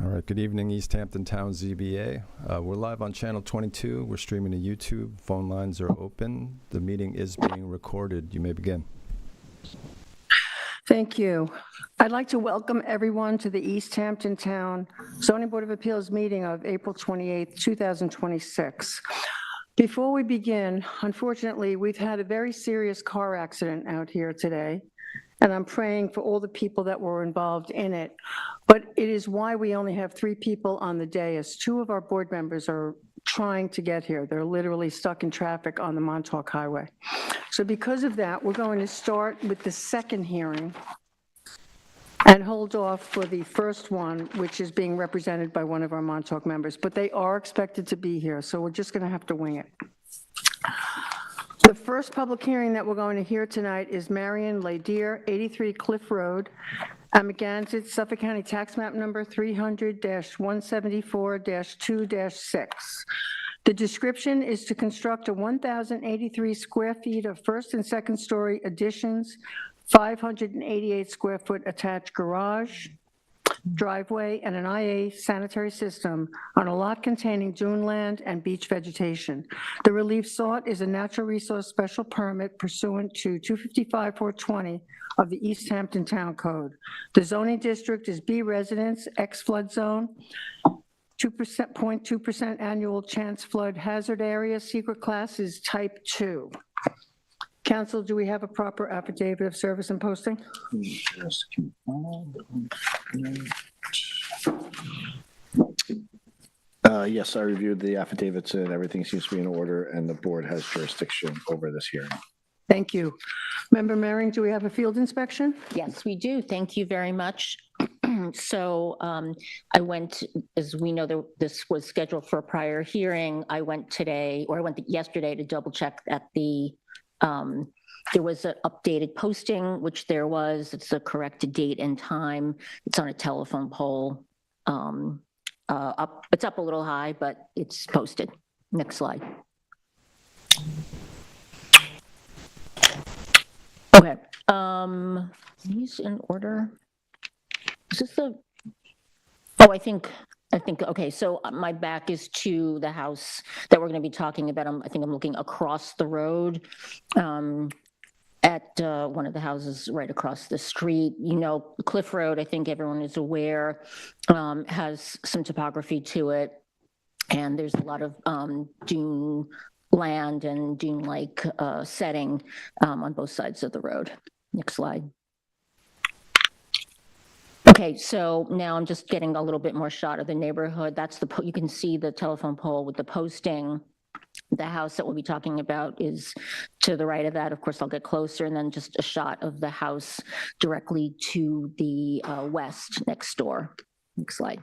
All right, good evening, East Hampton Town ZBA. We're live on channel 22. We're streaming to YouTube. Phone lines are open. The meeting is being recorded. You may begin. Thank you. I'd like to welcome everyone to the East Hampton Town Zoning Board of Appeals meeting of April 28th, 2026. Before we begin, unfortunately, we've had a very serious car accident out here today, and I'm praying for all the people that were involved in it. But it is why we only have 3 people on the dais. 2 of our board members are trying to get here. They're literally stuck in traffic on the Montauk Highway. So because of that, we're going to start with the second hearing and hold off for the first one, which is being represented by one of our Montauk members. But they are expected to be here, so we're just going to have to wing it. The first public hearing that we're going to hear tonight is Marion Ladier, 83 Cliff Road, Amagansett, Suffolk County Tax Map Number 300-174-2-6. The description is to construct a 1,083 square feet of first and second story additions, 588 square foot attached garage, driveway, and an IA sanitary system on a lot containing duneland and beach vegetation. The relief sought is a natural resource special permit pursuant to 255-420 of the East Hampton Town Code. The zoning district is B residence, X flood zone, 0.2% annual chance flood hazard area. Secret class is type 2. Council, do we have a proper affidavit of service and posting? Yes, I reviewed the affidavits and everything seems to be in order, and the board has jurisdiction over this hearing. Thank you. Member Mehring, do we have a field inspection? Yes, we do. Thank you very much. So I went, as we know, this was scheduled for a prior hearing. I went yesterday to double check that there was an updated posting, which there was. It's the correct date and time. It's on a telephone pole. It's up a little high, but it's posted. Next slide. Okay. These in order. Is this the? Oh, I think. Okay. So my back is to the house that we're going to be talking about. I think I'm looking across the road. At one of the houses right across the street. You know, Cliff Road, I think everyone is aware, has some topography to it, and there's a lot of dune land and dune-like setting on both sides of the road. Next slide. Okay, so now I'm just getting a little bit more shot of the neighborhood. That's you can see the telephone pole with the posting. The house that we'll be talking about is to the right of that. Of course, I'll get closer, and then just a shot of the house directly to the west next door. Next slide.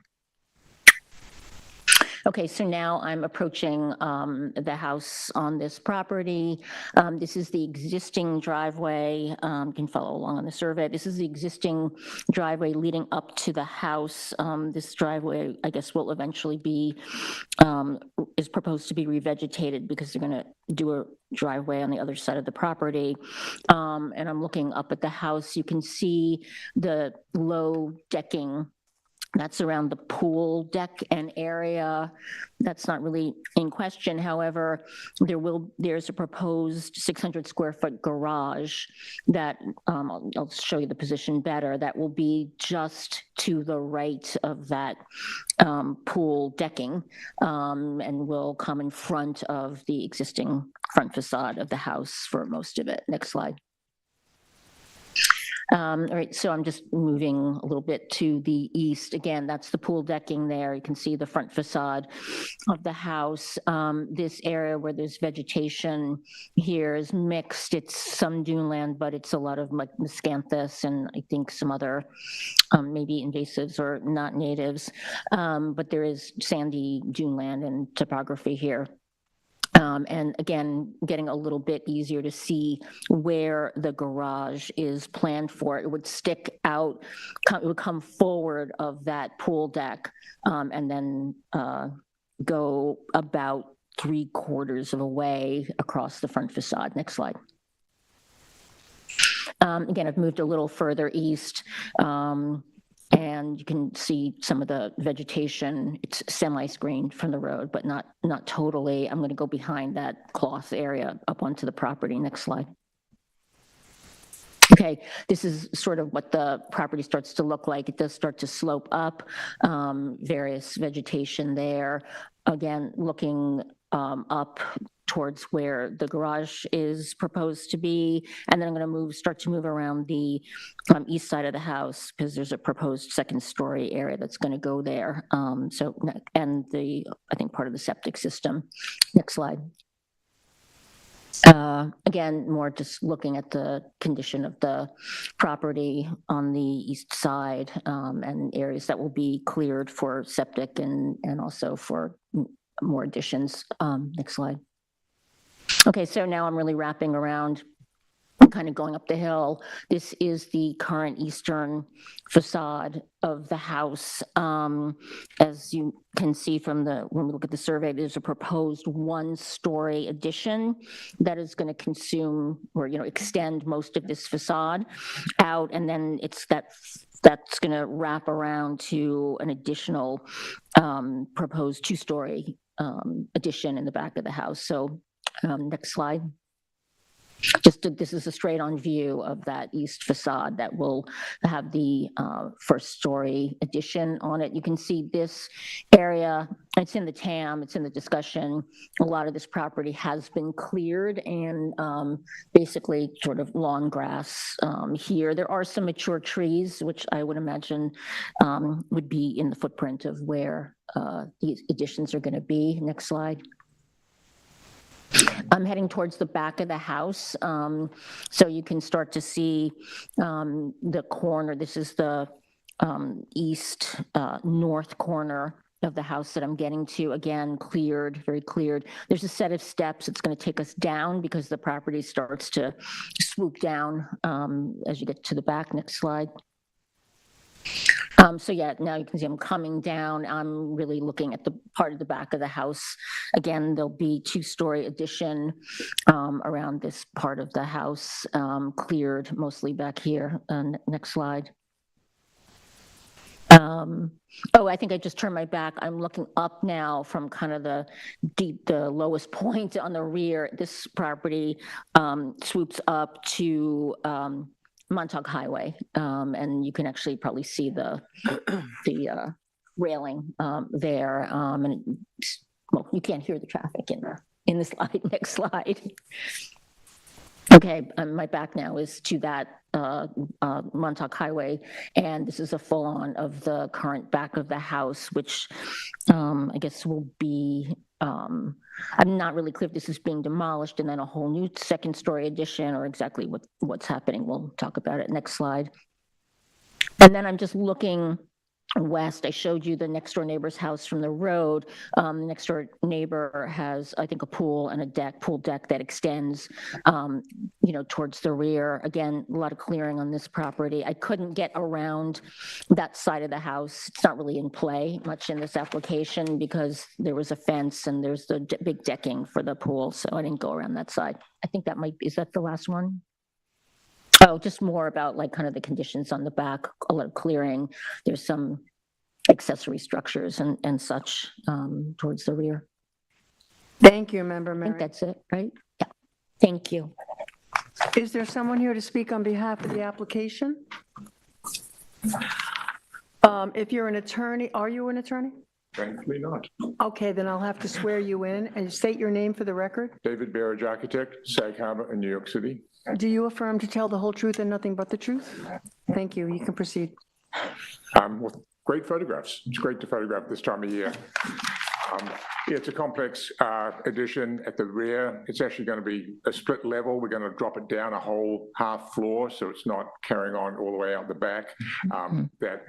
Okay, so now I'm approaching the house on this property. This is the existing driveway. You can follow along on the survey. This is the existing driveway leading up to the house. This driveway, I guess, will eventually be, is proposed to be revegetated because they're going to do a driveway on the other side of the property. And I'm looking up at the house. You can see the low decking that's around the pool deck and area. That's not really in question. However, there's a proposed 600 square foot garage that I'll show you the position better. That will be just to the right of that pool decking and will come in front of the existing front facade of the house for most of it. Next slide. All right, so I'm just moving a little bit to the east. Again, that's the pool decking there. You can see the front facade of the house. This area where there's vegetation here is mixed. It's some duneland, but it's a lot of like miscanthus and I think some other maybe invasives or not natives. But there is sandy duneland and topography here. And again, getting a little bit easier to see where the garage is planned for. It would stick out, it would come forward of that pool deck and then go about 3/4 of a way across the front facade. Next slide. Again, I've moved a little further east. And you can see some of the vegetation. It's semi-screened from the road, but not totally. I'm going to go behind that cloth area up onto the property. Next slide. Okay, this is sort of what the property starts to look like. It does start to slope up, various vegetation there. Again, looking up towards where the garage is proposed to be. And then I'm going to start to move around the east side of the house because there's a proposed second story area that's going to go there. And I think part of the septic system. Next slide. Again, more just looking at the condition of the property on the east side and areas that will be cleared for septic and also for more additions. Next slide. Okay, so now I'm really wrapping around, kind of going up the hill. This is the current eastern facade of the house. As you can see from when we look at the survey, there's a proposed one-story addition that is going to consume or, extend most of this facade out. And then that's going to wrap around to an additional proposed two-story addition in the back of the house. So next slide. This is a straight-on view of that east facade that will have the first-story addition on it. You can see this area. It's in the TAM. It's in the discussion. A lot of this property has been cleared and basically sort of lawn grass here. There are some mature trees, which I would imagine would be in the footprint of where these additions are going to be. Next slide. I'm heading towards the back of the house. So you can start to see the corner. This is the east north corner of the house that I'm getting to. Again, cleared, very cleared. There's a set of steps. It's going to take us down because the property starts to swoop down as you get to the back. Next slide. So yeah, now you can see I'm coming down. I'm really looking at the part of the back of the house. Again, there'll be two-story addition around this part of the house, cleared mostly back here. Next slide. Oh, I think I just turned my back. I'm looking up now from kind of the lowest point on the rear. This property swoops up to Montauk Highway, and you can actually probably see the railing there, and well, you can't hear the traffic in the slide. Next slide. Okay, my back now is to that Montauk Highway, and this is a full-on of the current back of the house, which I guess will be, I'm not really clear if this is being demolished and then a whole new second-story addition or exactly what's happening. We'll talk about it. Next slide. And then I'm just looking west. I showed you the next door neighbor's house from the road. The next door neighbor has, I think, a pool and a pool deck that extends, towards the rear. Again, a lot of clearing on this property. I couldn't get around that side of the house. It's not really in play much in this application because there was a fence and there's the big decking for the pool. So I didn't go around that side. I think that is that the last one? Oh, just more about like kind of the conditions on the back, a lot of clearing. There's some accessory structures and such towards the rear. Thank you, Member I Mary. think that's it, right? Yeah. Thank you. Is there someone here to speak on behalf of the application? If you're an attorney, are you an attorney? Thankfully not. Okay, then I'll have to swear you in and state your name for the record. David Barrage, architect, Sag Harbor in New York City. Do you affirm to tell the whole truth and nothing but the truth? Thank you. You can proceed. With great photographs. It's great to photograph this time of year. It's a complex addition at the rear. It's actually going to be a split level. We're going to drop it down a whole half floor, so it's not carrying on all the way out the back. That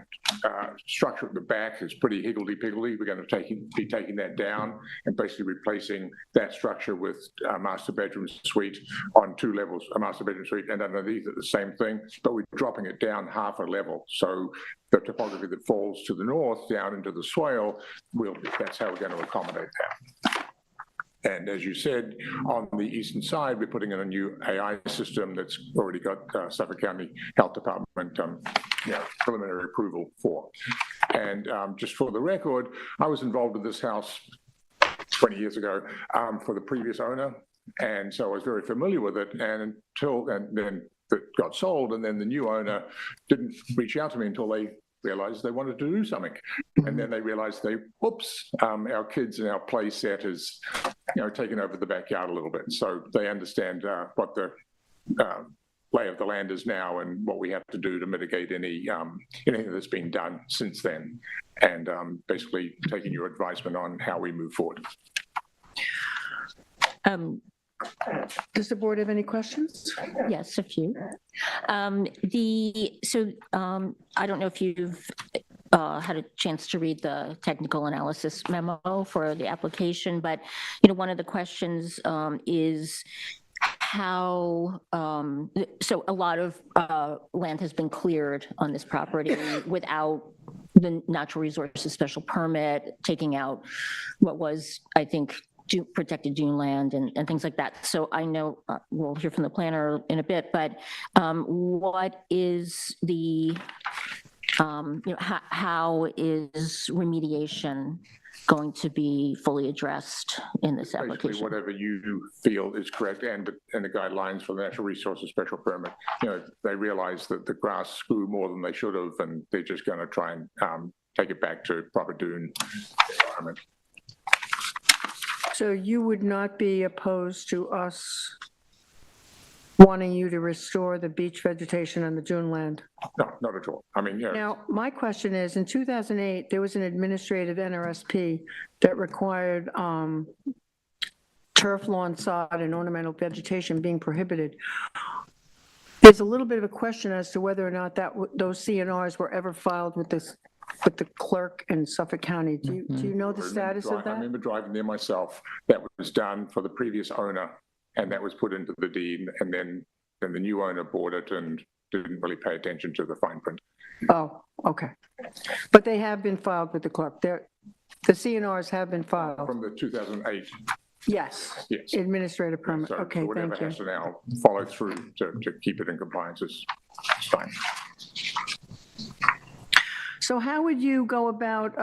structure at the back is pretty higgledy-piggledy. We're going to be taking that down and basically replacing that structure with a master bedroom suite on 2 levels, a master bedroom suite, and underneath it the same thing, but we're dropping it down half a level. So the topography that falls to the north down into the swale, that's how we're going to accommodate that. And as you said, on the eastern side, we're putting in a new AI system that's already got Suffolk County Health Department preliminary approval for. And just for the record, I was involved with this house 20 years ago for the previous owner. And so I was very familiar with it. And then it got sold, and then the new owner didn't reach out to me until they realized they wanted to do something. And then they realized our kids and our play set is, taking over the backyard a little bit. So they understand what the lay of the land is now and what we have to do to mitigate anything that's been done since then. And basically taking your advisement on how we move forward. Does the board have any questions? Yes, a few. I don't know if you've had a chance to read the technical analysis memo for the application, but, one of the questions is how, so a lot of land has been cleared on this property without the natural resources special permit, taking out what was, I think, protected dune land and things like that. So I know we'll hear from the planner in a bit, but what is the, how is remediation going to be fully addressed in this Basically, application? whatever you feel is correct and the guidelines for the natural resources special permit, they realize that the grass grew more than they should have, and they're just going to try and take it back to proper dune environment. So you would not be opposed to us wanting you to restore the beach vegetation on the dune land? No, not at all. I mean, Now, my question is, in 2008, there was an administrative NRSP that required turf, lawn, sod, and ornamental vegetation being prohibited. There's a little bit of a question as to whether or not those CNRs were ever filed with the clerk in Suffolk County. Do you know the status of I that? remember driving there myself. That was done for the previous owner, and that was put into the deed, and then the new owner bought it and didn't really pay attention to the fine print. Oh, okay. But they have been filed with the clerk. The CNRs have been filed. From the 2008. Yes. Yes. Administrative permit. So Okay, whatever thank you. has to now follow through to keep it in compliance is fine. So how would you go about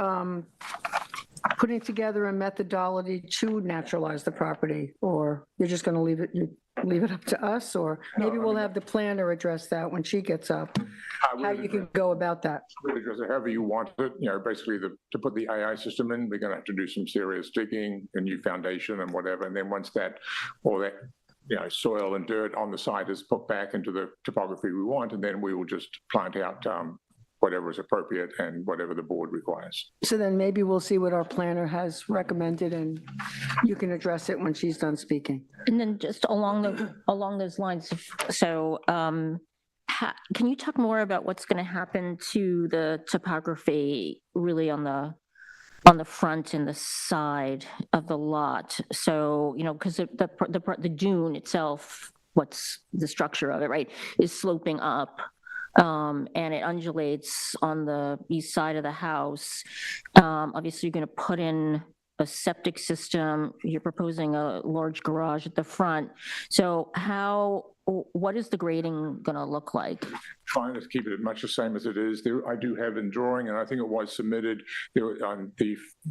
putting together a methodology to naturalize the property? Or you're just going to leave it up to us? Or maybe we'll have the planner address that when she gets up, how you can go about that? Address it however you want it. Basically to put the AI system in, we're going to have to do some serious digging, a new foundation and whatever. And then once all that soil and dirt on the site is put back into the topography we want, and then we will just plant out whatever is appropriate and whatever the board requires. So then maybe we'll see what our planner has recommended, and you can address it when she's done speaking. And then just along those lines, so can you talk more about what's going to happen to the topography really on the front and the side of the lot? So, because the dune itself, what's the structure of it, right, is sloping up. And it undulates on the east side of the house. Obviously, you're going to put in a septic system. You're proposing a large garage at the front. So what is the grading going to look like? Trying to keep it much the same as it is. I do have in drawing, and I think it was submitted on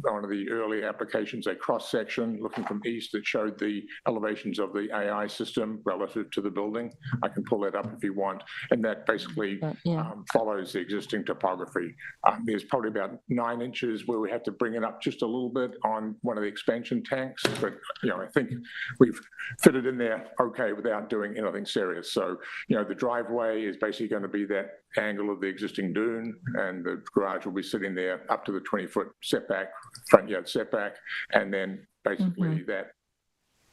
one of the early applications, a cross section looking from east that showed the elevations of the AI system relative to the building. I can pull that up if you want, and that basically follows the existing topography. There's probably about 9 inches where we have to bring it up just a little bit on one of the expansion tanks, but I think we've fitted in there okay without doing anything serious. So the driveway is basically going to be that angle of the existing dune, and the garage will be sitting there up to the 20-foot setback, front yard setback, and then basically that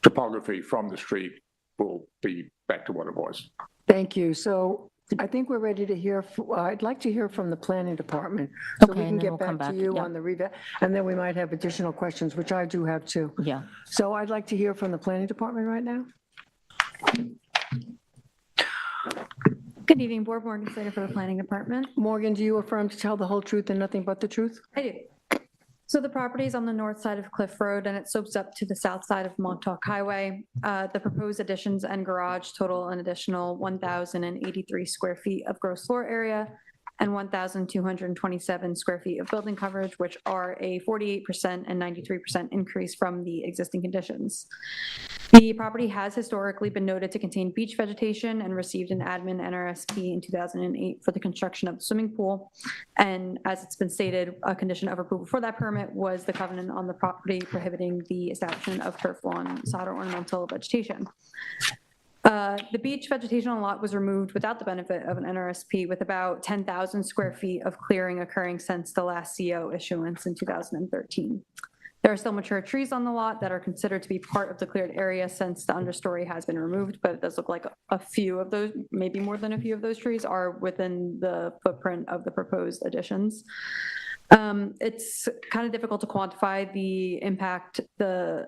topography from the street will be back to what it was. Thank you. So I think we're ready to hear, I'd like to hear from the planning department. So we can get back to you on the revet, and then we might have additional questions, which I do have too. Yeah. So I'd like to hear from the planning department right now. Good evening, Board. Morgan Slater for the Planning Department. Morgan, do you affirm to tell the whole truth and nothing but the truth? I do. So the property is on the north side of Cliff Road and it slopes up to the south side of Montauk Highway. The proposed additions and garage total an additional 1,083 square feet of gross floor area and 1,227 square feet of building coverage, which are a 48% and 93% increase from the existing conditions. The property has historically been noted to contain beach vegetation and received an admin NRSP in 2008 for the construction of the swimming pool. And as it's been stated, a condition of approval for that permit was the covenant on the property prohibiting the establishment of turf lawn, sod, or ornamental vegetation. The beach vegetation on the lot was removed without the benefit of an NRSP, with about 10,000 square feet of clearing occurring since the last CO issuance in 2013. There are still mature trees on the lot that are considered to be part of the cleared area since the understory has been removed, but it does look like a few of those, maybe more than a few of those trees are within the footprint of the proposed additions. It's kind of difficult to quantify the impact the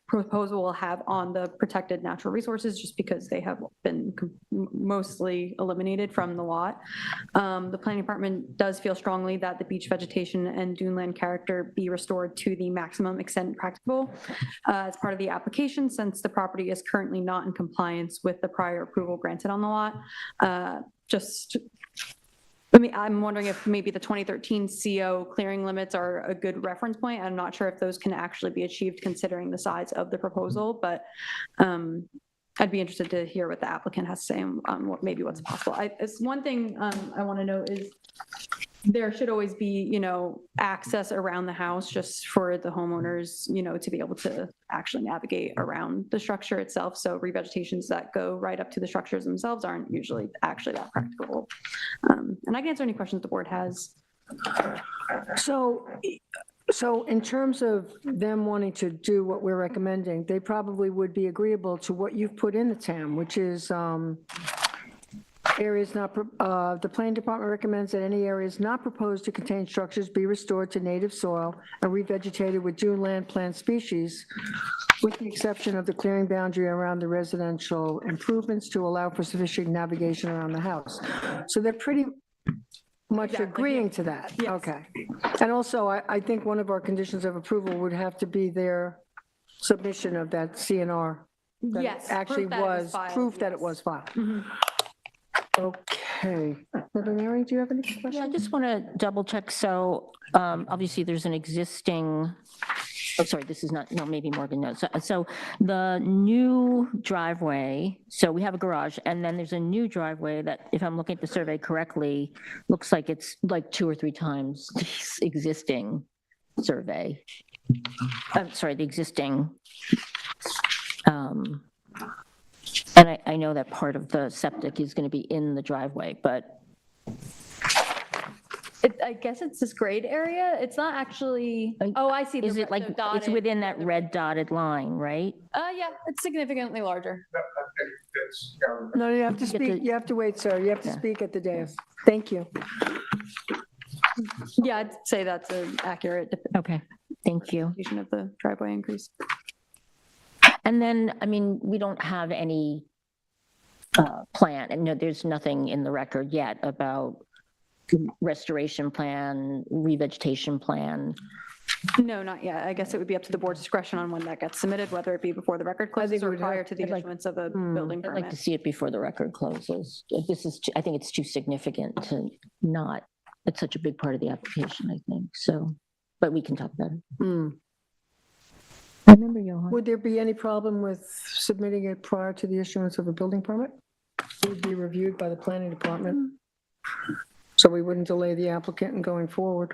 proposal will have on the protected natural resources just because they have been mostly eliminated from the lot. The planning department does feel strongly that the beach vegetation and duneland character be restored to the maximum extent practicable as part of the application, since the property is currently not in compliance with the prior approval granted on the lot. I'm wondering if maybe the 2013 CO clearing limits are a good reference point. I'm not sure if those can actually be achieved considering the size of the proposal, but I'd be interested to hear what the applicant has to say on what's possible. It's one thing I want to know is there should always be, access around the house just for the homeowners, to be able to actually navigate around the structure itself. So revegetations that go right up to the structures themselves aren't usually actually that practical. And I can answer any questions the board has. So in terms of them wanting to do what we're recommending, they probably would be agreeable to what you've put in the TAM, which is areas not, the planning department recommends that any areas not proposed to contain structures be restored to native soil and revegetated with dune land plant species, with the exception of the clearing boundary around the residential improvements to allow for sufficient navigation around the house. So they're pretty much agreeing to that. Yes. Okay. And also, I think one of our conditions of approval would have to be their submission of that CNR. That Yes, actually proof that it was was, filed, proof that it yes. was filed. Mhm. Okay. Member Mary, do you have any questions? Yeah, I just want to double check. So obviously there's an existing, oh, sorry, this is not, no, maybe Morgan knows. So the new driveway, so we have a garage and then there's a new driveway that, if I'm looking at the survey correctly, looks like it's like 2 or 3 times the existing survey. I'm sorry, the existing. And I know that part of the septic is going to be in the driveway, but. I guess it's this grade area. It's not actually, oh, I see. Is it like, it's dotted. within that red dotted line, right? Yeah, it's significantly larger. No, you have to Get speak, the- you have to wait, sir. You have to Yeah. speak at the dais. Thank you. Yeah, I'd say that's an accurate Okay, thank you. depiction of the driveway increase. And then, I mean, we don't have any plan, and no, there's nothing in the record yet about restoration plan, revegetation plan. No, not yet. I guess it would be up to the board's discretion on when that gets submitted, whether it be before the record closes think or we'd have- prior to the I'd like- issuance of a building I'd like to permit. see it before the record closes. This is, I think it's too significant to not, it's such a big part of the application, I think, so, but we can talk about it. Hmm. I remember Johan. Would there be any problem with submitting it prior to the issuance of a building permit? It would be reviewed by the planning department. So we wouldn't delay the applicant in going forward.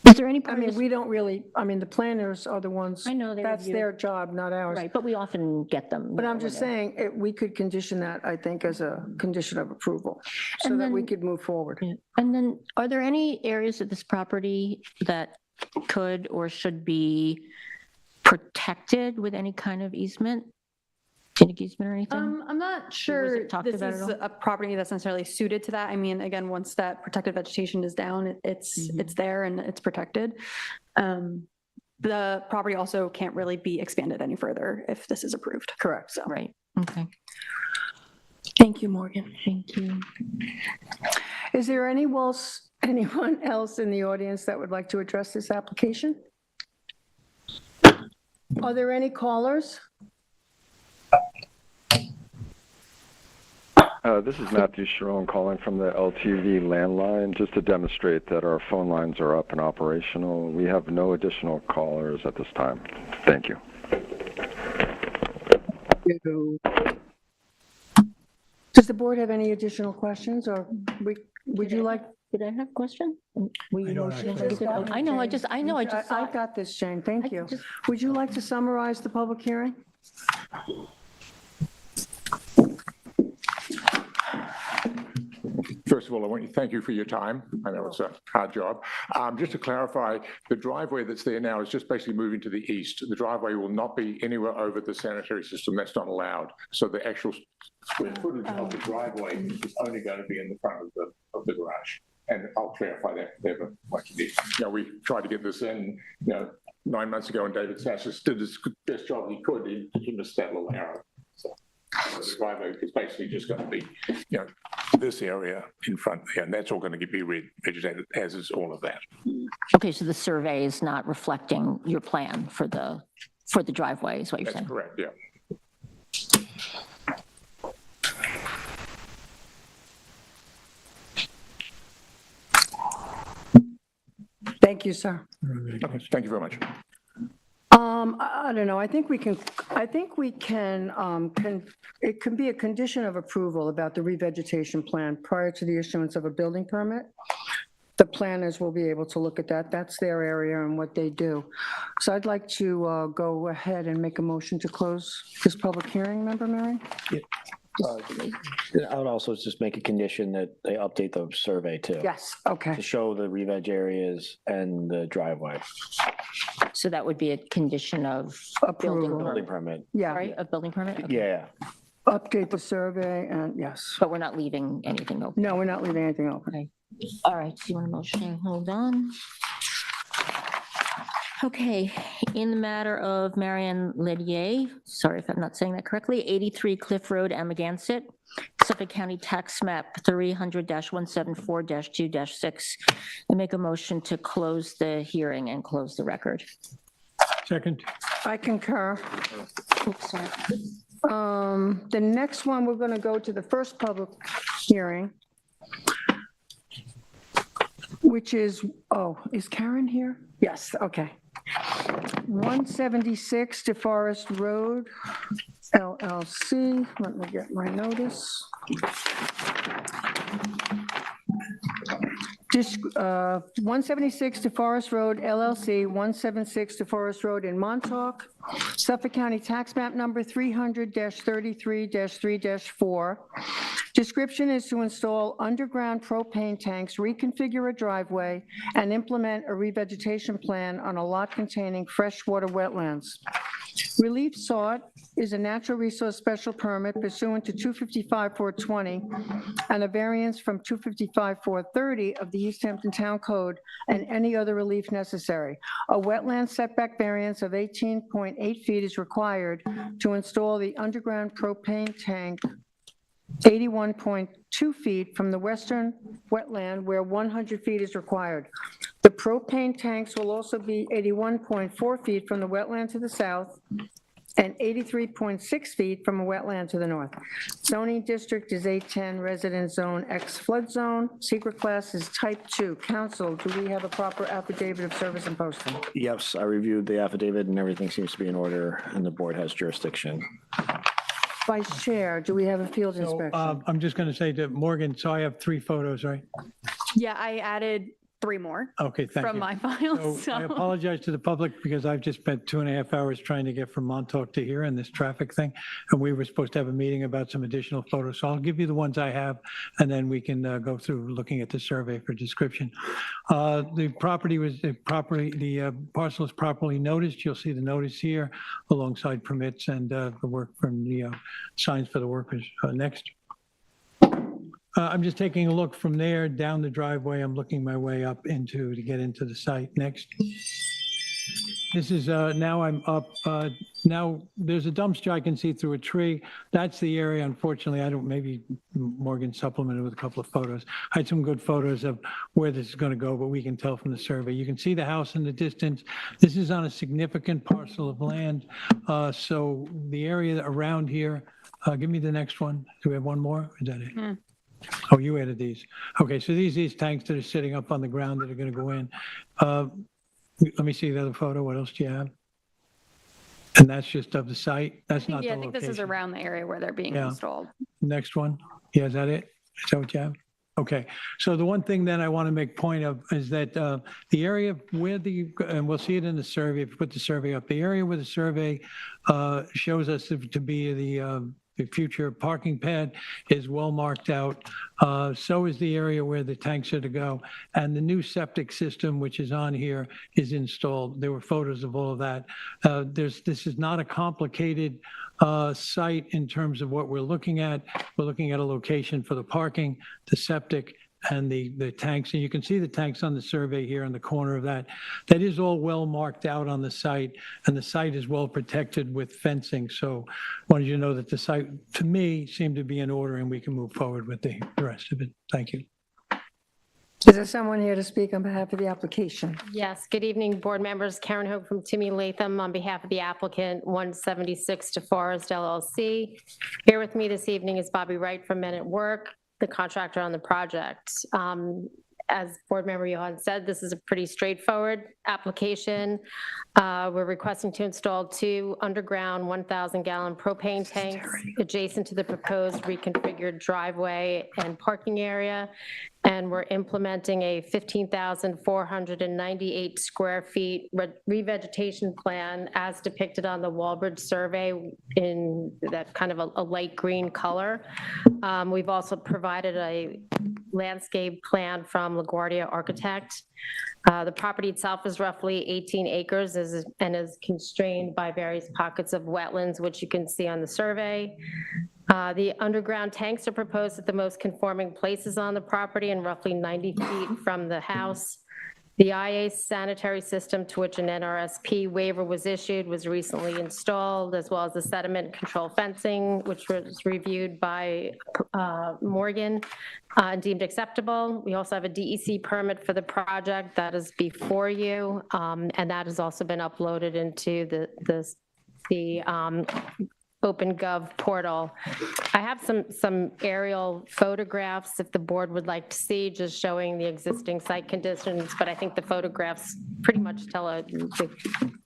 Is there any I part of mean, this? we don't really, I mean, the planners are the ones, I know they that's review. their job, not ours. Right, but we often get them. But I'm just saying, we could condition that, I think, as a condition of approval, so And that we then- could move forward. Yeah. And then, are there any areas of this property that could or should be protected with any kind of easement? Scenic easement or anything? I'm not sure talked this about at is all? a property that's necessarily suited to that. I mean, again, once that protected vegetation is down, it's there and it's protected. The property also can't really be expanded any further if this is approved. Correct. So, Right, okay, Thank you, Morgan. thank you. Is there any walls Anyone else in the audience that would like to address this application? Are there any callers? This is Matthew Sharon calling from the LTV landline just to demonstrate that our phone lines are up and operational. We have no additional callers at this time. Thank you. Does the board have any additional questions, or would you like? Did I have a question? Were you motioning? I know, I just saw I it. got this, Jane, thank I you. just- Would you like to summarize the public hearing? First of all, I want to thank you for your time. I know it's a hard job. Just to clarify, the driveway that's there now is just basically moving to the east. The driveway will not be anywhere over the sanitary system. That's not allowed. So the actual square footage of the driveway is only going to be in the front of the garage. And I'll clarify that if ever what you need. You know, we tried to get this in, 9 months ago, and David Sassis did his best job he could. He missed that little arrow. So the driveway is basically just going to be, this area in front there, and that's all going to be revegetated, as is all of that. Okay, so the survey is not reflecting your plan for the driveway, is what you're That's saying? correct, yeah. Thank you, sir. Okay, thank you very much. I don't know, I think we can, it can be a condition of approval about the revegetation plan prior to the issuance of a building permit. The planners will be able to look at that. That's their area and what they do. So I'd like to go ahead and make a motion to close this public hearing, Member Mary? I would also just make a condition that they update the survey too. Yes, okay. To show the re-veg areas and the driveway. So that would be a condition of building Approval. Building permit, permit. Yeah, right? A building permit? Okay. Yeah. update the survey and yes. But we're not leaving anything open. No, we're not leaving anything open. All right, so you want a motion? Hold on. Okay, in the matter of Marianne Ledier, sorry if I'm not saying that correctly, 83 Cliff Road, Amagansett, Suffolk County Tax Map 300-174-2-6. I make a motion to close the hearing and close the record. Second. I concur. Oops, sorry. The next one, we're going to go to the first public hearing, which is, oh, is Karen here? Yes, okay. 176 DeForest Road, LLC. Let me get my notice. 176 DeForest Road, LLC, 176 DeForest Road in Montauk, Suffolk County Tax Map Number 300-33-3-4. Description is to install underground propane tanks, reconfigure a driveway, and implement a revegetation plan on a lot containing freshwater wetlands. Relief sought is a natural resource special permit pursuant to 255-420 and a variance from 255-430 of the East Hampton Town Code and any other relief necessary. A wetland setback variance of 18.8 feet is required to install the underground propane tank 81.2 feet from the western wetland where 100 feet is required. The propane tanks will also be 81.4 feet from the wetland to the south and 83.6 feet from a wetland to the north. Zoning district is A10 resident zone X flood zone. Secret class is type 2. Council, do we have a proper affidavit of service and posting? Yes, I reviewed the affidavit and everything seems to be in order and the board has jurisdiction. Vice Chair, do we have a field So inspection? I'm just going to say to Morgan, so I have 3 photos, right? Yeah, I added 3 more Okay, thank you. from my file, So I so. apologize to the public because I've just spent 2.5 hours trying to get from Montauk to here in this traffic thing. And we were supposed to have a meeting about some additional photos. So I'll give you the ones I have and then we can go through looking at the survey for description. The parcel is properly noticed. You'll see the notice here alongside permits and the work from the signs for the workers next. I'm just taking a look from there down the driveway. I'm looking my way up to get into the site. Next. This is, now I'm up, now there's a dumpster I can see through a tree. That's the area, unfortunately, I don't, maybe Morgan supplemented with a couple of photos. I had some good photos of where this is going to go, but we can tell from the survey. You can see the house in the distance. This is on a significant parcel of land. So the area around here, give me the next one. Do we have one more? Is that it? Oh, you added these. Okay, so these tanks that are sitting up on the ground that are going to go in. Let me see the other photo. What else do you have? And that's just of the site? That's not the Yeah, I think this is location. around the area where they're being Yeah. installed. Next one. Yeah, is that it? Is that what you have? Okay. So the one thing that I want to make point of is that the area where and we'll see it in the survey, if you put the survey up, the area where the survey shows us to be the future parking pad is well marked out. So is the area where the tanks are to go. And the new septic system, which is on here, is installed. There were photos of all of that. This is not a complicated site in terms of what we're looking at. We're looking at a location for the parking, the septic, and the tanks. And you can see the tanks on the survey here in the corner of that. That is all well marked out on the site, and the site is well protected with fencing. So I wanted you to know that the site, to me, seemed to be in order, and we can move forward with the rest of it. Thank you. Is there someone here to speak on behalf of the application? Yes, good evening, board members. Karen Hope from Timmy Latham on behalf of the applicant, 176 DeForest LLC. Here with me this evening is Bobby Wright from Men at Work, the contractor on the project. As board member Johan said, this is a pretty straightforward application. We're requesting to install 2 underground 1,000-gallon propane tanks adjacent to the proposed reconfigured driveway and parking area. And we're implementing a 15,498 square feet revegetation plan as depicted on the Walbridge survey in that kind of a light green color. We've also provided a landscape plan from LaGuardia Architect. The property itself is roughly 18 acres and is constrained by various pockets of wetlands, which you can see on the survey. The underground tanks are proposed at the most conforming places on the property and roughly 90 feet from the house. The IA sanitary system, to which an NRSP waiver was issued, was recently installed, as well as the sediment control fencing, which was reviewed by Morgan and deemed acceptable. We also have a DEC permit for the project that is before you, and that has also been uploaded into the OpenGov portal. I have some aerial photographs if the board would like to see, just showing the existing site conditions, but I think the photographs pretty much tell the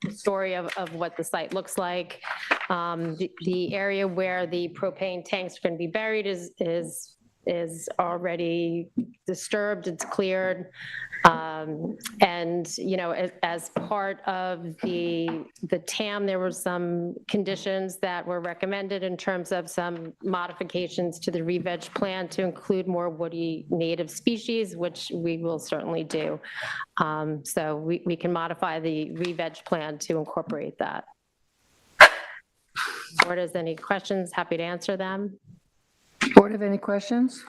story of what the site looks like. The area where the propane tanks are going to be buried is already disturbed, it's cleared. And, you know, as part of the TAM, there were some conditions that were recommended in terms of some modifications to the re-veg plan to include more woody native species, which we will certainly do. So we can modify the re-veg plan to incorporate that. Board has any questions, happy to answer them. Board have any questions?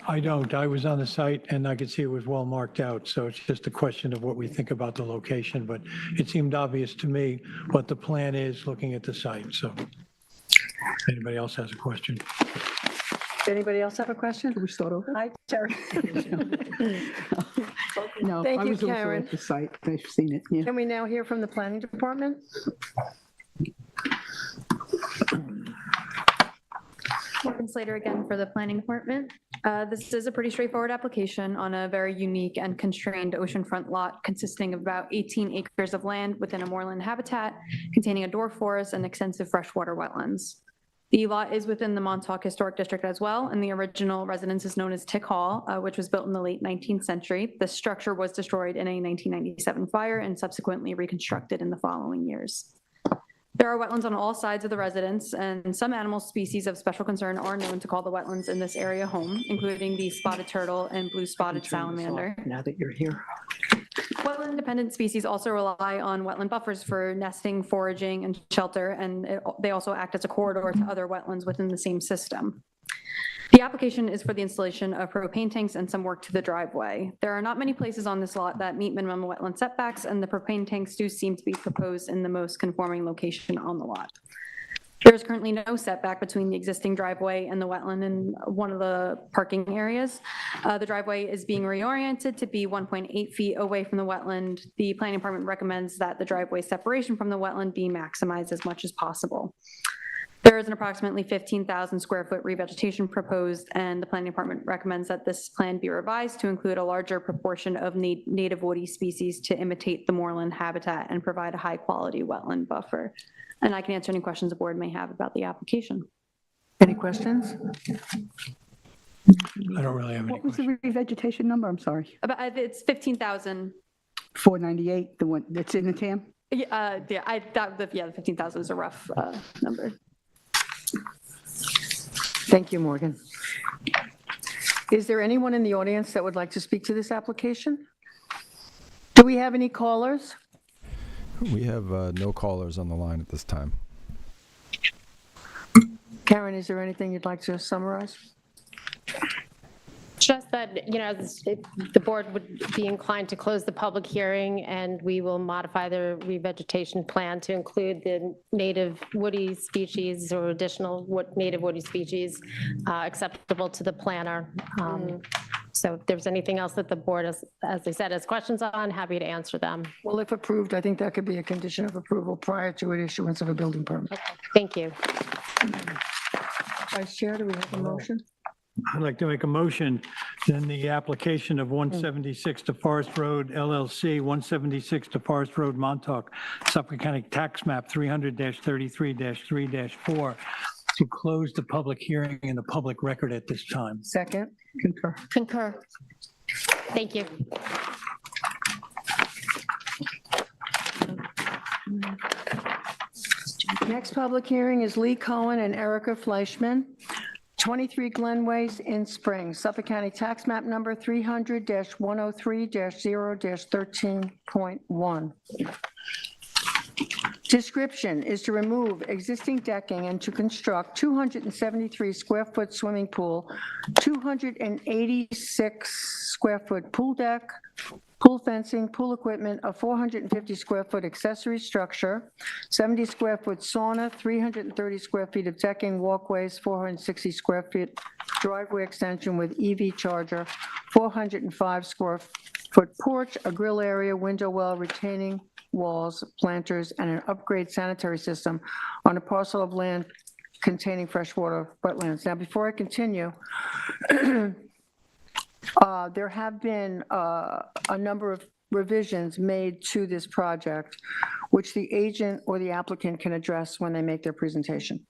I don't. I was on the site and I could see it was well marked out. So it's just a question of what we think about the location, but it seemed obvious to me what the plan is looking at the site. So if anybody else has a question? Anybody else have a question? Can we start over? Hi, Terry. No, Thank I you, was also Karen. at the site. I've seen it, yeah. Can we now hear from the planning department? Morgan Slater again for the planning department. This is a pretty straightforward application on a very unique and constrained oceanfront lot consisting of about 18 acres of land within a moorland habitat containing a dwarf forest and extensive freshwater wetlands. The lot is within the Montauk Historic District as well, and the original residence is known as Tick Hall, which was built in the late 19th century. The structure was destroyed in a 1997 fire and subsequently reconstructed in the following years. There are wetlands on all sides of the residence, and some animal species of special concern are known to call the wetlands in this area home, including the spotted turtle and blue spotted salamander. Now that you're here. Wetland-dependent species also rely on wetland buffers for nesting, foraging, and shelter, and they also act as a corridor to other wetlands within the same system. The application is for the installation of propane tanks and some work to the driveway. There are not many places on this lot that meet minimum wetland setbacks, and the propane tanks do seem to be proposed in the most conforming location on the lot. There is currently no setback between the existing driveway and the wetland in one of the parking areas. The driveway is being reoriented to be 1.8 feet away from the wetland. The planning department recommends that the driveway separation from the wetland be maximized as much as possible. There is an approximately 15,000 square foot revegetation proposed, and the planning department recommends that this plan be revised to include a larger proportion of native woody species to imitate the moorland habitat and provide a high-quality wetland buffer. And I can answer any questions the board may have about the application. Any questions? I don't really have any What was the questions. revegetation number? I'm sorry. About, it's 15,000. 498, the one that's in the TAM? Yeah, the 15,000 is a rough number. Thank you, Morgan. Is there anyone in the audience that would like to speak to this application? Do we have any callers? We have no callers on the line at this time. Karen, is there anything you'd like to summarize? Just that, the board would be inclined to close the public hearing, and we will modify the revegetation plan to include the native woody species or additional native woody species acceptable to the planner. So if there's anything else that the board, as I said, has questions on, happy to answer them. Well, if approved, I think that could be a condition of approval prior to an issuance of a building permit. Thank you. Vice Chair, do we have a motion? I'd like to make a motion in the application of 176 to Forest Road LLC, 176 to Forest Road, Montauk, Suffolk County Tax Map 300-33-3-4, to close the public hearing in the public record at this time. Second? Concur. Concur. Thank you. Next public hearing is Lee Cohen and Erica Fleischman, 23 Glenways in Spring, Suffolk County Tax Map Number 300-103-0-13.1. Description is to remove existing decking and to construct 273 square foot swimming pool, 286 square foot pool deck, pool fencing, pool equipment, a 450 square foot accessory structure, 70 square foot sauna, 330 square feet of decking, walkways, 460 square feet driveway extension with EV charger, 405 square foot porch, a grill area, window well, retaining walls, planters, and an upgrade sanitary system on a parcel of land containing freshwater wetlands. Now, before I continue, there have been a number of revisions made to this project, which the agent or the applicant can address when they make their presentation.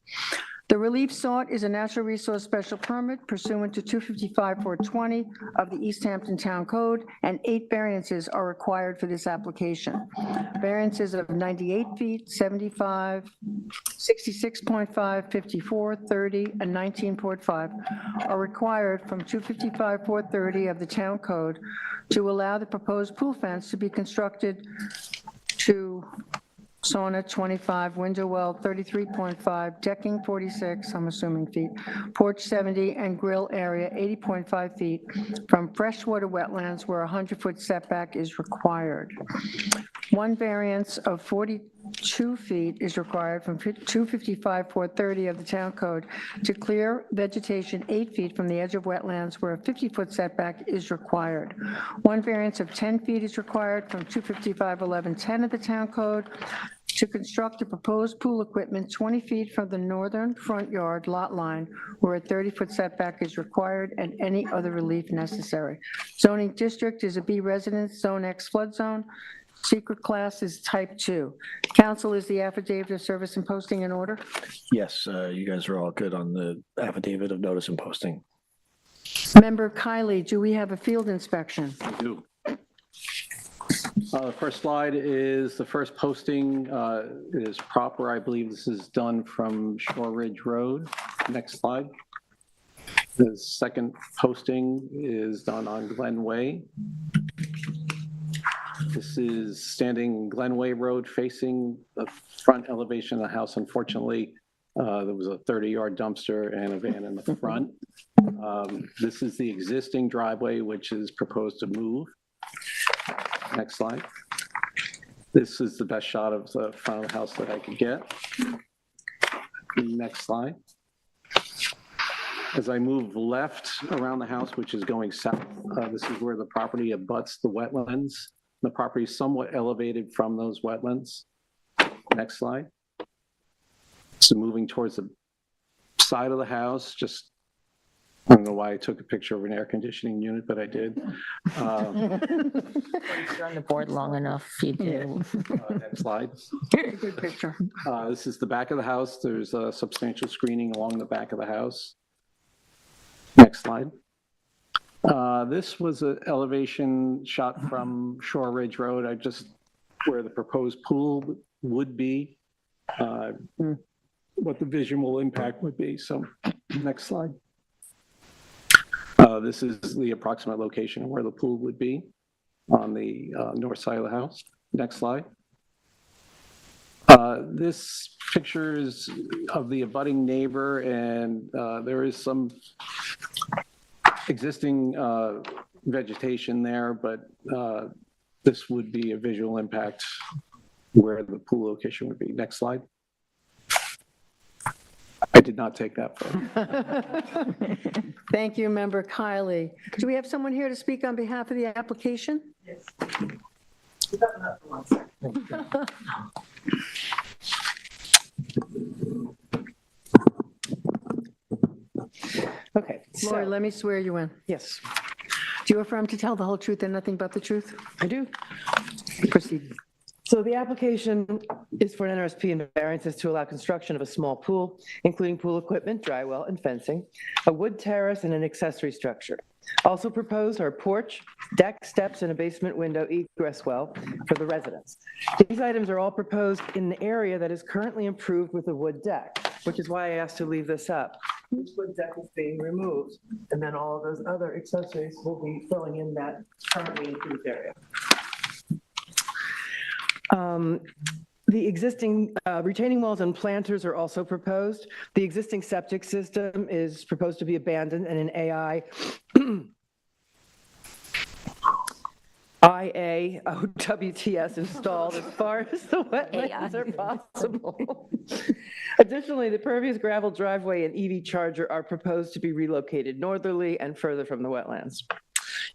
The relief sought is a natural resource special permit pursuant to 255-420 of the East Hampton Town Code, and 8 variances are required for this application. Variances of 98 feet, 75, 66.5, 54, 30, and 19.5 are required from 255-430 of the Town Code to allow the proposed pool fence to be constructed to sauna 25, window well 33.5, decking 46, I'm assuming feet, porch 70, and grill area 80.5 feet from freshwater wetlands where a 100-foot setback is required. One variance of 42 feet is required from 255-430 of the Town Code to clear vegetation 8 feet from the edge of wetlands where a 50-foot setback is required. One variance of 10 feet is required from 255-1110 of the Town Code to construct the proposed pool equipment 20 feet from the northern front yard lot line where a 30-foot setback is required and any other relief necessary. Zoning district is a B residence, Zone X flood zone. Secret class is type 2. Council, is the affidavit of service and posting in order? Yes, you guys are all good on the affidavit of notice and posting. Member Kiley, do we have a field inspection? Do. The first slide is the first posting is proper. I believe this is done from Shore Ridge Road. Next slide. The second posting is done on Glen Way. This is standing Glenway Road facing the front elevation of the house. Unfortunately, There was a 30-yard dumpster and a van in the front. This is the existing driveway, which is proposed to move. Next slide. This is the best shot of the front of the house that I could get. Next slide. As I move left around the house, which is going south, this is where the property abuts the wetlands. The property is somewhat elevated from those wetlands. Next slide. So moving towards the side of the house, just, I don't know why I took a picture of an air conditioning unit, but I did. You're on the board long enough, you do. Next slide. Good picture. This is the back of the house. There's a substantial screening along the back of the house. Next slide. This was an elevation shot from Shore Ridge Road. Where the proposed pool would be, what the visual impact would be. So next slide. This is the approximate location of where the pool would be on the north side of the house. Next slide. This picture is of the abutting neighbor, and there is some existing vegetation there, but this would be a visual impact where the pool location would be. Next slide. I did not take that photo. Thank you, Member Kylie. Do we have someone here to speak on behalf of the application? Yes. Okay. Lori, let me swear you in. Yes, Do you affirm to tell the whole truth and nothing but the truth? I do. Proceed. So the application is for an NRSP and variances to allow construction of a small pool, including pool equipment, dry well, and fencing, a wood terrace, and an accessory structure. Also proposed are a porch, deck, steps, and a basement window egress well for the residents. These items are all proposed in the area that is currently improved with a wood deck, which is why I asked to leave this up. This wood deck is being removed, and then all of those other accessories will be filling in that currently improved area. The existing retaining walls and planters are also proposed. The existing septic system is proposed to be abandoned and an IAOWTS installed as far as the wetlands are possible. Additionally, the pervious gravel driveway and EV charger are proposed to be relocated northerly and further from the wetlands.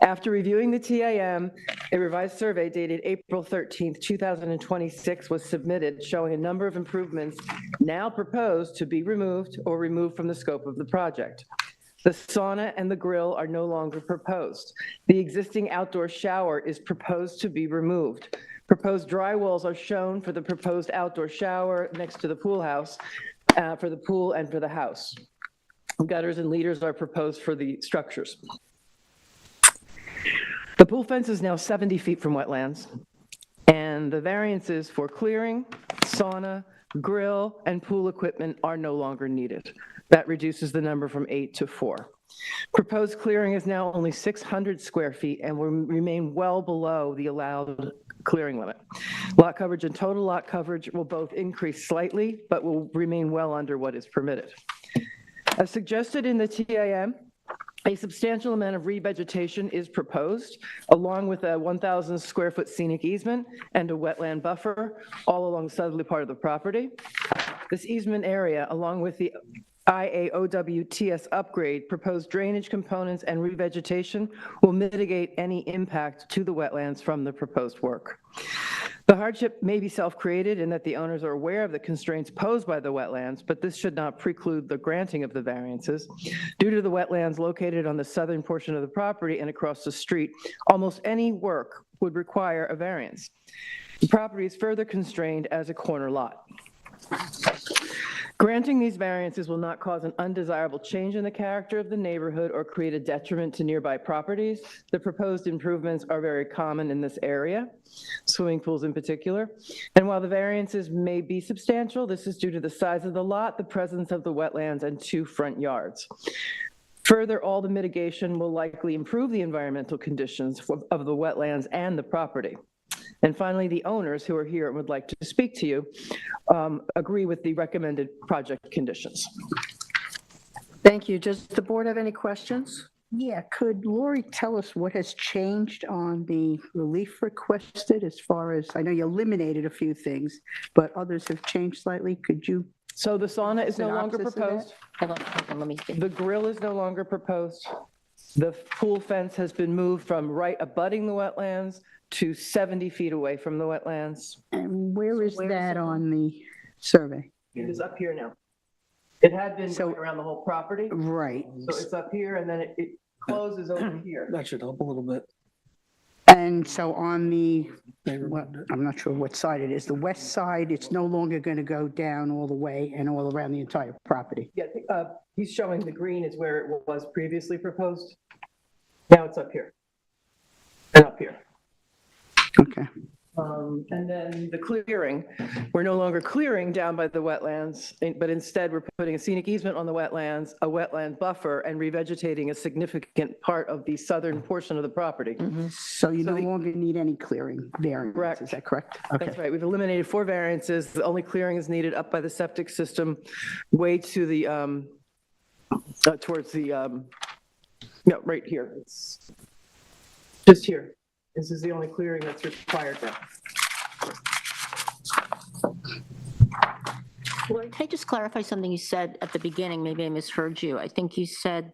After reviewing the TAM, a revised survey dated April 13th, 2026 was submitted showing a number of improvements now proposed to be removed or removed from the scope of the project. The sauna and the grill are no longer proposed. The existing outdoor shower is proposed to be removed. Proposed dry walls are shown for the proposed outdoor shower next to the pool house, for the pool and for the house. Gutters and leaders are proposed for the structures. The pool fence is now 70 feet from wetlands, and the variances for clearing, sauna, grill, and pool equipment are no longer needed. That reduces the number from 8 to 4. Proposed clearing is now only 600 square feet and will remain well below the allowed clearing limit. Lot coverage and total lot coverage will both increase slightly, but will remain well under what is permitted. As suggested in the TAM, a substantial amount of revegetation is proposed, along with a 1,000 square foot scenic easement and a wetland buffer, all along the southerly part of the property. This easement area, along with the IAOWTS upgrade, proposed drainage components, and revegetation will mitigate any impact to the wetlands from the proposed work. The hardship may be self-created in that the owners are aware of the constraints posed by the wetlands, but this should not preclude the granting of the variances. Due to the wetlands located on the southern portion of the property and across the street, almost any work would require a variance. The property is further constrained as a corner lot. Granting these variances will not cause an undesirable change in the character of the neighborhood or create a detriment to nearby properties. The proposed improvements are very common in this area, swimming pools in particular. And while the variances may be substantial, this is due to the size of the lot, the presence of the wetlands, and 2 front yards. Further, all the mitigation will likely improve the environmental conditions of the wetlands and the property. And finally, the owners who are here and would like to speak to you agree with the recommended project conditions. Thank you. Does the board have any questions? Yeah, could Lori tell us what has changed on the relief requested as far as, I know you eliminated a few things, but others have changed slightly. Could you? So the sauna is no longer Synopsis of that? proposed. Hold on, let me see. The grill is no longer proposed. The pool fence has been moved from right abutting the wetlands to 70 feet away from the wetlands. And where is that on the survey? It is up here now. It had been So- going around the whole property, Right. so it's up here, and then it closes over here. That should help a little bit. And so on the, I'm not sure what side it is, the west side, it's no longer going to go down all the way and all around the entire property. Yeah, he's showing the green is where it was previously proposed. Now it's up here. And up here. Okay. And then the clearing, we're no longer clearing down by the wetlands, but instead we're putting a scenic easement on the wetlands, a wetland buffer, and revegetating a significant part of the southern portion of the property. So you So no the- longer need any clearing variance, Correct. is that correct? That's Okay. right. We've eliminated 4 variances. The only clearing is needed up by the septic system, way to the, towards the, no, right here. It's just here. This is the only clearing that's required now. Lori, can I just clarify something you said at the beginning? Maybe I misheard you. I think you said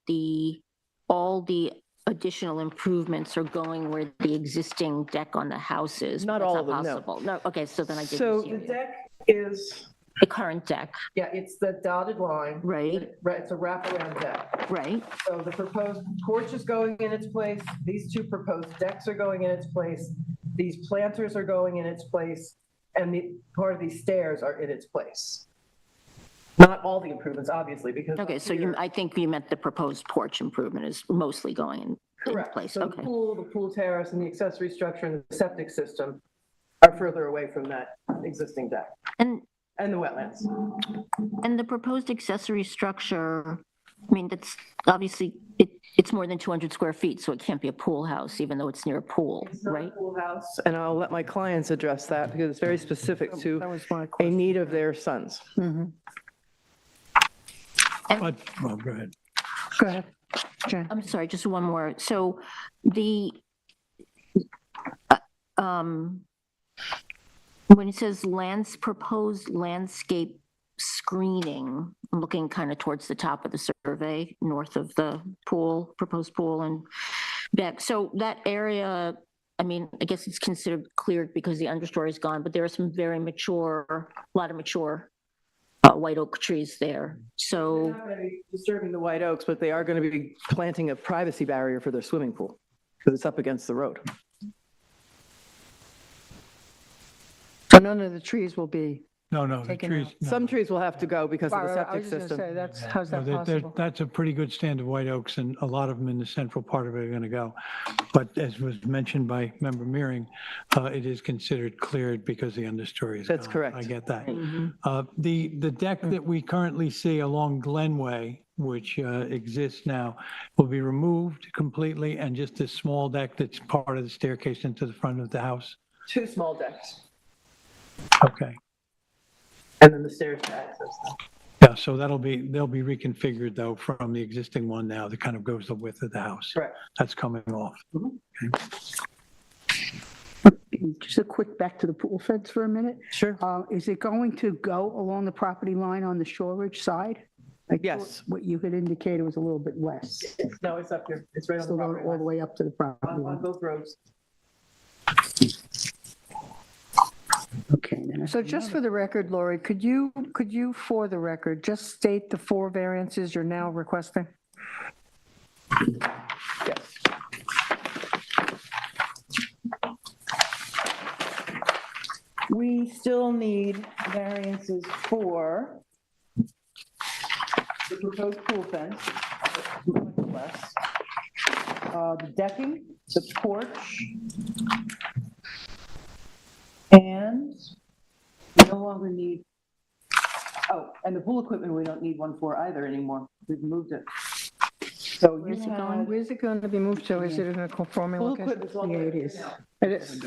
all the additional improvements are going where the existing deck on the house is. Not but all that's of them, no. possible. No, okay, so then I didn't So see the you. deck is, The current deck, yeah, it's the dotted line. right, Right, it's a wraparound deck. right? So the proposed porch is going in its place. These 2 proposed decks are going in its place. These planters are going in its place, and part of these stairs are in its place. Not all the improvements, obviously, because. Okay, up so here- I think you meant the proposed porch improvement is mostly going in Correct. place. So Okay. the pool terrace, and the accessory structure and the septic system are further away from that existing deck And and the wetlands. the proposed accessory structure, I mean, that's obviously, it's more than 200 square feet, so it can't be a pool house, even though it's near a pool, It's not a right? pool house, and I'll let my clients address that because it's very specific to That was my a question. need of their sons. Mhm. But, well, go ahead. Go ahead, Jen. I'm sorry, just one more. So the, when it says proposed landscape screening, I'm looking kind of towards the top of the survey, north of the pool, proposed pool and back. So that area, I mean, I guess it's considered cleared because the understory is gone, but there are some very mature, a lot of mature white oak trees there. They're So, not going to be disturbing the white oaks, but they are going to be planting a privacy barrier for their swimming pool because it's up against the road. So none of the trees will be, No, the Taken trees. out. no. Some trees will have to go because of the I septic was just system. going to say, how's No, that possible? That's a pretty good stand of white oaks, and a lot of them in the central part of it are going to go. But as was mentioned by Member Mearing, it is considered cleared because the understory is gone. That's correct. I get that. Mm-hmm. The deck that we currently see along Glenway, which exists now, will be removed completely, and just this small deck that's part of the staircase into the front of the house. 2 small decks, Okay. and then the stairs to access them. Yeah, so they'll be reconfigured though from the existing one now that kind of goes the width of the house. Correct. That's coming off. Just a quick back to the pool fence for a minute. Sure. Is it going to go along the property line on the Shore Ridge side? I thought Yes. What you had indicated was a little bit less. No, it's up here. It's right on the Still going property all the line. way up to the property On line. both roads. Okay, then. So just for the record, Lori, could you, for the record, just state the 4 variances you're now requesting? Yes. We still need variances for the proposed pool fence, less, the decking, the porch, and we no longer need, oh, and the pool equipment, we don't need one for either anymore. We've moved it. So you Where's it going? have, Where's it going to be moved to? Is it in a conforming pool location? equipment's all Yeah, the it way is. down. It is.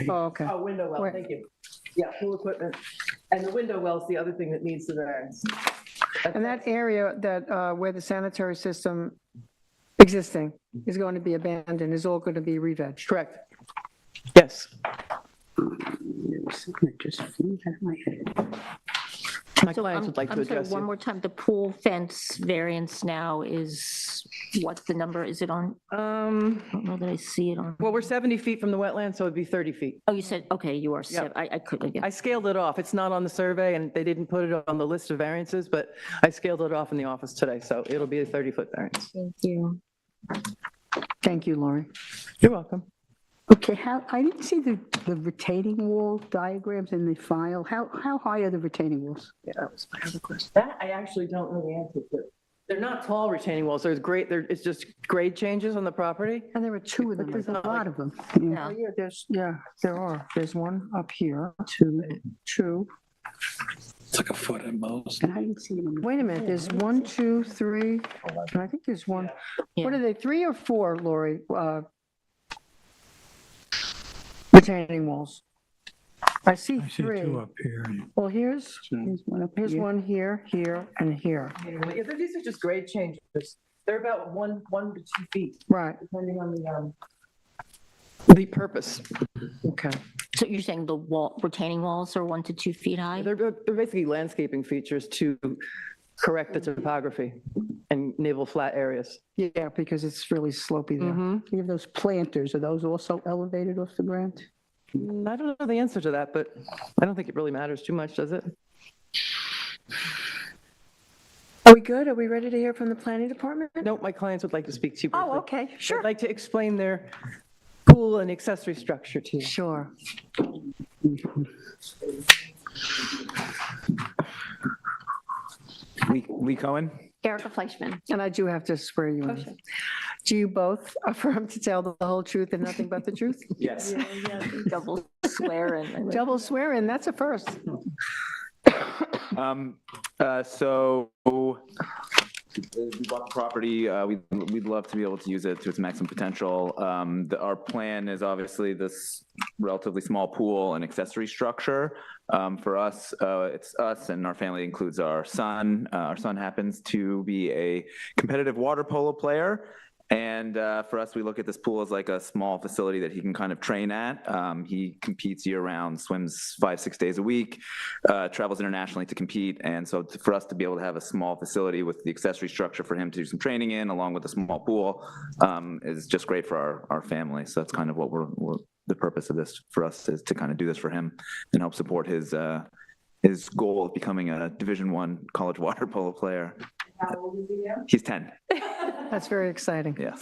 Oh, okay. Oh, window well, Where? thank you. Yeah, pool equipment. And the window well's the other thing that needs the variance. And that area that, where the sanitary system existing is going to be abandoned, is all going to be re-veg. Correct. Yes. Just flew out of my head. My clients would like to I'm sorry, address one you. more time, the pool fence variance now is, what's the number? Is it on, I don't know that I see it on. Well, we're 70 feet from the wetland, so it'd be 30 feet. Oh, you said, okay, you are, Yep. I couldn't get. I scaled it off. It's not on the survey, and they didn't put it on the list of variances, but I scaled it off in the office today, so it'll be a 30-foot variance. Thank you. Thank you, Lori. You're welcome. Okay, I didn't see the retaining wall diagrams in the file. How high are the retaining walls? Yeah, that was my other question. That I actually don't know the answer to. They're not tall retaining walls. It's just grade changes on the property. And there are two of them. But there's a I thought. lot of them. Yeah. Yeah, there are. There's one up here, Two, two. It's like a foot at most. and I didn't see them. in the- Wait a minute, there's 1, 2, 3, and I think there's one. What Yeah. are they, 3 or 4, Lori? Retaining walls. I see I see 3. two up here. Well, here's There's one up Here's here. one here, here, and here. Yeah, these are just grade changes. They're about 1 to 2 feet, Right, depending on the purpose. okay. So you're saying the wall, retaining walls are 1 to 2 feet high? They're basically landscaping features to correct the topography and naval flat areas. Yeah, because it's really slopey there. Mhm. You have those planters, are those also elevated off the ground? I don't know the answer to that, but I don't think it really matters too much, does it? Are we good? Are we ready to hear from the planning department? Nope, my clients would like to speak to you briefly. Oh, okay, sure. I'd like to explain their pool and accessory structure to you. Sure. Lee Cohen? Erica Fleischman. And I do have to swear you in. Do you both affirm to tell the whole truth and nothing but the truth? Yes. Double swearing. Double swear in, that's a first. So we bought the property. We'd love to be able to use it to its maximum potential. Our plan is obviously this relatively small pool and accessory structure. For us, it's us, and our family includes our son. Our son happens to be a competitive water polo player. And for us, we look at this pool as like a small facility that he can kind of train at. He competes year round, swims 5-6 days a week, travels internationally to compete. And so for us to be able to have a small facility with the accessory structure for him to do some training in, along with a small pool, is just great for our family. So that's kind of what the purpose of this for us is, to kind of do this for him and help support his goal of becoming a Division I college water polo player. How old is he now? He's 10. That's very exciting. Yes.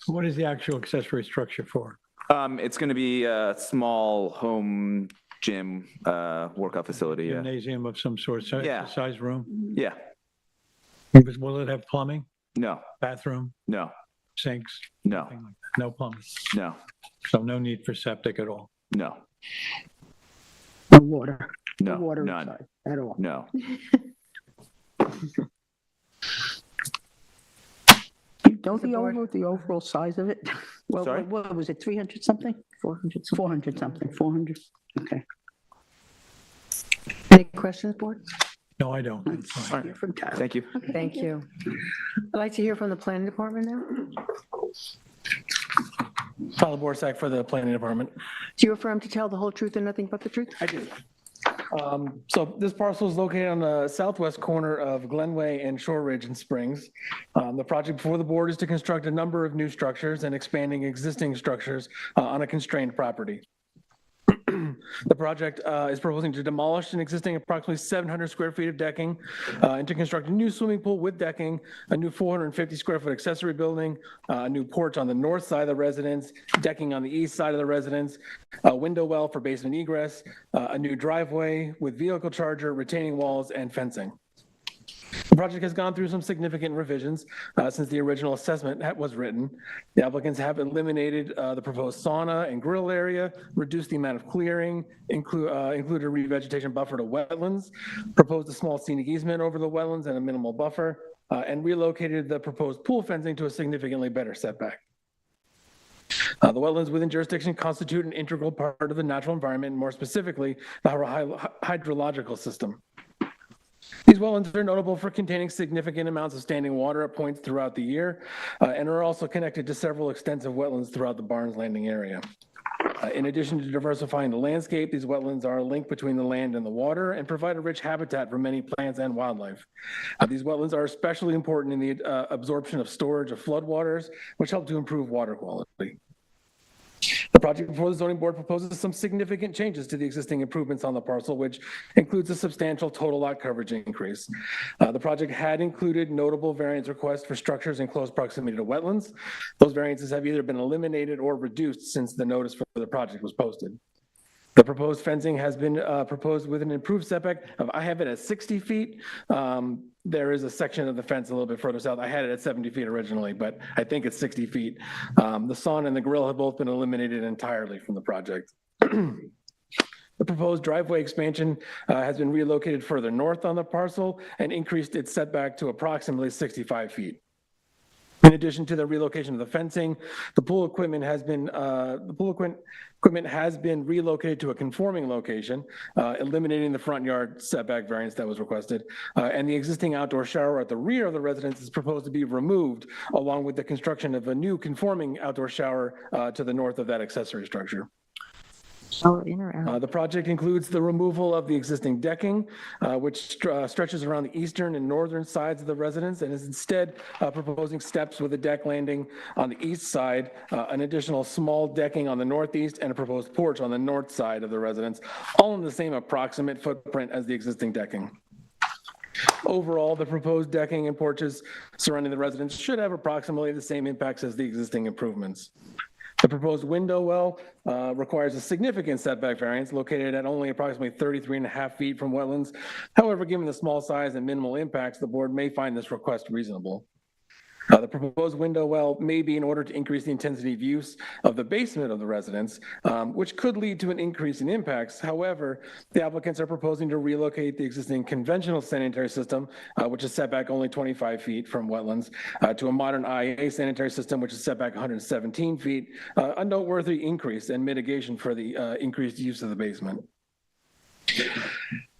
What is the actual accessory structure for? It's going to be a small home gym workout facility. Yeah. Gymnasium of some sort, Yeah. size room? Yeah. Will it have plumbing, No. bathroom, No. sinks? No. Nothing like that? No plumbing, No. so no need for septic at all? No. No water. No. No water None. inside at all. No. Don't the overall size of it? Well, Sorry? what was it, 300 something? 400 something, 400, okay. Any questions, board? No, I don't. I'm fine. All Hear right. from Tara. Thank you. Thank you. I'd like to hear from the planning department now. Tyler Borsak for the planning department. Do you affirm to tell the whole truth and nothing but the truth? I do. So this parcel is located on the southwest corner of Glenway and Shore Ridge in Springs. The project before the board is to construct a number of new structures and expanding existing structures on a constrained property. The project is proposing to demolish an existing approximately 700 square feet of decking and to construct a new swimming pool with decking, a new 450 square foot accessory building, a new porch on the north side of the residence, decking on the east side of the residence, a window well for basement egress, a new driveway with vehicle charger, retaining walls, and fencing. The project has gone through some significant revisions since the original assessment was written. The applicants have eliminated the proposed sauna and grill area, reduced the amount of clearing, included a revegetation buffer to wetlands, proposed a small scenic easement over the wetlands and a minimal buffer, and relocated the proposed pool fencing to a significantly better setback. The wetlands within jurisdiction constitute an integral part of the natural environment, more specifically, the hydrological system. These wetlands are notable for containing significant amounts of standing water at points throughout the year, and are also connected to several extensive wetlands throughout the Barnes Landing area. In addition to diversifying the landscape, these wetlands are a link between the land and the water and provide a rich habitat for many plants and wildlife. These wetlands are especially important in the absorption of storage of floodwaters, which help to improve water quality. The project before the zoning board proposes some significant changes to the existing improvements on the parcel, which includes a substantial total lot coverage increase. The project had included notable variance requests for structures in close proximity to wetlands. Those variances have either been eliminated or reduced since the notice for the project was posted. The proposed fencing has been proposed with an improved setback of, I have it at 60 feet. There is a section of the fence a little bit further south. I had it at 70 feet originally, but I think it's 60 feet. The sawn and the grill have both been eliminated entirely from the project. The proposed driveway expansion has been relocated further north on the parcel and increased its setback to approximately 65 feet. In addition to the relocation of the fencing, the pool equipment has been relocated to a conforming location, eliminating the front yard setback variance that was requested. And the existing outdoor shower at the rear of the residence is proposed to be removed, along with the construction of a new conforming outdoor shower to the north of that accessory structure. The project includes the removal of the existing decking, which stretches around the eastern and northern sides of the residence, and is instead proposing steps with a deck landing on the east side, an additional small decking on the northeast, and a proposed porch on the north side of the residence, all in the same approximate footprint as the existing decking. Overall, the proposed decking and porches surrounding the residence should have approximately the same impacts as the existing improvements. The proposed window well requires a significant setback variance located at only approximately 33.5 feet from wetlands. However, given the small size and minimal impacts, the board may find this request reasonable. The proposed window well may be in order to increase the intensity of use of the basement of the residence, which could lead to an increase in impacts. However, the applicants are proposing to relocate the existing conventional sanitary system, which is set back only 25 feet from wetlands, to a modern IA sanitary system, which is set back 117 feet, a noteworthy increase and mitigation for the increased use of the basement.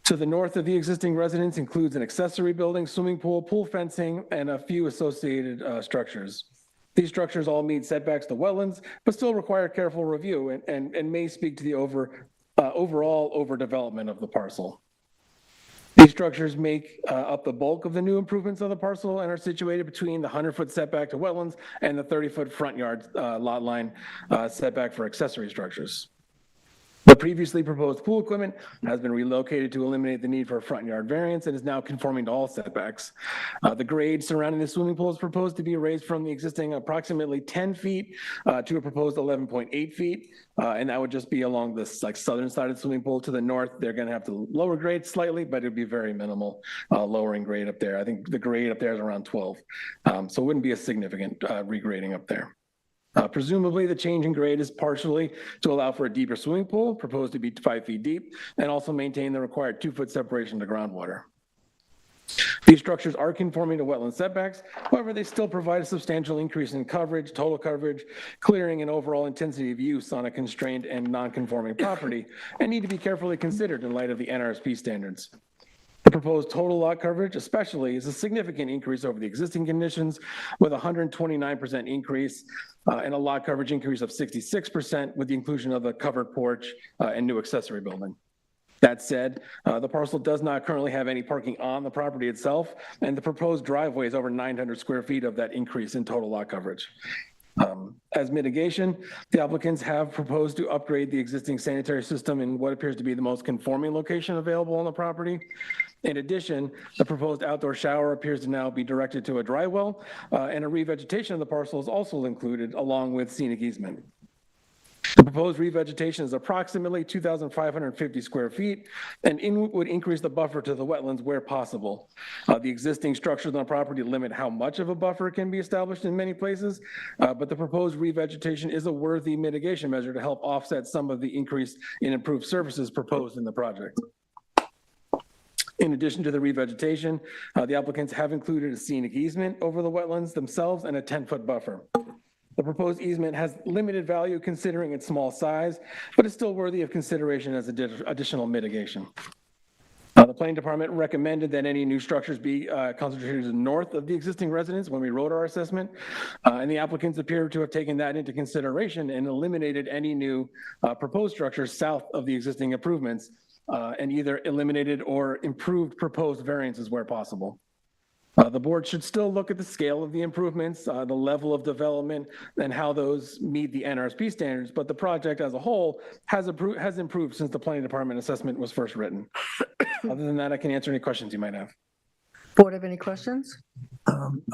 To the north of the existing residence includes an accessory building, swimming pool, pool fencing, and a few associated structures. These structures all meet setbacks to wetlands, but still require careful review and may speak to the overall overdevelopment of the parcel. These structures make up the bulk of the new improvements of the parcel and are situated between the 100-foot setback to wetlands and the 30-foot front yard lot line setback for accessory structures. The previously proposed pool equipment has been relocated to eliminate the need for a front yard variance and is now conforming to all setbacks. The grade surrounding the swimming pool is proposed to be raised from the existing approximately 10 feet to a proposed 11.8 feet. And that would just be along this southern side of the swimming pool. To the north, they're going to have to lower grade slightly, but it'd be very minimal lowering grade up there. I think the grade up there is around 12. So it wouldn't be a significant regrading up there. Presumably, the change in grade is partially to allow for a deeper swimming pool, proposed to be 5 feet deep, and also maintain the required 2-foot separation to groundwater. These structures are conforming to wetland setbacks. However, they still provide a substantial increase in coverage, total coverage, clearing, and overall intensity of use on a constrained and non-conforming property, and need to be carefully considered in light of the NRSP standards. The proposed total lot coverage especially is a significant increase over the existing conditions, with 129% increase and a lot coverage increase of 66% with the inclusion of the covered porch and new accessory building. That said, the parcel does not currently have any parking on the property itself, and the proposed driveway is over 900 square feet of that increase in total lot coverage. As mitigation, the applicants have proposed to upgrade the existing sanitary system in what appears to be the most conforming location available on the property. In addition, the proposed outdoor shower appears to now be directed to a dry well, and a revegetation of the parcel is also included along with scenic easement. The proposed revegetation is approximately 2,550 square feet and would increase the buffer to the wetlands where possible. The existing structures on the property limit how much of a buffer can be established in many places, but the proposed revegetation is a worthy mitigation measure to help offset some of the increase in improved services proposed in the project. In addition to the revegetation, the applicants have included a scenic easement over the wetlands themselves and a 10-foot buffer. The proposed easement has limited value considering its small size, but is still worthy of consideration as additional mitigation. The planning department recommended that any new structures be concentrated north of the existing residence when we wrote our assessment, and the applicants appear to have taken that into consideration and eliminated any new proposed structures south of the existing improvements, and either eliminated or improved proposed variances where possible. The board should still look at the scale of the improvements, the level of development, and how those meet the NRSP standards, but the project as a whole has improved since the planning department assessment was first written. Other than that, I can answer any questions you might have. Board have any questions?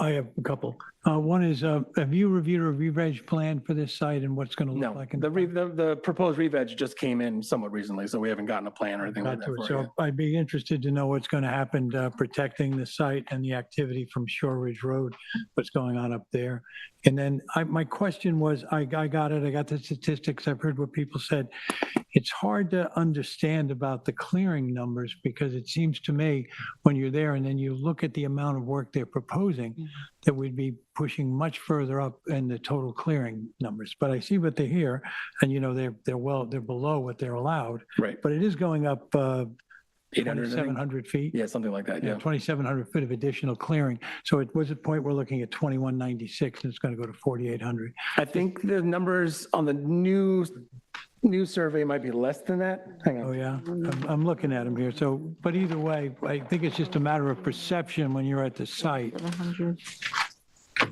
I have a couple. One is, have you reviewed a re-veg plan for this site and what's going to No, look like? the proposed re-veg just came in somewhat recently, so we haven't gotten a plan or anything like that for it So yet. I'd be interested to know what's going to happen protecting the site and the activity from Shore Ridge Road, what's going on up there. And then my question was, I got it, I got the statistics, I've heard what people said. It's hard to understand about the clearing numbers because it seems to me when you're there and then you look at the amount of work they're proposing, that we'd be pushing much further up in the total clearing numbers. But I see what they're here, and they're below what they're allowed. Right. But it is going up 800, I think. 2,700 feet. Yeah, something like that, yeah. 2,700 feet of additional clearing. So it was a point we're looking at 2,196, and it's going to go to 4,800. I think the numbers on the new survey might be less than that. Hang on. Oh, yeah, I'm looking at them here. So, but either way, I think it's just a matter of perception when you're at the site.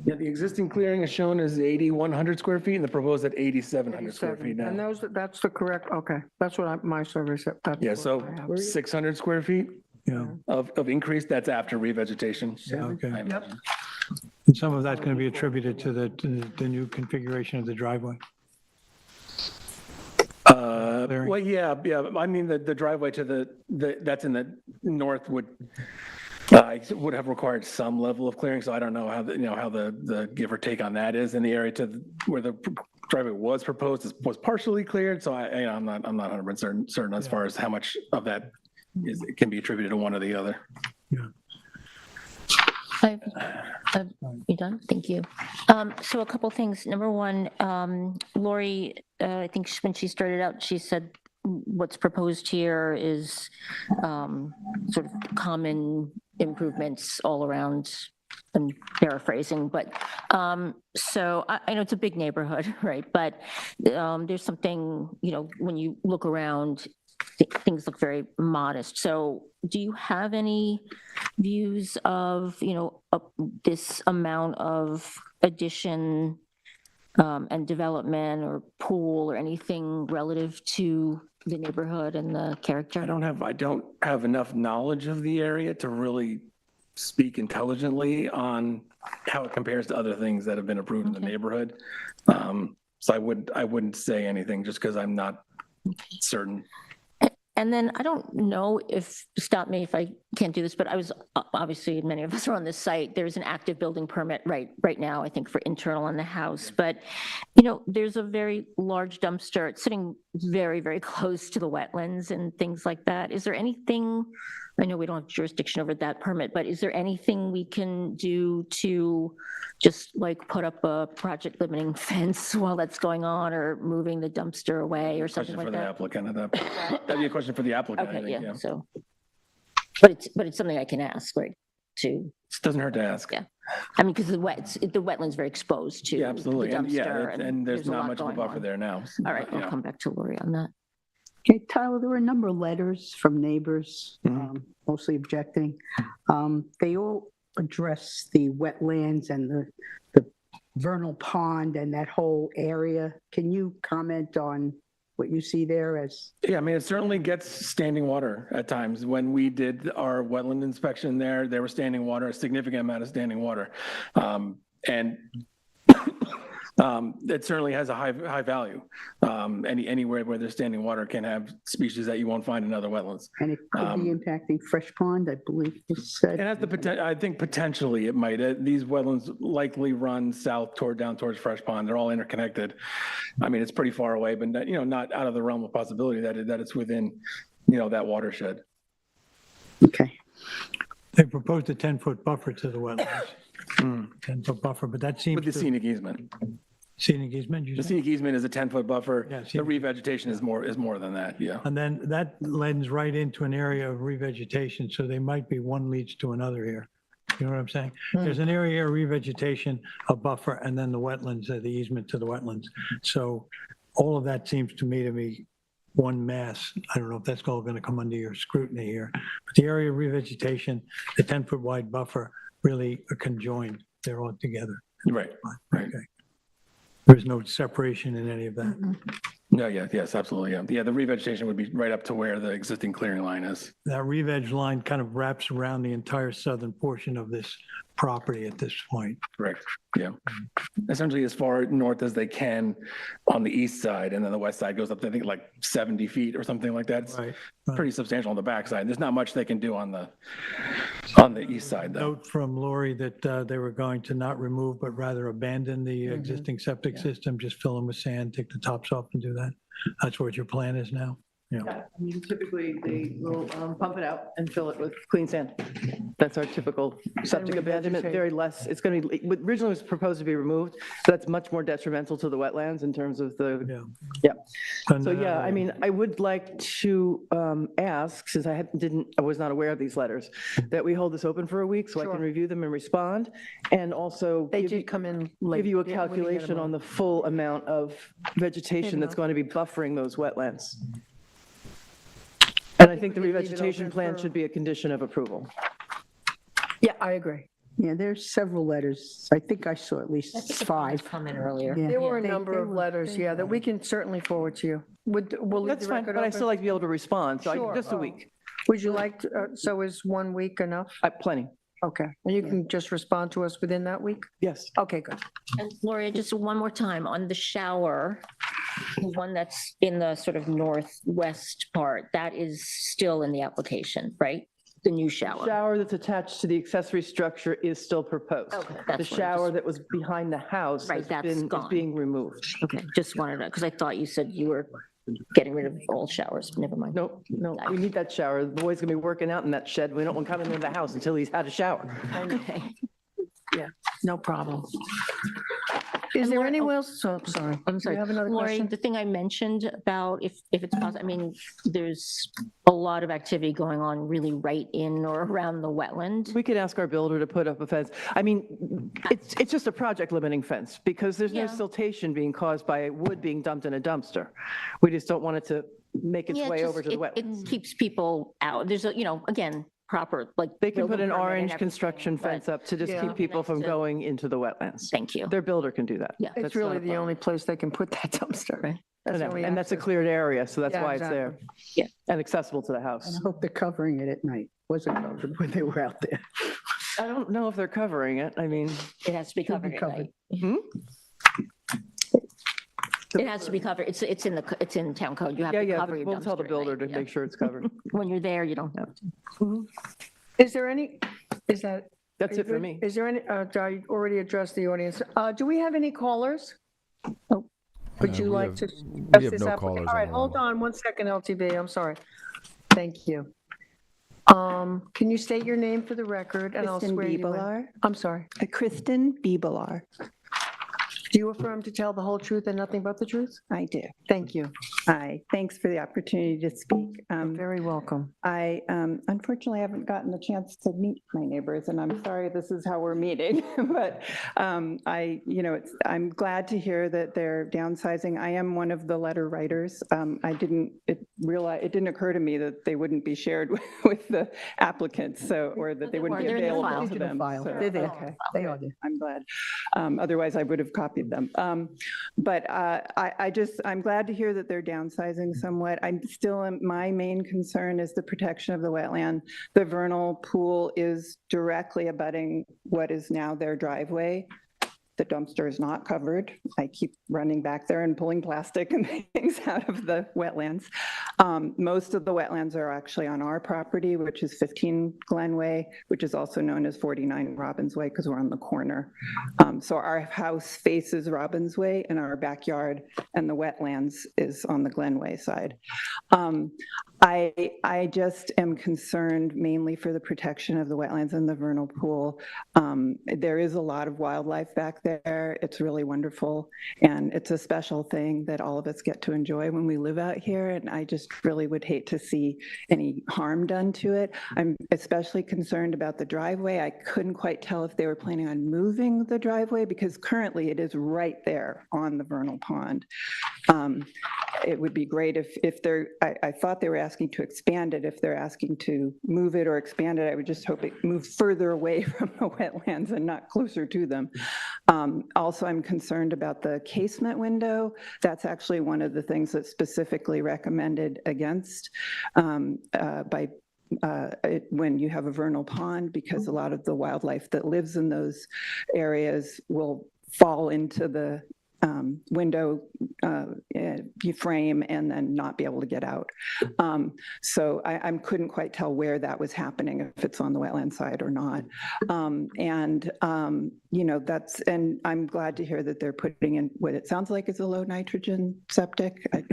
Yeah, the existing clearing is shown as 8,100 square feet and the proposed at 8,700 square feet And now. that's the correct, okay, that's what my survey said. That's Yeah, what so I have. 600 square feet Yeah, of increase, that's after revegetation. okay. I imagine. And some of that's going to be attributed to the new configuration of the driveway. Clearing. Well, yeah, I mean, the driveway to that's in the north would have required some level of clearing, so I don't know how the give or take on that is. In the area where the driveway was proposed was partially cleared, so I'm not 100% certain as far as how much of that can be attributed to one or the other. Yeah. You done? Thank you. So a couple things. Number one, Lori, I think when she started out, she said what's proposed here is sort of common improvements all around. I'm paraphrasing, but so I know it's a big neighborhood, right? But there's something, when you look around, things look very modest. So do you have any views of, this amount of addition and development or pool or anything relative to the neighborhood and the character? I don't have enough knowledge of the area to really speak intelligently on how it compares to other things that have been approved in the neighborhood. So I wouldn't say anything just because I'm not certain. And then I don't know stop me if I can't do this, but I was, obviously, many of us are on this site. There's an active building permit right now, I think, for internal in the house. But, there's a very large dumpster. It's sitting very, very close to the wetlands and things like that. Is there anything, I know we don't have jurisdiction over that permit, but is there anything we can do to just put up a project limiting fence while that's going on, or moving the dumpster away or something Question like for the that? applicant at that point. That'd be a question for the applicant, I Okay, think, yeah, so, but it's something I can ask, right, to, It doesn't hurt to ask. Yeah. I mean, because the wetland's very exposed to Yeah, the absolutely. And dumpster. and there's a not lot much of a going buffer on. there now. All right, Yeah. I'll come back to Lori on that. Okay, Tyler, there were a number of letters from neighbors, mostly objecting. They all address the wetlands and the vernal pond and that whole area. Can you comment on what you see there as? Yeah, I mean, it certainly gets standing water at times. When we did our wetland inspection there was standing water, a significant amount of standing water. And it certainly has a high value. Anywhere where there's standing water can have species that you won't find in other wetlands. And it could be impacting fresh pond, I believe you said. It has the potential, I think potentially it might. These wetlands likely run south down towards Fresh Pond. They're all interconnected. I mean, it's pretty far away, but not out of the realm of possibility that it's within, that watershed. Okay. They proposed a 10-foot buffer to the wetlands. 10-foot buffer, but that seems With the to, scenic easement. Scenic easement, you The said? scenic easement is a 10-foot buffer. Yeah, The scenic- revegetation is more than that, yeah. And then that lends right into an area of revegetation, so they might be one leads to another here. You know what I'm saying? There's an area of revegetation, a buffer, and then the wetlands, the easement to the wetlands. So all of that seems to me one mass. I don't know if that's all going to come under your scrutiny here. But the area of revegetation, the 10-foot wide buffer really are conjoined. They're all together. Right, right. Okay. There's no separation in any of that. No, yeah, yes, absolutely, yeah. Yeah, the revegetation would be right up to where the existing clearing line is. That re-veg line kind of wraps around the entire southern portion of this property at this point. Correct, yeah. Essentially as far north as they can on the east side, and then the west side goes up to, I think, like 70 feet or something like that. It's Right. pretty substantial on the backside. There's not much they can do on the east side, though. Note from Lori that they were going to not remove, but rather abandon the existing septic system, just fill them with sand, take the tops off and do that. That's what your plan is now? Yeah. Yeah, I mean, typically, they will pump it out and fill it with clean sand. That's our typical septic abandonment, very less, it's going to be, originally was proposed to be removed, so that's much more detrimental to the wetlands in terms of the, yeah. And, So, yeah, I mean, I would like to ask, since I was not aware of these letters, that we hold this open for a week so I can review them and respond, and also They did come in late. give you a Yeah, we didn't get calculation them all. on the full amount of vegetation that's going to be buffering those wetlands. And I think the we could leave it revegetation open plan for- should be a condition of approval. Yeah, I agree. Yeah, there's several letters. I think I saw at least 5. Comment earlier. Yeah. There were a They- number they of were- letters, yeah, that we can certainly forward to you. We'll leave That's the fine, record but I open. still like to be able to respond, so Sure. just a week. Would you like, so is 1 week enough? Plenty, Okay, and you can just respond to us within that week? yes. Okay, good. And Gloria, just one more time, on the shower, the one that's in the sort of northwest part, that is still in the application, right? The new shower. Shower that's attached to the accessory structure is still proposed. Okay, that's The what I shower just- that was behind the house Right, has that's been, is gone. being removed. Okay, just wanted to, because I thought you said you were getting rid of all showers, never mind. Nope, no, we need that shower. The boy's gonna be working out in that shed. We don't want him coming into the house until he's had a shower. Okay. No problem. Is there anyone else? So, sorry. I'm Do sorry. you have another Lori, question? the thing I mentioned about if it's possible, I mean, there's a lot of activity going on really right in or around the wetland. We could ask our builder to put up a fence. I mean, it's just a project limiting fence because there's no Yeah. siltation being caused by wood being dumped in a dumpster. We just don't want it to make its Yeah, way just- over to the it wetlands. keeps people out. There's a, again, proper, like. They can put building an permit and orange everything, construction but fence up to just Yeah. keep people Nice from to- going into the wetlands. Thank you. Their builder can do that. Yeah. It's That's really not a the problem. only place they can put that dumpster. Right. That's the only And that's a access. cleared area, so that's Yeah, why it's there. exactly. Yeah. And accessible to the And I house. hope they're covering it at night. Wasn't covered when they were out there. I don't know if they're covering it. I mean, It has to be Should be covered at night. hmm? It has to be covered. It's in town code. You have Yeah, to yeah, cover your dumpster. we'll tell the at builder night, to yeah. make sure it's covered. When you're there, you don't have to. Is there any, is that? That's are it for you me. good? Is there any, I already addressed the audience. Do we have any callers? Oh, would you we like have- to? we discuss have this no applica- callers All on right, the hold line. on 1 second, LTB, I'm sorry. Thank you. Can you state your name for the record and I'll Kristen swear you in? Biebelar. I'm sorry. Kristen Biebelar. Do you affirm to tell the whole truth and nothing but the truth? I do. Thank you. Hi, thanks for the opportunity to speak. You're very welcome. I unfortunately haven't gotten the chance to meet my neighbors, and I'm sorry this is how we're meeting. But I'm glad to hear that they're downsizing. I am one of the letter writers. It didn't occur to me that they wouldn't be shared with the applicants, or that they wouldn't be They're in the available file. to them. File. So- They're there. Okay. They are there. I'm glad. Otherwise, I would have copied them. But I'm glad to hear that they're downsizing somewhat. My main concern is the protection of the wetland. The vernal pool is directly abutting what is now their driveway. The dumpster is not covered. I keep running back there and pulling plastic and things out of the wetlands. Most of the wetlands are actually on our property, which is 15 Glenway, which is also known as 49 Robbins Way because we're on the corner. So our house faces Robbins Way in our backyard, and the wetlands is on the Glenway side. I just am concerned mainly for the protection of the wetlands and the vernal pool. There is a lot of wildlife back there. It's really wonderful, and it's a special thing that all of us get to enjoy when we live out here, and I just really would hate to see any harm done to it. I'm especially concerned about the driveway. I couldn't quite tell if they were planning on moving the driveway because currently it is right there on the vernal pond. It would be great if they're, I thought they were asking to expand it. If they're asking to move it or expand it, I would just hope it moved further away from the wetlands and not closer to them. Also, I'm concerned about the casement window. That's actually one of the things that's specifically recommended against when you have a vernal pond, because a lot of the wildlife that lives in those areas will fall into the window frame and then not be able to get out. So I couldn't quite tell where that was happening, if it's on the wetland side or not. You know, and I'm glad to hear that they're putting in what it sounds like is a low nitrogen septic. A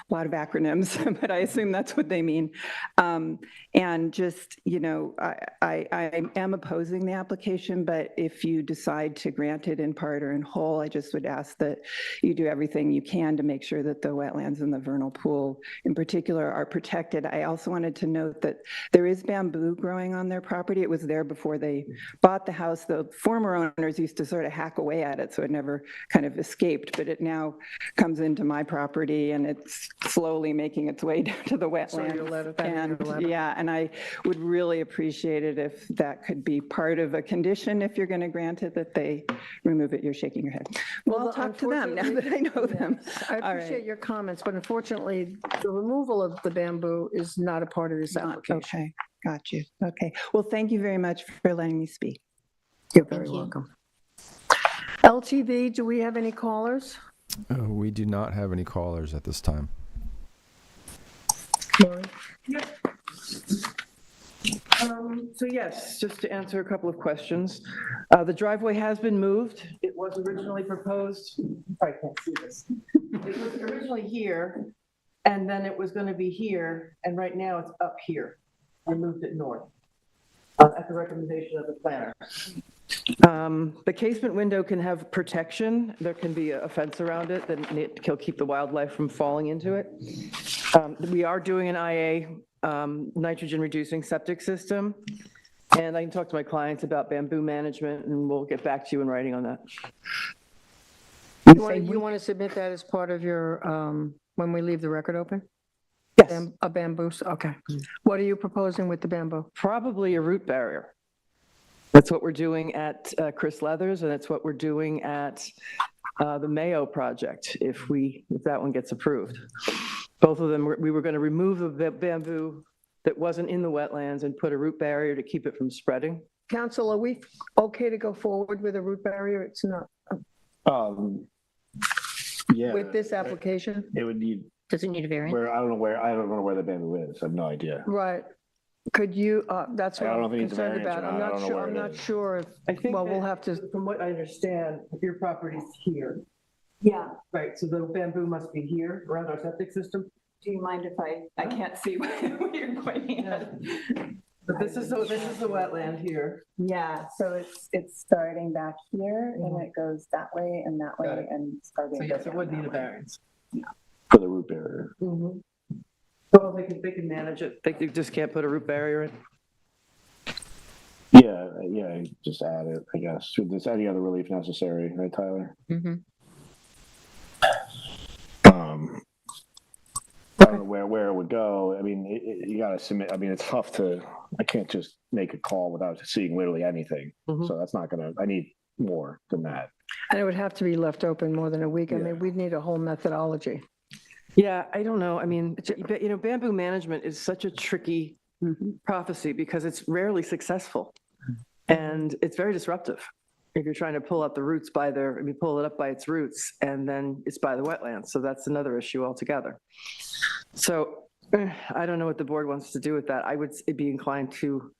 lot of acronyms, but I assume that's what they mean. And just, you know, I am opposing the application, but if you decide to grant it in part or in whole, I just would ask that you do everything you can to make sure that the wetlands and the vernal pool in particular are protected. I also wanted to note that there is bamboo growing on their property. It was there before they bought the house. The former owners used to sort of hack away at it, so it never kind of escaped, but it now comes into my property and it's slowly making its way down to the wetlands. So you'll let it, Yeah, and I would really appreciate it if that could be part of a condition, if you're going to grant it, that they remove it. You're shaking your head. Well, I'll talk to them now that I know them. I All appreciate right. your comments, but unfortunately, the removal of the bamboo is not a part of this application. Okay, got you. Okay. Well, thank you very much for letting me speak. You're very welcome. LTV, do we have any callers? We do not have any callers at this time. Maureen? So yes, just to answer a couple of questions. The driveway has been moved. It was originally proposed, I can't see this. It was originally here, and then it was going to be here, and right now it's up here. I moved it north at the recommendation of the planner. The casement window can have protection. There can be a fence around it that will keep the wildlife from falling into it. We are doing an IA nitrogen reducing septic system, and I can talk to my clients about bamboo management, and we'll get back to you in writing on that. You want to submit that as part of your, when we leave the record open? Yes. A bamboo, okay. What are you proposing with the bamboo? Probably a root barrier. That's what we're doing at Chris Leathers, and it's what we're doing at the Mayo project, if that one gets approved. Both of them, we were going to remove the bamboo that wasn't in the wetlands and put a root barrier to keep it from spreading. Council, are we okay to go forward with a root barrier? It's not. Yeah. With this application? It would need. Does it need a variance? I don't know where the bamboo is. I have no idea. Right. Could you, that's what I don't know I'm if it needs a concerned variance or about. I'm not. I not don't know sure, where I'm it not is. sure if, I think, well, we'll have to. From what I understand, your property's here. Yeah. Right, so the bamboo must be here around our septic system. Do you mind if I can't see what you're pointing at? But this is the wetland here. Yeah, so it's starting back here and it goes that way and that way and starting. So yes, it would need a variance. For the root barrier. Well, they can manage it. They just can't put a root barrier in. Yeah, just add it, I guess. Should this any other relief necessary, right, Tyler? I don't know where it would go. I mean, you got to submit. I mean, it's tough to. I can't just make a call without seeing literally anything. So that's not gonna. I need more than that. And it would have to be left open more than a week. I mean, we'd need a whole methodology. Yeah, I don't know. I mean, you know, bamboo management is such a tricky prophecy because it's rarely successful and it's very disruptive. If you're trying to pull out the roots pull it up by its roots and then it's by the wetlands. So that's another issue altogether. So I don't know what the board wants to do with that. I would be inclined to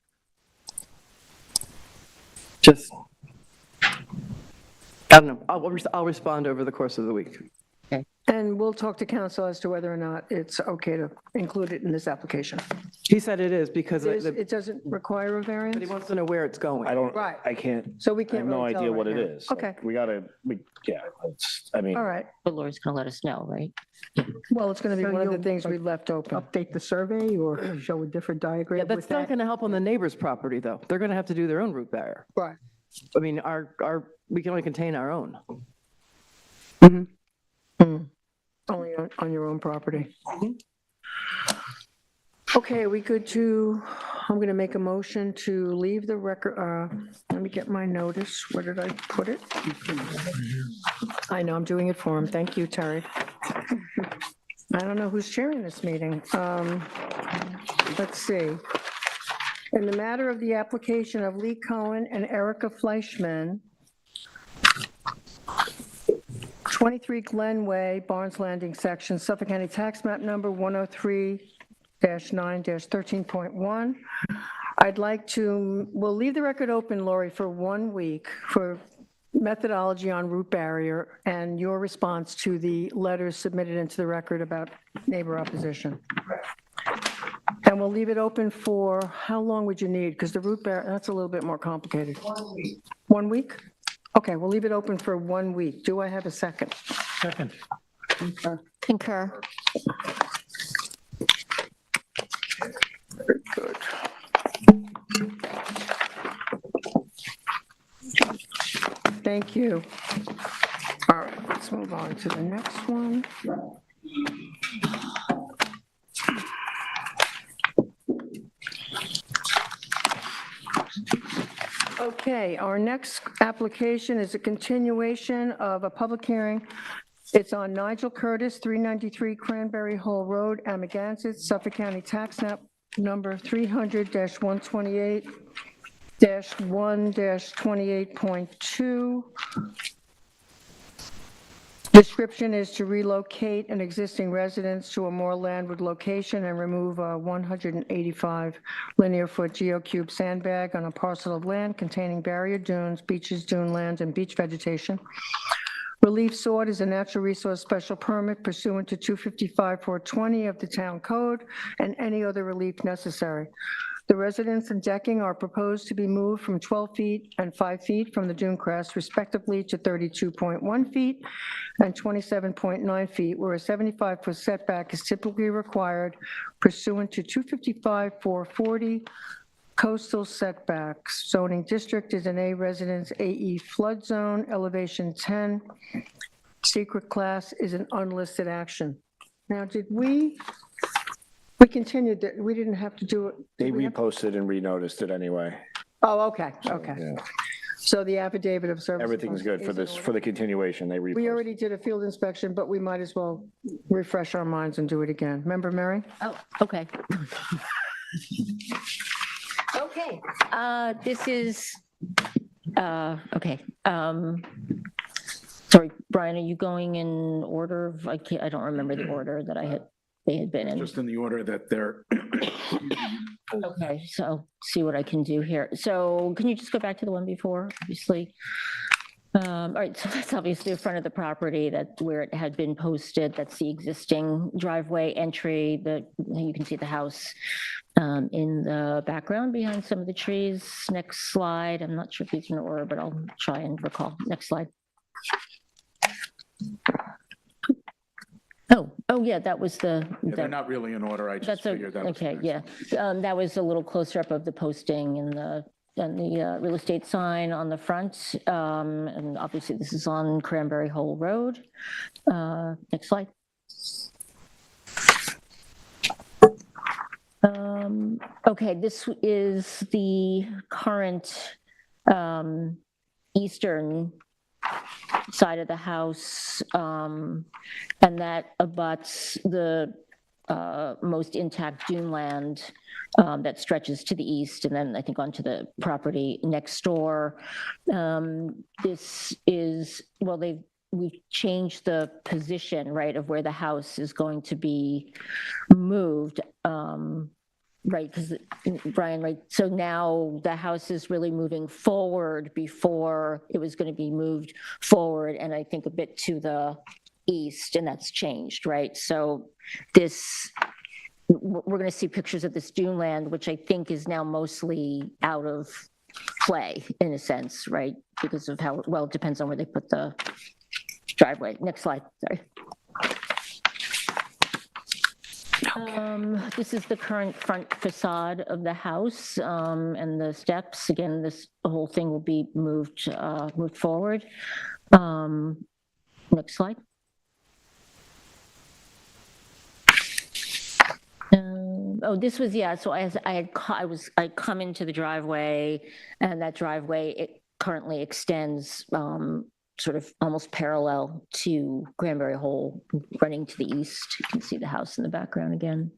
just, I don't know, I'll respond over the course of the week. And we'll talk to council as to whether or not it's okay to include it in this application. He said it is because It doesn't require a but he variance? wants to know where it's going. Right. I can't, So we I can't have no really tell idea right what it now. is. Okay, Like, yeah, I mean. all right. But Lori's going to let us know, right? Well, it's going to be So one of the you'll, things like, we've left open. Update the survey or show a different diagram Yeah, with that's not that? going to help on the neighbor's property, though. They're going to have to do their own root barrier. Right. I mean, we can only contain our own. Only on your own property. Okay, we good to, I'm going to make a motion to leave the record, let me get my notice. Where did I put it? I know, I'm doing it for him. Thank you, Terry. I don't know who's chairing this meeting. Let's see. In the matter of the application of Lee Cohen and Erica Fleischman, 23 Glen Way, Barnes Landing Section, Suffolk County Tax Map Number 103-9-13.1. I'd like to, we'll leave the record open, Lori, for 1 week for methodology on root barrier and your response to the letters submitted into the record about neighbor opposition. And we'll leave it open for, how long would you need? Because the root barrier, that's a little bit more complicated. 1 week. 1 week? Okay, we'll leave it open for 1 week. Do I have a second? Second. Concur. Very good. Thank you. All right, let's move on to the next one. Okay, our next application is a continuation of a public hearing. It's on Nigel Curtis, 393 Cranberry Hole Road, Amagansett, Suffolk County Tax Map Number 300-128-1-28.2. Description is to relocate an existing residence to a more landward location and remove a 185 linear foot geocube sandbag on a parcel of land containing barrier dunes, beaches, dune land, and beach vegetation. Relief sought is a natural resource special permit pursuant to 255-420 of the town code and any other relief necessary. The residence and decking are proposed to be moved from 12 feet and 5 feet from the dune crest respectively to 32.1 feet and 27.9 feet, where a 75-foot setback is typically required pursuant to 255-440 coastal setbacks. Zoning district is an A residence AE flood zone, elevation 10. Secret class is an unlisted action. Now, did we continued that, we didn't have to do it? They reposted and renoticed it anyway. Oh, okay, okay. Yeah. So the affidavit of service. Everything's good for this, for the continuation. They We reposted. already did a field inspection, but we might as well refresh our minds and do it again. Remember, Mary? Oh, okay. Okay, this is, okay. Sorry, Brian, are you going in order of, I don't remember the order that they had been in. Just in the order that they're. Okay, so see what I can do here. So can you just go back to the one before, obviously? All right, so that's obviously the front of the property, that where it had been posted. That's the existing driveway entry. You can see the house in the background behind some of the trees. Next slide. I'm not sure if these are in order, but I'll try and recall. Next slide. Oh, yeah, that was the. They're not really in order. I just That's figured that was. okay, yeah. That was a little closer up of the posting and the real estate sign on the front. And obviously this is on Cranberry Hole Road. Next slide. Okay, this is the current eastern side of the house, and that abuts the most intact dune land that stretches to the east, and then I think onto the property next door. This is, well, they've we've changed the position, right, of where the house is going to be moved. Right, because Brian, right, so now the house is really moving forward before it was going to be moved forward, and I think a bit to the east, and that's changed, right? So this, we're going to see pictures of this dune land, which I think is now mostly out of play in a sense, right? Because of how, well, it depends on where they put the driveway. Next slide, sorry. This is the current front facade of the house and the steps. Again, this whole thing will be moved forward. Next slide. Oh, this was, yeah, so I come into the driveway, and that driveway, it currently extends sort of almost parallel to Cranberry Hole, running to the east. You can see the house in the background again.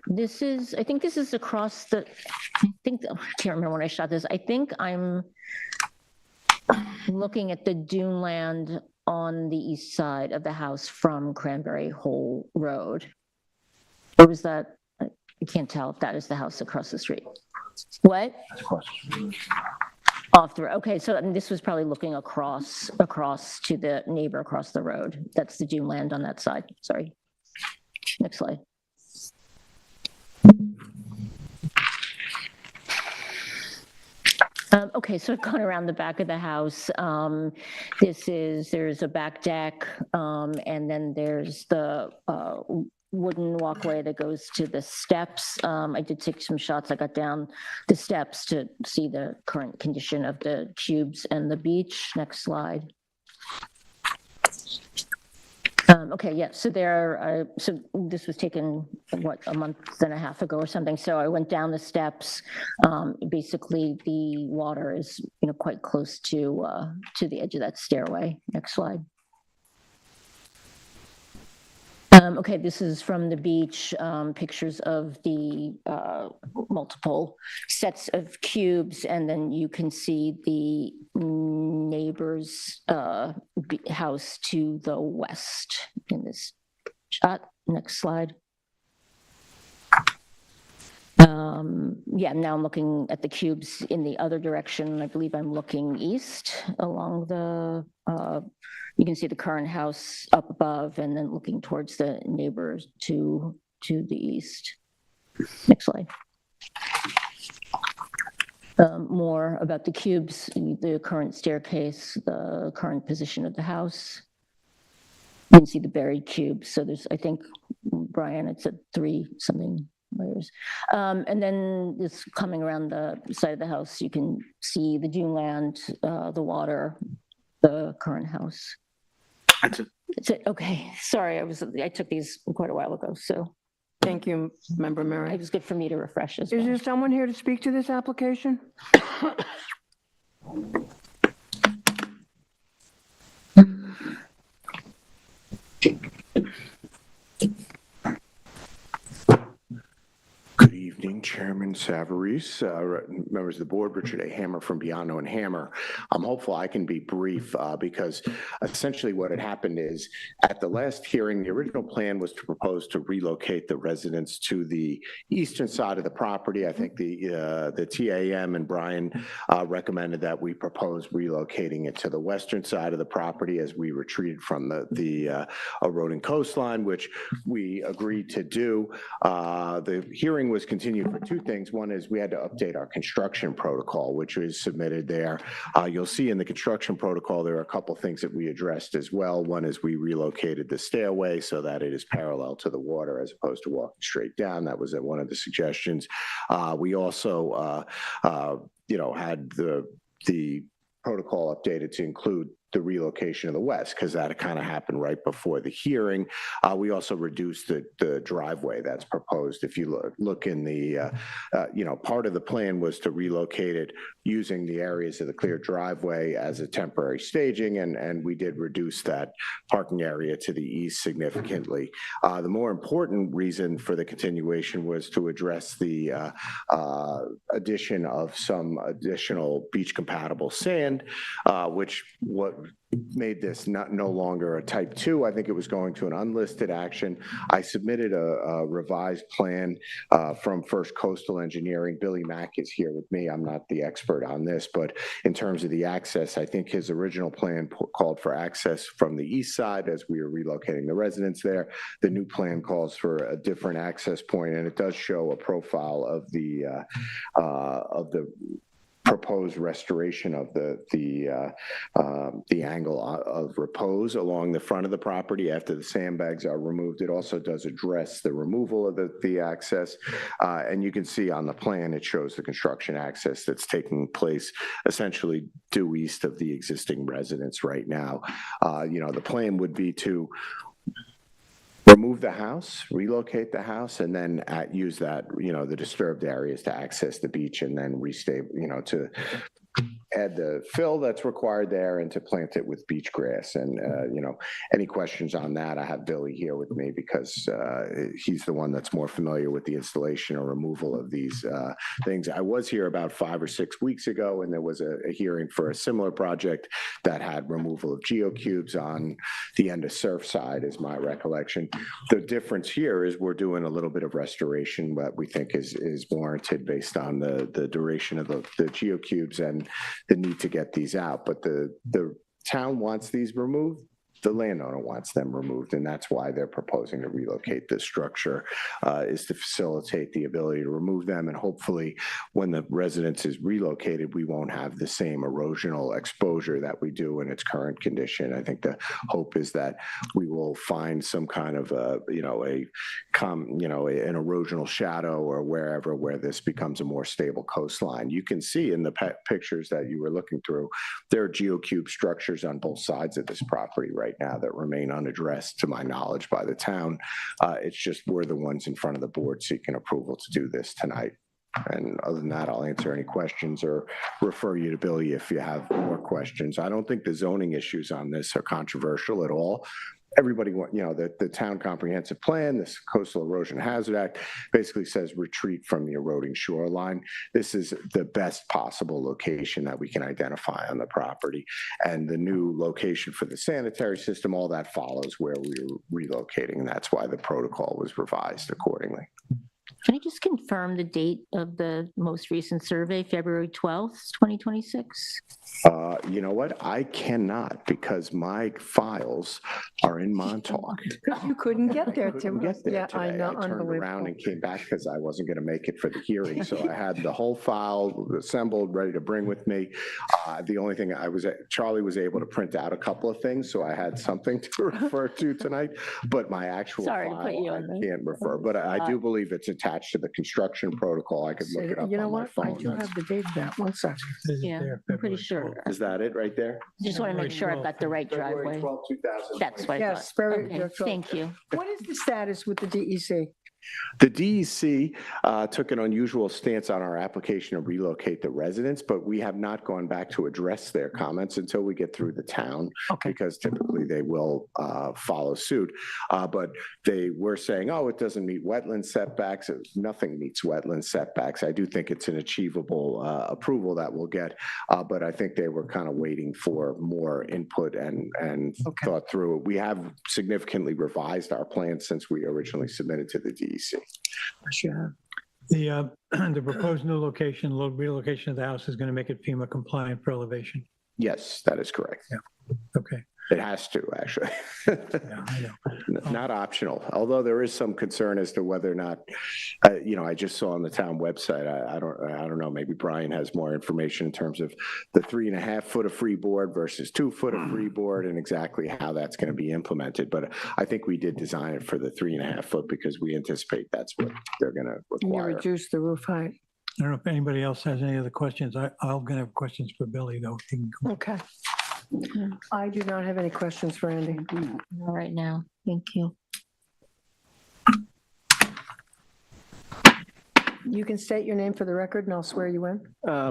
This is, I think this is across the, I can't remember when I shot this. I think I'm looking at the dune land on the east side of the house from Cranberry Hole Road. Or was that, I can't tell if that is the house across the street. What? That's across the street. Off the road. Okay, so this was probably looking across to the neighbor across the road. That's the dune land on that side. Sorry. Next slide. Okay, so I've gone around the back of the house. There's a back deck, and then there's the wooden walkway that goes to the steps. I did take some shots. I got down the steps to see the current condition of the cubes and the beach. Next slide. Okay, yeah, so so this was taken, what, a month and a half ago or something. So I went down the steps. Basically, the water is, quite close to the edge of that stairway. Next slide. Okay, this is from the beach, pictures of the multiple sets of cubes, and then you can see the neighbor's house to the west in this shot. Next slide. Yeah, now I'm looking at the cubes in the other direction. I believe I'm looking east along the, you can see the current house up above, and then looking towards the neighbors to the east. Next slide. More about the cubes, the current staircase, the current position of the house. You can see the buried cubes. So there's, I think, Brian, it's at 3-something layers. And then this coming around the side of the house, you can see the dune land, the water, the current house. That's it. Okay. Sorry, I took these quite a while ago, so. Thank you, Member Murray. It was good for me to refresh as well. Is there someone here to speak to this application? Good evening, Chairman Savarese, members of the board, Richard A. Hammer from Biano and Hammer. I'm hopeful I can be brief because essentially what had happened is at the last hearing, the original plan was to propose to relocate the residents to the eastern side of the property. I think the TAM and Brian recommended that we propose relocating it to the western side of the property as we retreated from the eroding coastline, which we agreed to do. The hearing was continued for two things. One is we had to update our construction protocol, which was submitted there. You'll see in the construction protocol, there are a couple things that we addressed as well. One is we relocated the stairway so that it is parallel to the water as opposed to walking straight down. That was one of the suggestions. We also, had the protocol updated to include the relocation of the west, because that kind of happened right before the hearing. We also reduced the driveway that's proposed. If you look in the, part of the plan was to relocate it using the areas of the clear driveway as a temporary staging, and we did reduce that parking area to the east significantly. The more important reason for the continuation was to address the addition of some additional beach-compatible sand, which what made this no longer a type 2. I think it was going to an unlisted action. I submitted a revised plan from First Coastal Engineering. Billy Mack is here with me. I'm not the expert on this, but in terms of the access, I think his original plan called for access from the east side as we were relocating the residents there. The new plan calls for a different access point, and it does show a profile of the proposed restoration of the angle of repose along the front of the property after the sandbags are removed. It also does address the removal of the access, and you can see on the plan it shows the construction access that's taking place essentially due east of the existing residence right now. The plan would be to remove the house, relocate the house, and then use that, the disturbed areas to access the beach, and then to add the fill that's required there and to plant it with beach grass. And, any questions on that, I have Billy here with me because he's the one that's more familiar with the installation or removal of these things. I was here about 5 or 6 weeks ago, and there was a hearing for a similar project that had removal of geocubes on the end of Surfside, is my recollection. The difference here is we're doing a little bit of restoration that we think is warranted based on the duration of the geocubes and the need to get these out. But the town wants these removed. The landowner wants them removed, and that's why they're proposing to relocate this structure, is to facilitate the ability to remove them. And hopefully when the residence is relocated, we won't have the same erosional exposure that we do in its current condition. I think the hope is that we will find some kind of an erosional shadow or wherever where this becomes a more stable coastline. You can see in the pictures that you were looking through, there are geocube structures on both sides of this property right now that remain unaddressed, to my knowledge, by the town. It's just we're the ones in front of the board seeking approval to do this tonight. And other than that, I'll answer any questions or refer you to Billy if you have more questions. I don't think the zoning issues on this are controversial at all. Everybody, the town comprehensive plan, this Coastal Erosion Hazard Act basically says retreat from the eroding shoreline. This is the best possible location that we can identify on the property. And the new location for the sanitary system, all that follows where we're relocating. And that's why the protocol was revised accordingly. Can I just confirm the date of the most recent survey, February 12th, 2026? You know what? I cannot, because my files are in Montauk. You couldn't get there, Tim. Couldn't get there Yeah, today. I know, turned around unbelievable. and came back because I wasn't going to make it for the hearing. So I had the whole file assembled, ready to bring with me. The only thing Charlie was able to print out a couple of things, so I had something to refer to tonight. But my actual file, I can't refer. But I do believe it's attached to the construction protocol. I could look it up You know on my what? I phone. do have the date of that. One second. Yeah, I'm pretty sure. Is that it right there? Just want to make sure I've got the right driveway. 12, 2020. That's what I Yes, thought. very Okay, good. thank you. What is the status with the DEC? The DEC took an unusual stance on our application to relocate the residents, but we have not gone back to address their comments until we get through the town, because typically they will follow suit. But they were saying, oh, it doesn't meet wetland setbacks. Nothing meets wetland setbacks. I do think it's an achievable approval that we'll get, but I think they were kind of waiting for more input and thought through it. We have significantly revised our plan since we originally submitted to the DEC. Sure. The proposed new relocation of the house is going to make it FEMA compliant for elevation. Yes, that is correct. Yeah. Okay. It has to, actually. Yeah, I know. Not optional, although there is some concern as to whether or not, I just saw on the town website, I don't know, maybe Brian has more information in terms of the 3.5 foot of freeboard versus 2 foot of freeboard and exactly how that's going to be implemented. But I think we did design it for the 3.5 foot because we anticipate that's what they're going to You require. reduce the roof height. I don't know if anybody else has any other questions. I'm going to have questions for Billy, though. Okay. I do not have any questions for Andy. All right now, thank you. You can state your name for the record, and I'll swear you in.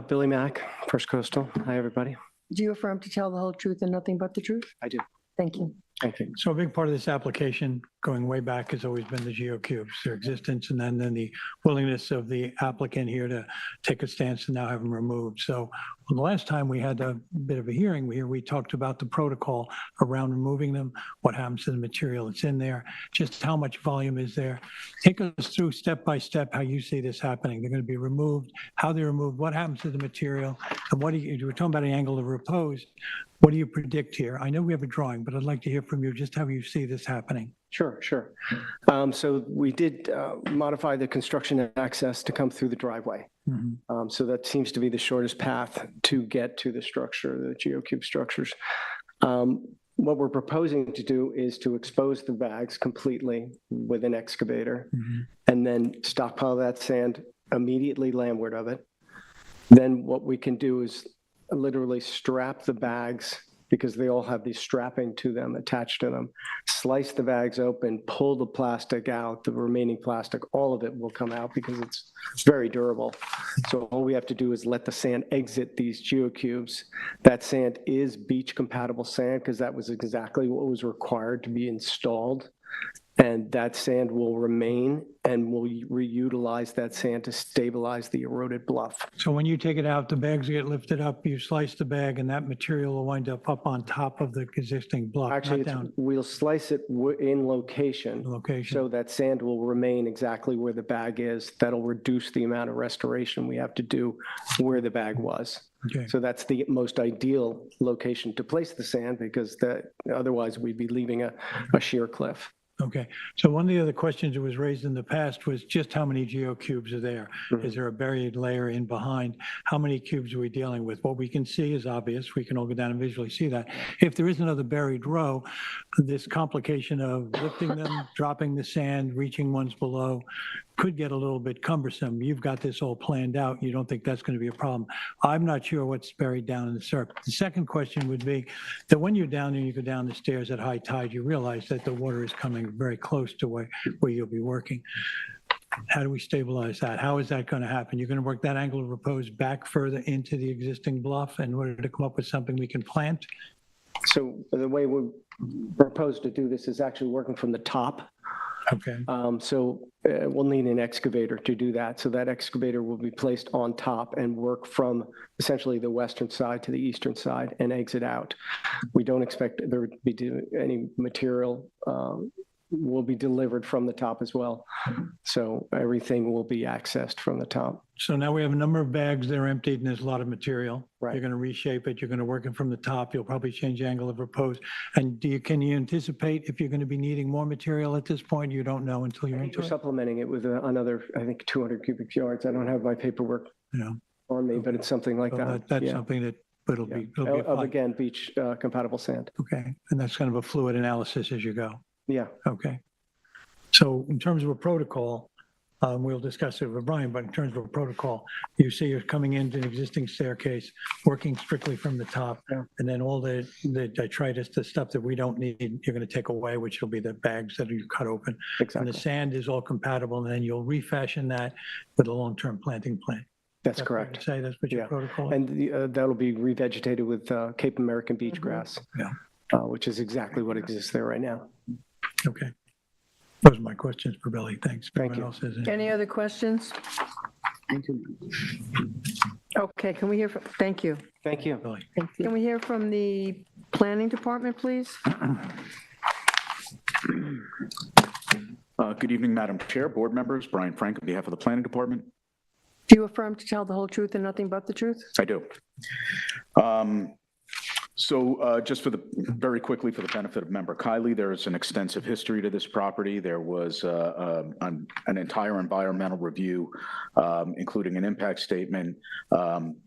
Billy Mack, First Coastal. Hi, everybody. Do you affirm to tell the whole truth and nothing but the truth? I do. Thank you. Thank you. So a big part of this application, going way back, has always been the geocubes, their existence, and then the willingness of the applicant here to take a stance and now have them removed. So the last time we had a bit of a hearing here, we talked about the protocol around removing them, what happens to the material that's in there, just how much volume is there. Take us through step by step how you see this happening. They're going to be removed, how they're removed, what happens to the material, and what do you were talking about an angle of repose. What do you predict here? I know we have a drawing, but I'd like to hear from you just how you see this happening. Sure, sure. So we did modify the construction access to come through the driveway. So that seems to be the shortest path to get to the structure, the geocube structures. What we're proposing to do is to expose the bags completely with an excavator and then stockpile that sand immediately landward of it. Then what we can do is literally strap the bags, because they all have these strapping to them attached to them, slice the bags open, pull the plastic out, the remaining plastic, all of it will come out because it's very durable. So all we have to do is let the sand exit these geocubes. That sand is beach compatible sand because that was exactly what was required to be installed. And that sand will remain, and we'll reutilize that sand to stabilize the eroded bluff. So when you take it out, the bags get lifted up, you slice the bag, and that material will wind up on top of the existing block, Actually, not down. we'll slice it in location. So that sand will remain exactly where the bag is. That'll reduce the amount of restoration we have to do where the bag was. Okay. So that's the most ideal location to place the sand, because otherwise we'd be leaving a sheer cliff. Okay, so one of the other questions that was raised in the past was just how many geocubes are there? Is there a buried layer in behind? How many cubes are we dealing with? What we can see is obvious. We can all go down and visually see that. If there is another buried row, this complication of lifting them, dropping the sand, reaching ones below could get a little bit cumbersome. You've got this all planned out. You don't think that's going to be a problem. I'm not sure what's buried down in the surf. The second question would be that when you're down there, you go down the stairs at high tide, you realize that the water is coming very close to where you'll be working. How do we stabilize that? How is that going to happen? You're going to work that angle of repose back further into the existing bluff in order to come up with something we can plant? So the way we propose to do this is actually working from the top. Okay. We'll need an excavator to do that. So that excavator will be placed on top and work from essentially the western side to the eastern side and exit out. We don't expect there to be any material will be delivered from the top as well. So everything will be accessed from the top. So now we have a number of bags that are emptied and there's a lot of material. Right. You're going to reshape it. You're going to work it from the top. You'll probably change the angle of repose. And can you anticipate if you're going to be needing more material at this point? You don't know until you're into We're it? supplementing it with another, I think, 200 cubic yards. I don't have my paperwork on me, but it's something like So that. that's Yeah. something that it'll be Of, applied. again, beach compatible sand. Okay. And that's kind of a fluid analysis as you go. Yeah. Okay. So in terms of a protocol, we'll discuss it with Brian, but in terms of a protocol, you see you're coming into an existing staircase, working strictly from the top, and then all the detritus, the stuff that we don't need, you're going to take away, which will be the bags that you cut open. Exactly. And the sand is all compatible, and then you'll refashion that with a long-term planting plan. That's Is that correct. fair to say that's what your protocol is? And that'll be revegetated with Cape American beach grass, which is exactly what exists there right now. Okay. Those are my questions for Billy. Thanks. Thank you. Else has any? Any other questions? Okay, can we hear from, thank you. Thank you. Billy. Can we hear from the planning department, please? Good evening, Madam Chair, board members. Brian Frank on behalf of the Planning Department. Do you affirm to tell the whole truth and nothing but the truth? I do. Just very quickly for the benefit of Member Kiley, there's an extensive history to this property. There was an entire environmental review, including an impact statement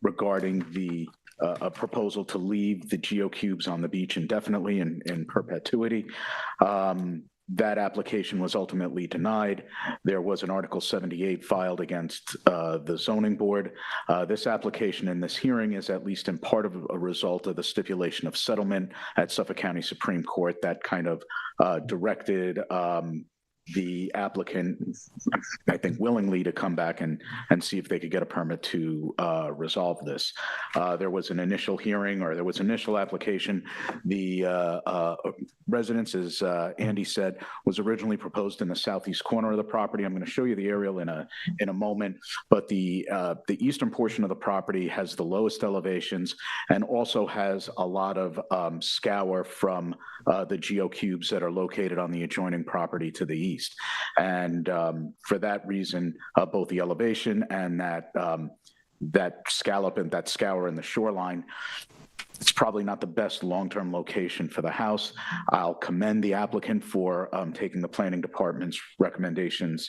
regarding a proposal to leave the geocubes on the beach indefinitely in perpetuity. That application was ultimately denied. There was an Article 78 filed against the zoning board. This application and this hearing is at least in part of a result of the stipulation of settlement at Suffolk County Supreme Court that kind of directed the applicant, I think, willingly to come back and see if they could get a permit to resolve this. There was an initial hearing, or there was initial application. The residence, as Andy said, was originally proposed in the southeast corner of the property. I'm going to show you the aerial in a moment, but the eastern portion of the property has the lowest elevations and also has a lot of scour from the geocubes that are located on the adjoining property to the east. And for that reason, both the elevation and that scallop and that scour in the shoreline, it's probably not the best long-term location for the house. I'll commend the applicant for taking the planning department's recommendations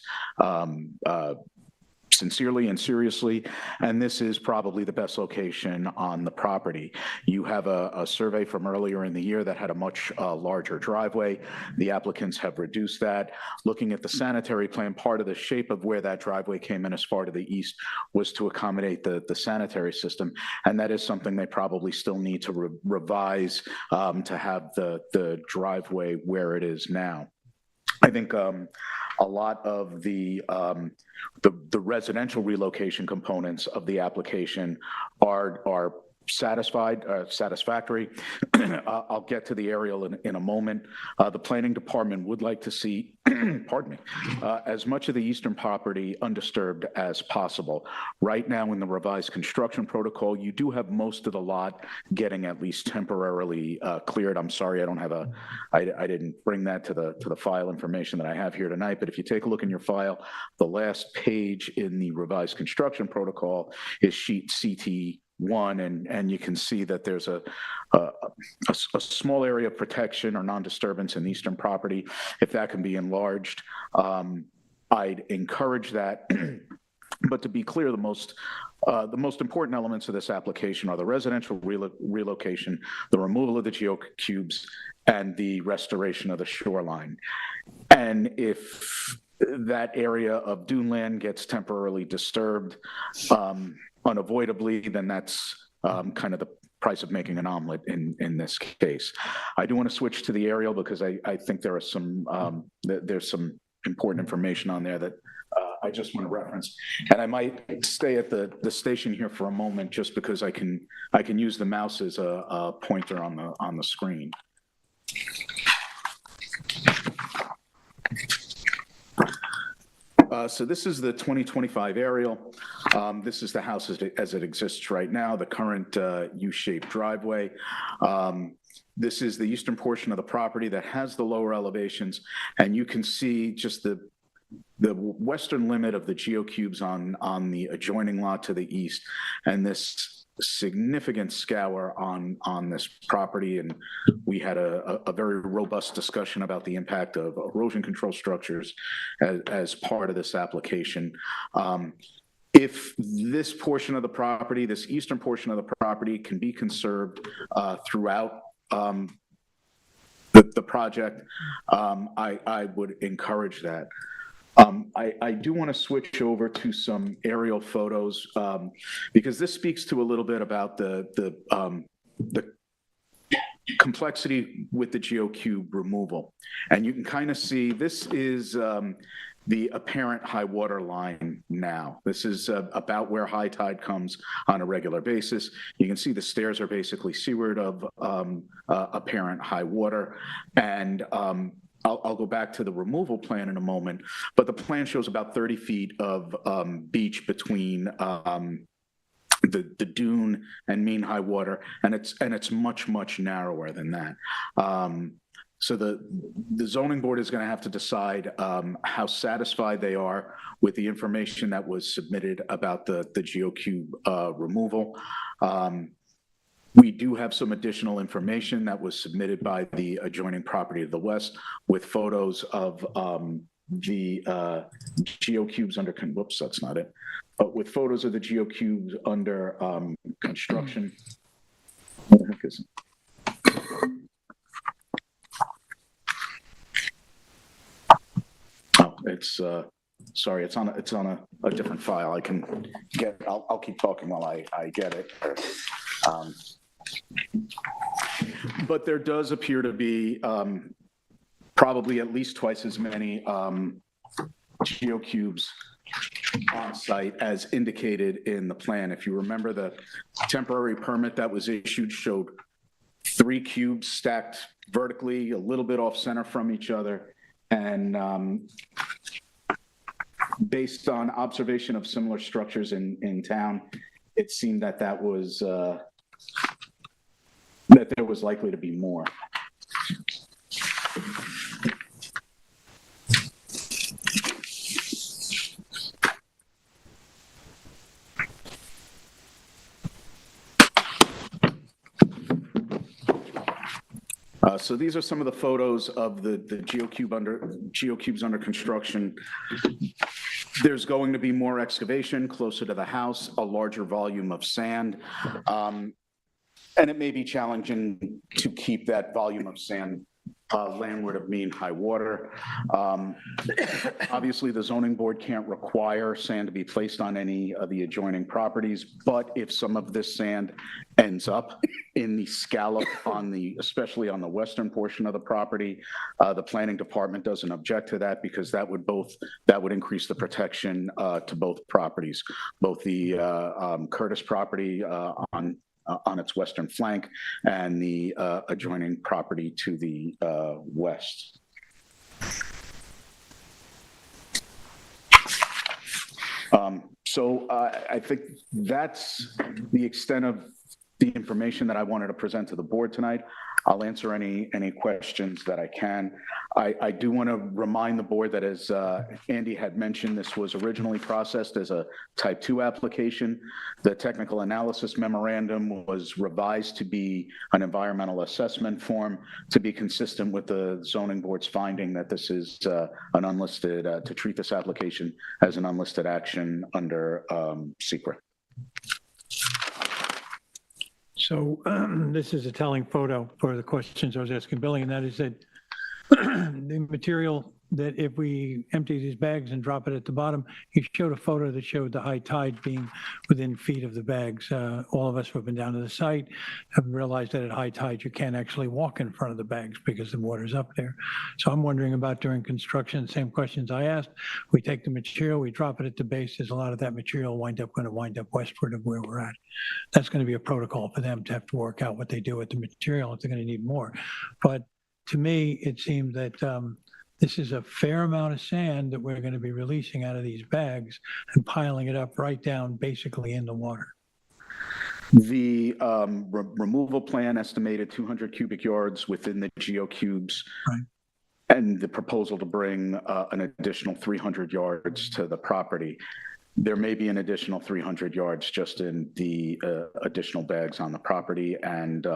sincerely and seriously, and this is probably the best location on the property. You have a survey from earlier in the year that had a much larger driveway. The applicants have reduced that. Looking at the sanitary plan, part of the shape of where that driveway came in as far to the east was to accommodate the sanitary system, and that is something they probably still need to revise to have the driveway where it is now. I think a lot of the residential relocation components of the application are satisfactory. I'll get to the aerial in a moment. The planning department would like to see, pardon me, as much of the eastern property undisturbed as possible. Right now in the revised construction protocol, you do have most of the lot getting at least temporarily cleared. I'm sorry, I didn't bring that to the file information that I have here tonight, but if you take a look in your file, the last page in the revised construction protocol is sheet CT1, and you can see that there's a small area of protection or non-disturbance in the eastern property. If that can be enlarged, I'd encourage that. But to be clear, the most important elements of this application are the residential relocation, the removal of the geocubes, and the restoration of the shoreline. And if that area of dune land gets temporarily disturbed unavoidably, then that's kind of the price of making an omelet in this case. I do want to switch to the aerial because I think there are there's some important information on there that I just want to reference. And I might stay at the station here for a moment just because I can use the mouse as a pointer on the screen. So this is the 2025 aerial. This is the house as it exists right now, the current U-shaped driveway. This is the eastern portion of the property that has the lower elevations, and you can see just the western limit of the geocubes on the adjoining lot to the east, and this significant scour on this property. And we had a very robust discussion about the impact of erosion control structures as part of this application. If this portion of the property, this eastern portion of the property, can be conserved throughout the project, I would encourage that. I do want to switch over to some aerial photos because this speaks to a little bit about the complexity with the geocube removal. And you can kind of see this is the apparent high water line now. This is about where high tide comes on a regular basis. You can see the stairs are basically seaward of apparent high water. And I'll go back to the removal plan in a moment, but the plan shows about 30 feet of beach between the dune and mean high water, and it's much narrower than that. So the zoning board is going to have to decide how satisfied they are with the information that was submitted about the geocube removal. We do have some additional information that was submitted by the adjoining property to the west with photos of the geocubes under, whoops, that's not it, but with photos of the geocubes under construction. What the heck is it? It's, sorry, it's on a different file. I can get, I'll keep talking while I get it. But there does appear to be probably at least twice as many geocubes on site as indicated in the plan. If you remember, the temporary permit that was issued showed 3 cubes stacked vertically, a little bit off center from each other. And based on observation of similar structures in town, it seemed that that was, that there was likely to be more. So these are some of the photos of the geocubes under construction. There's going to be more excavation closer to the house, a larger volume of sand, and it may be challenging to keep that volume of sand landward of mean high water. Obviously, the zoning board can't require sand to be placed on any of the adjoining properties, but if some of this sand ends up in the scallop especially on the western portion of the property, the planning department doesn't object to that because that would increase the protection to both properties, both the Curtis property on its western flank and the adjoining property to the west. So I think that's the extent of the information that I wanted to present to the board tonight. I'll answer any questions that I can. I do want to remind the board that, as Andy had mentioned, this was originally processed as a type 2 application. The technical analysis memorandum was revised to be an environmental assessment form to be consistent with the zoning board's finding that this is an unlisted, to treat this application as an unlisted action under secret. So this is a telling photo for the questions I was asking Billy, and that is that the material that if we empty these bags and drop it at the bottom, he showed a photo that showed the high tide being within feet of the bags. All of us who have been down to the site have realized that at high tide, you can't actually walk in front of the bags because the water's up there. So I'm wondering about during construction, same questions I asked. We take the material, we drop it at the base. There's a lot of that material going to wind up westward of where we're at. That's going to be a protocol for them to have to work out what they do with the material if they're going to need more. But to me, it seems that this is a fair amount of sand that we're going to be releasing out of these bags and piling it up right down basically in the water. The removal plan estimated 200 cubic yards within the geocubes. Right. And the proposal to bring an additional 300 yards to the property. There may be an additional 300 yards just in the additional bags on the property. And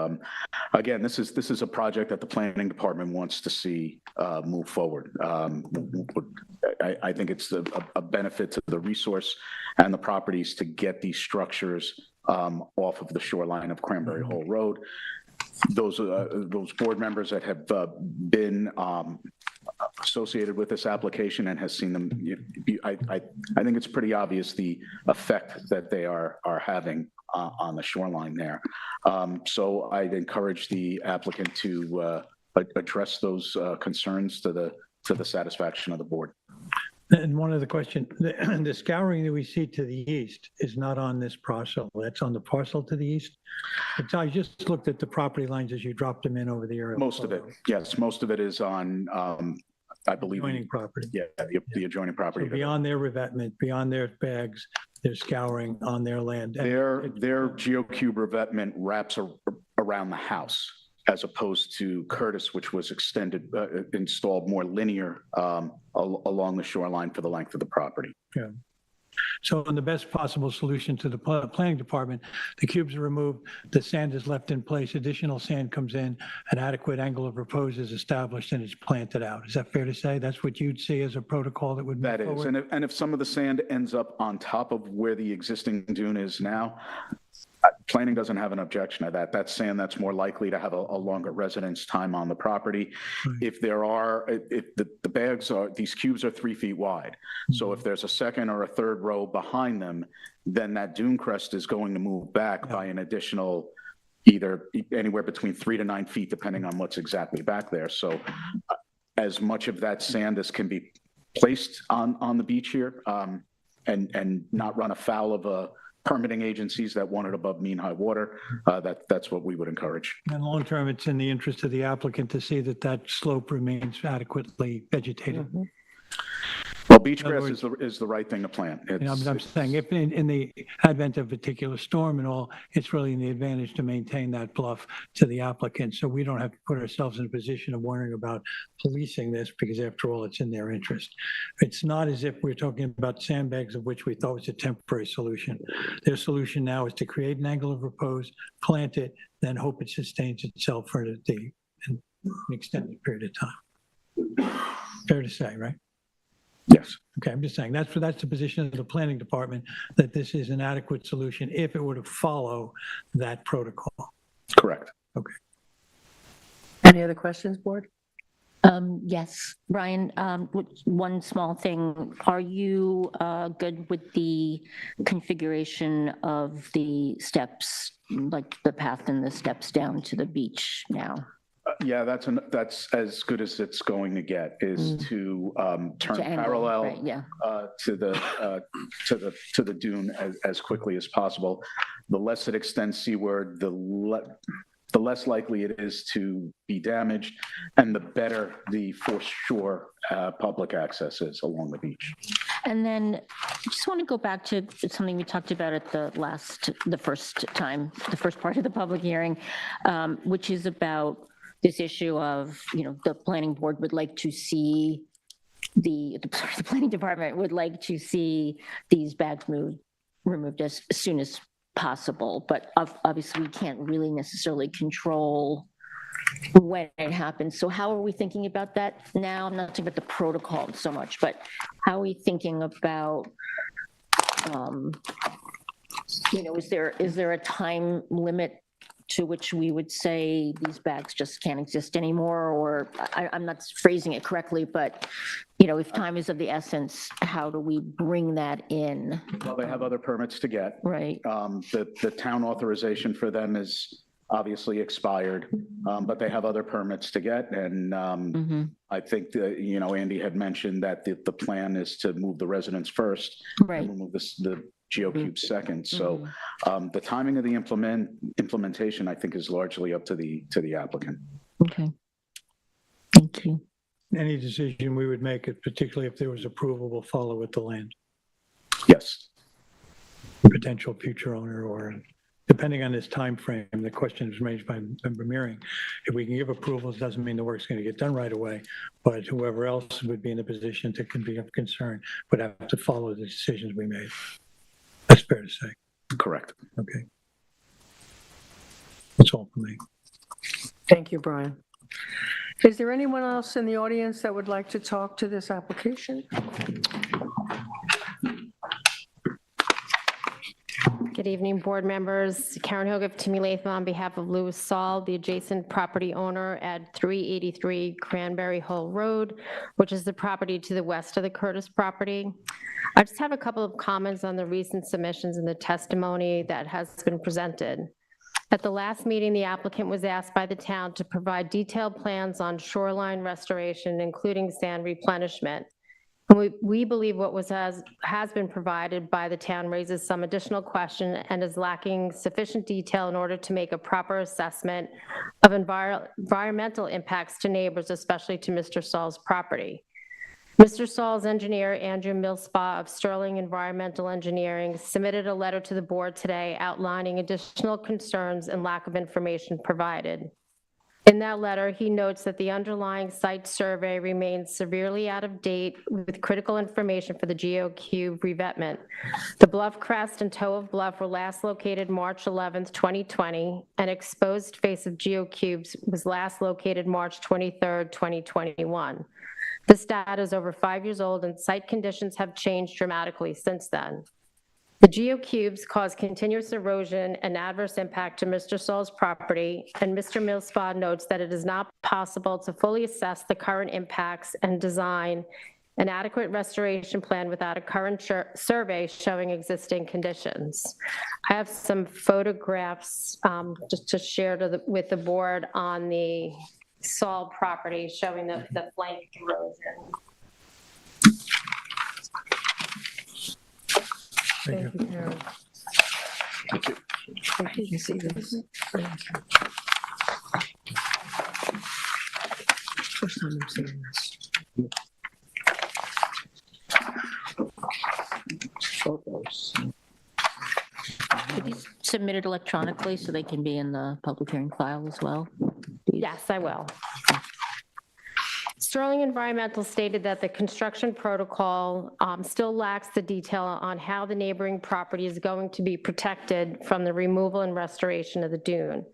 again, this is a project that the planning department wants to see move forward. I think it's a benefit to the resource and the properties to get these structures off of the shoreline of Cranberry Hole Road. Those board members that have been associated with this application and has seen them, I think it's pretty obvious the effect that they are having on the shoreline there. So I'd encourage the applicant to address those concerns to the satisfaction of the board. And one other question, the scouring that we see to the east is not on this parcel. That's on the parcel to the east. I just looked at the property lines as you dropped them in over the area. Most of it, yes. Most of it is on, I believe. Adjoining property. Yeah, the adjoining property. So beyond their revetment, beyond their bags, they're scouring on their land. Their geocube revetment wraps around the house, as opposed to Curtis, which was installed more linear along the shoreline for the length of the property. Yeah. So in the best possible solution to the planning department, the cubes are removed, the sand is left in place, additional sand comes in, an adequate angle of repose is established, and it's planted out. Is that fair to say? That's what you'd see as a protocol that would move That is, forward? and if some of the sand ends up on top of where the existing dune is now, Planning doesn't have an objection to that. That's sand that's more likely to have a longer residence time on the property. If the bags are, these cubes are 3 feet wide. So if there's a second or a third row behind them, then that dune crest is going to move back by an additional either anywhere between 3 to 9 feet, depending on what's exactly back there. So as much of that sand as can be placed on the beach here, and not run afoul of permitting agencies that want it above mean high water, that's what we would encourage. And long term, it's in the interest of the applicant to see that that slope remains adequately vegetated. Well, beach grass is the right thing to plant. I'm saying if in the advent of a particular storm and all, it's really in the advantage to maintain that bluff to the applicant. So we don't have to put ourselves in a position of worrying about policing this because after all, it's in their interest. It's not as if we're talking about sandbags of which we thought was a temporary solution. Their solution now is to create an angle of repose, plant it, then hope it sustains itself for an extended period of time. Fair to say, right? Yes. Okay, I'm just saying that's the position of the planning department, that this is an adequate solution if it were to follow that protocol. Correct. Okay. Any other questions, board? Yes, Brian, one small thing. Are you good with the configuration of the steps, like the path and the steps down to the beach now? Yeah, that's as good as it's going to get, is to turn parallel to the dune as quickly as possible. The less it extends seaward, the less likely it is to be damaged, and the better the foreshore public access is along the beach. And then I just want to go back to something we talked about at the first part of the public hearing, which is about this issue of, the planning board would like to see the planning department would like to see these bags removed as soon as possible. But obviously we can't really necessarily control when it happens. So how are we thinking about that now? I'm not talking about the protocol so much, but how are we thinking about, is there a time limit to which we would say these bags just can't exist anymore? Or I'm not phrasing it correctly, but if time is of the essence, how do we bring that in? Well, they have other permits to get. Right. The town authorization for them is obviously expired, but they have other permits to get. And I think Andy had mentioned that the plan is to move the residents first, right, and move the GeoCube second. So the timing of the implementation, I think, is largely up to the applicant. Okay. Thank you. Any decision we would make, particularly if there was approval, will follow with the land. Yes. Potential future owner, or depending on this time frame, the question is raised by Member Meering. If we can give approvals, doesn't mean the work's going to get done right away, but whoever else would be in a position to be of concern would have to follow the decisions we made. That's fair to say. Correct. Okay. That's all for me. Thank you, Brian. Is there anyone else in the audience that would like to talk to this application? Good evening, board members. Karen Hogue, Timmy Latham on behalf of Louis Saul, the adjacent property owner at 383 Cranberry Hole Road, which is the property to the west of the Curtis property. I just have a couple of comments on the recent submissions and the testimony that has been presented. At the last meeting, the applicant was asked by the town to provide detailed plans on shoreline restoration, including sand replenishment. We believe what has been provided by the town raises some additional question and is lacking sufficient detail in order to make a proper assessment of environmental impacts to neighbors, especially to Mr. Saul's property. Mr. Saul's engineer, Andrew Millspa of Sterling Environmental Engineering, submitted a letter to the board today outlining additional concerns and lack of information provided. In that letter, he notes that the underlying site survey remains severely out of date with critical information for the GeoCube revetment. The bluff crest and toe of bluff were last located March 11th, 2020, and exposed face of GeoCubes was last located March 23rd, 2021. This data is over 5 years old and site conditions have changed dramatically since then. The geocubes cause continuous erosion and adverse impact to Mr. Saul's property, and Mr. Millspa notes that it is not possible to fully assess the current impacts and design an adequate restoration plan without a current survey showing existing conditions. I have some photographs just to share with the board on the Saul property showing the flank erosion. Thank you, Karen. I can see this. First time I'm seeing this. Photos. Could you submit it electronically so they can be in the public hearing file as well? Yes, I will. Sterling Environmental stated that the construction protocol still lacks the detail on how the neighboring property is going to be protected from the removal and restoration of the dune.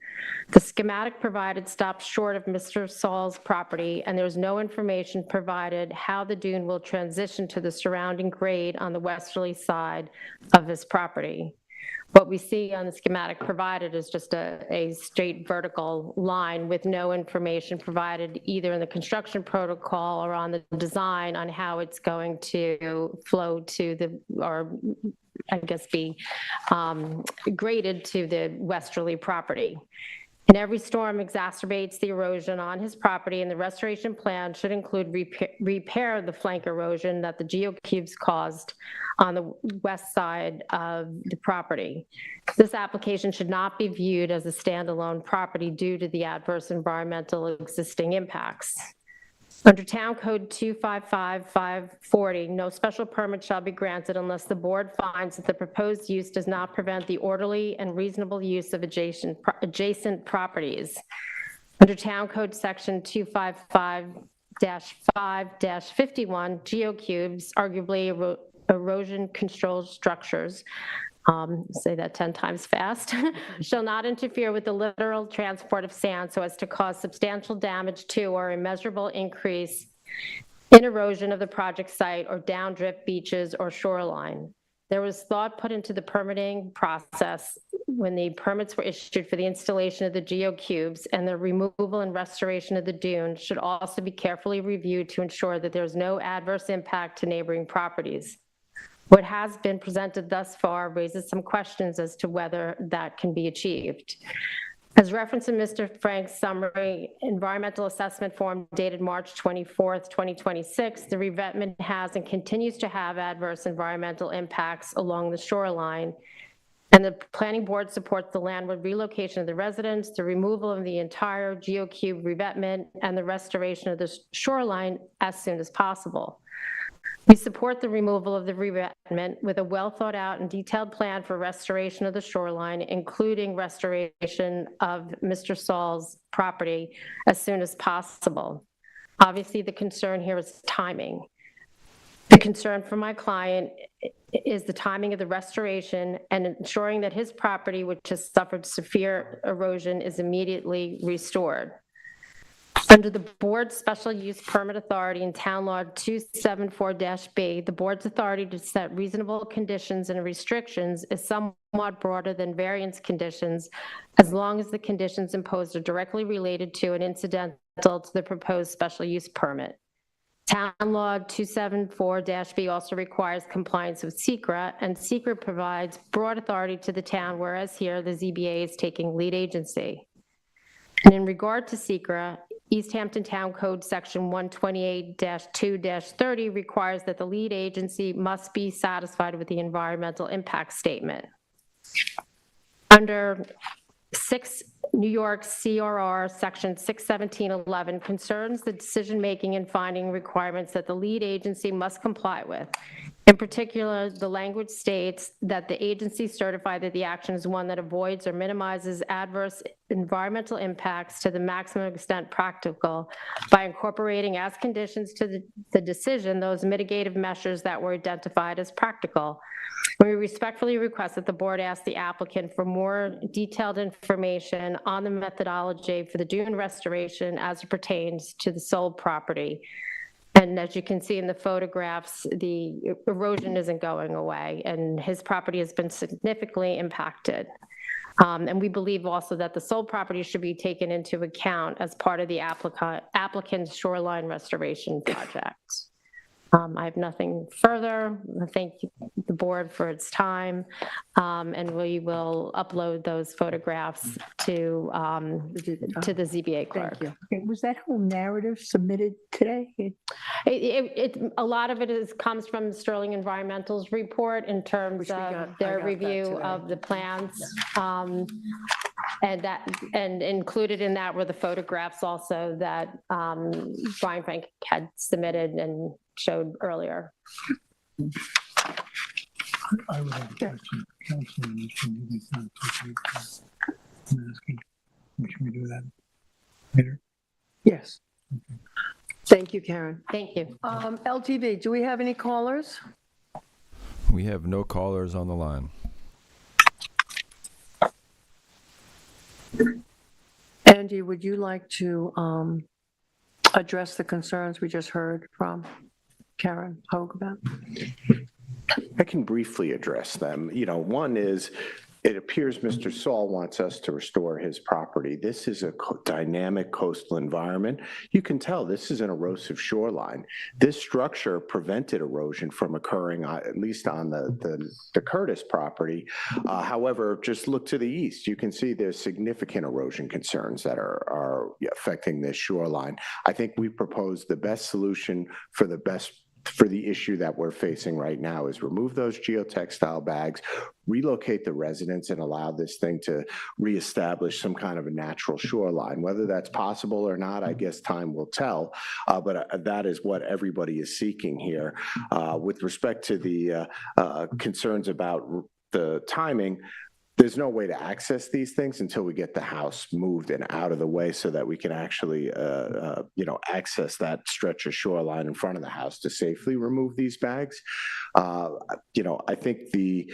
The schematic provided stops short of Mr. Saul's property, and there's no information provided how the dune will transition to the surrounding grade on the westerly side of his property. What we see on the schematic provided is just a straight vertical line with no information provided either in the construction protocol or on the design on how it's going to flow to the, or I guess be graded to the westerly property. And every storm exacerbates the erosion on his property, and the restoration plan should include repair of the flank erosion that the geocubes caused on the west side of the property. This application should not be viewed as a standalone property due to the adverse environmental existing impacts. Under Town Code 255-540, no special permit shall be granted unless the board finds that the proposed use does not prevent the orderly and reasonable use of adjacent properties. Under Town Code Section 255-5-51, geocubes, arguably erosion controlled structures, say that 10 times fast, shall not interfere with the literal transport of sand so as to cause substantial damage to or immeasurable increase in erosion of the project site or downdrift beaches or shoreline. There was thought put into the permitting process when the permits were issued for the installation of the geocubes, and the removal and restoration of the dune should also be carefully reviewed to ensure that there's no adverse impact to neighboring properties. What has been presented thus far raises some questions as to whether that can be achieved. As referenced in Mr. Frank's summary environmental assessment form dated March 24th, 2026, the revetment has and continues to have adverse environmental impacts along the shoreline, and the planning board supports the landward relocation of the residents, the removal of the entire geocube revetment, and the restoration of the shoreline as soon as possible. We support the removal of the revetment with a well thought out and detailed plan for restoration of the shoreline, including restoration of Mr. Saul's property as soon as possible. Obviously, the concern here is timing. The concern for my client is the timing of the restoration and ensuring that his property, which has suffered severe erosion, is immediately restored. Under the board's special use permit authority in Town Law 274-B, the board's authority to set reasonable conditions and restrictions is somewhat broader than variance conditions, as long as the conditions imposed are directly related to and incidental to the proposed special use permit. Town Law 274-B also requires compliance with SECRA, and SECRA provides broad authority to the town, whereas here the ZBA is taking lead agency. And in regard to SECRA, East Hampton Town Code Section 128-2-30 requires that the lead agency must be satisfied with the environmental impact statement. Under 6 New York CRR Section 61711 concerns the decision-making and finding requirements that the lead agency must comply with. In particular, the language states that the agency certify that the action is one that avoids or minimizes adverse environmental impacts to the maximum extent practical by incorporating as conditions to the decision those mitigative measures that were identified as practical. We respectfully request that the board ask the applicant for more detailed information on the methodology for the dune restoration as it pertains to the sold property. And as you can see in the photographs, the erosion isn't going away, and his property has been significantly impacted. And we believe also that the sold property should be taken into account as part of the applicant's shoreline restoration project. I have nothing further. Thank the board for its time, and we will upload those photographs to the ZBA clerk. Thank you. Was that whole narrative submitted today? A lot of it comes from Sterling Environmental's report in terms of their review of the plans. And included in that were the photographs also that Brian Frank had submitted and showed earlier. I would have a question. Council, should we do that later? Yes. Okay. Thank you, Karen. Thank you. LTV, do we have any callers? We have no callers on the line. Andy, would you like to address the concerns we just heard from Karen Hogue about? I can briefly address them. One is, it appears Mr. Saul wants us to restore his property. This is a dynamic coastal environment. You can tell this is an erosive shoreline. This structure prevented erosion from occurring, at least on the Curtis property. However, just look to the east. You can see there's significant erosion concerns that are affecting this shoreline. I think we proposed the best solution for the issue that we're facing right now is remove those geotextile bags, relocate the residents, and allow this thing to reestablish some kind of a natural shoreline. Whether that's possible or not, I guess time will tell, but that is what everybody is seeking here. With respect to the concerns about the timing, there's no way to access these things until we get the house moved and out of the way so that we can actually, access that stretch of shoreline in front of the house to safely remove these bags. I think the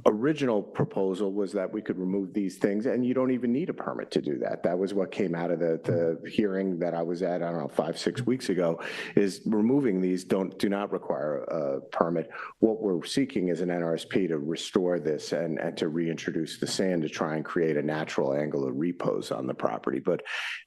original proposal was that we could remove these things and you don't even need a permit to do that. That was what came out of the hearing that I was at, I don't know, 5-6 weeks ago, is removing these do not require a permit. What we're seeking is an NRSP to restore this and to reintroduce the sand to try and create a natural angle of repose on the property. But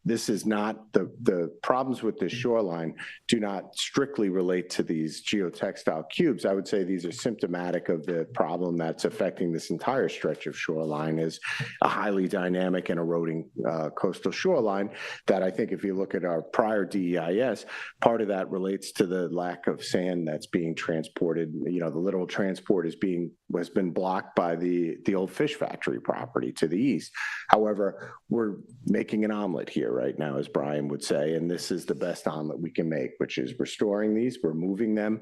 this is not, the problems with this shoreline do not strictly relate to these geotextile cubes. I would say these are symptomatic of the problem that's affecting this entire stretch of shoreline, is a highly dynamic and eroding coastal shoreline that I think if you look at our prior DEIS, part of that relates to the lack of sand that's being transported. The literal transport has been blocked by the old fish factory property to the east. However, we're making an omelet here right now, as Brian would say, and this is the best omelet we can make, which is restoring these, removing them,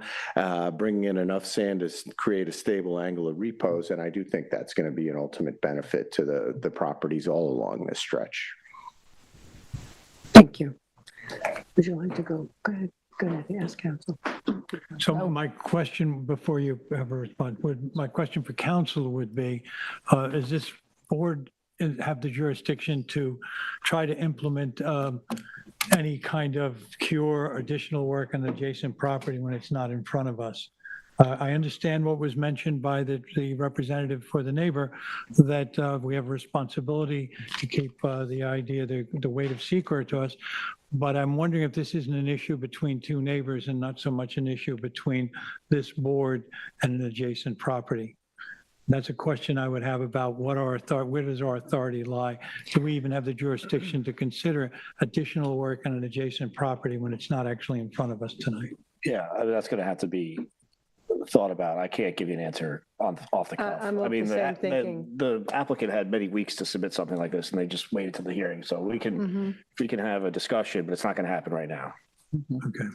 bringing in enough sand to create a stable angle of repose, and I do think that's going to be an ultimate benefit to the properties all along this stretch. Thank you. Would you like to go? Go ahead. Go ahead. Ask council. So my question, before you have a response, my question for council would be, is this board have the jurisdiction to try to implement any kind of cure or additional work on adjacent property when it's not in front of us? I understand what was mentioned by the representative for the neighbor, that we have a responsibility to keep the weight of secret to us. But I'm wondering if this isn't an issue between two neighbors and not so much an issue between this board and an adjacent property. That's a question I would have about where does our authority lie? Do we even have the jurisdiction to consider additional work on an adjacent property when it's not actually in front of us tonight? Yeah, that's going to have to be thought about. I can't give you an answer off the cuff. I'm the same thinking. The applicant had many weeks to submit something like this, and they just waited till the hearing. So we can have a discussion, but it's not going to happen right now. Okay.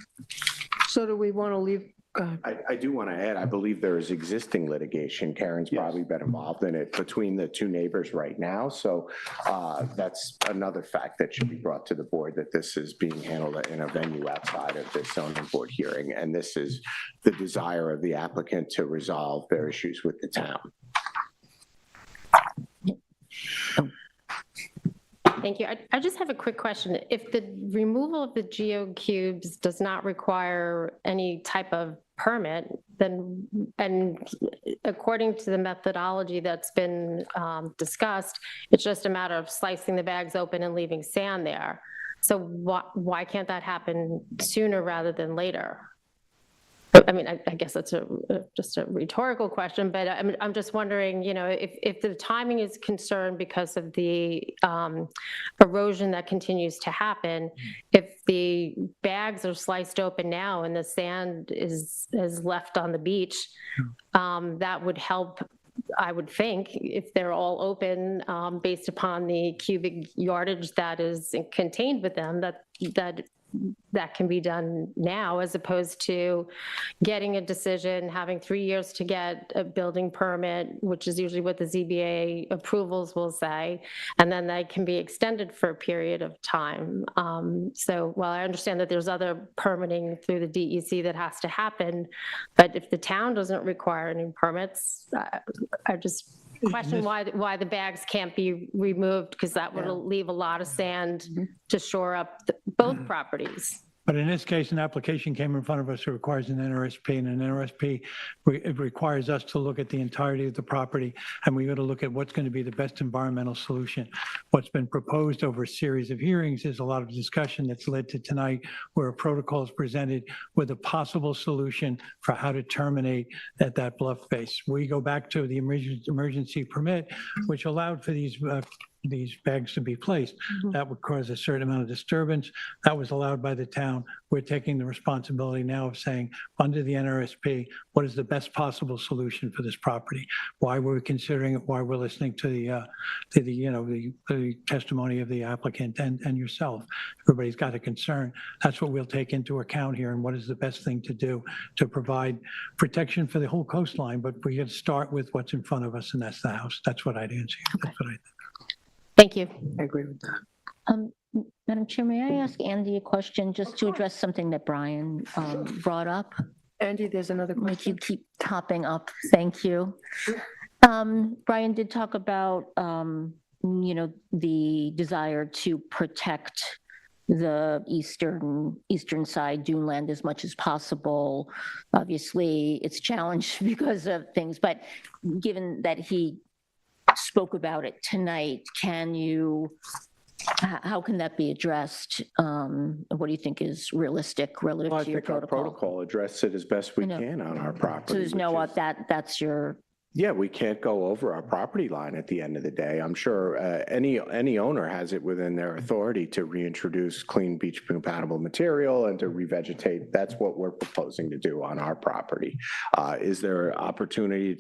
So do we want to leave? I do want to add, I believe there is existing litigation. Karen's probably been involved in it between the two neighbors right now. So that's another fact that should be brought to the board, that this is being handled in a venue outside of this zoning board hearing. And this is the desire of the applicant to resolve their issues with the town. Thank you. I just have a quick question. If the removal of the geocubes does not require any type of permit, then, and according to the methodology that's been discussed, it's just a matter of slicing the bags open and leaving sand there. So why can't that happen sooner rather than later? I mean, I guess that's just a rhetorical question, but I'm just wondering, you know, if the timing is concerned because of the erosion that continues to happen, if the bags are sliced open now and the sand is left on the beach, that would help, I would think, if they're all open based upon the cubic yardage that is contained with them, that can be done now, as opposed to getting a decision, having 3 years to get a building permit, which is usually what the ZBA approvals will say, and then they can be extended for a period of time. So while I understand that there's other permitting through the DEC that has to happen, but if the town doesn't require any permits, I just question why the bags can't be removed, because that would leave a lot of sand to shore up both properties. But in this case, an application came in front of us that requires an NRSP, and an NRSP, it requires us to look at the entirety of the property, and we got to look at what's going to be the best environmental solution. What's been proposed over a series of hearings is a lot of discussion that's led to tonight, where a protocol is presented with a possible solution for how to terminate at that bluff face. We go back to the emergency permit, which allowed for these bags to be placed. That would cause a certain amount of disturbance. That was allowed by the town. We're taking the responsibility now of saying, under the NRSP, what is the best possible solution for this property? Why we're considering it, why we're listening to the testimony of the applicant and yourself. Everybody's got a concern. That's what we'll take into account here, and what is the best thing to do to provide protection for the whole coastline. But we got to start with what's in front of us, and that's the house. That's what I'd answer you. That's what I think. Thank you. I agree with that. Madam Chair, may I ask Andy a question just to address something that Brian brought up? Andy, there's another question. Make you keep topping up. Thank you. Brian did talk about, you know, the desire to protect the eastern side dune land as much as possible. Obviously, it's challenged because of things, but given that he spoke about it tonight, how can that be addressed? What do you think is realistic relative Well, I to your think our protocol? protocol addresses it as best we can on our property. So there's no, that's your... Yeah, we can't go over our property line at the end of the day. I'm sure any owner has it within their authority to reintroduce clean beach compatible material and to revegetate. That's what we're proposing to do on our property. Is there opportunity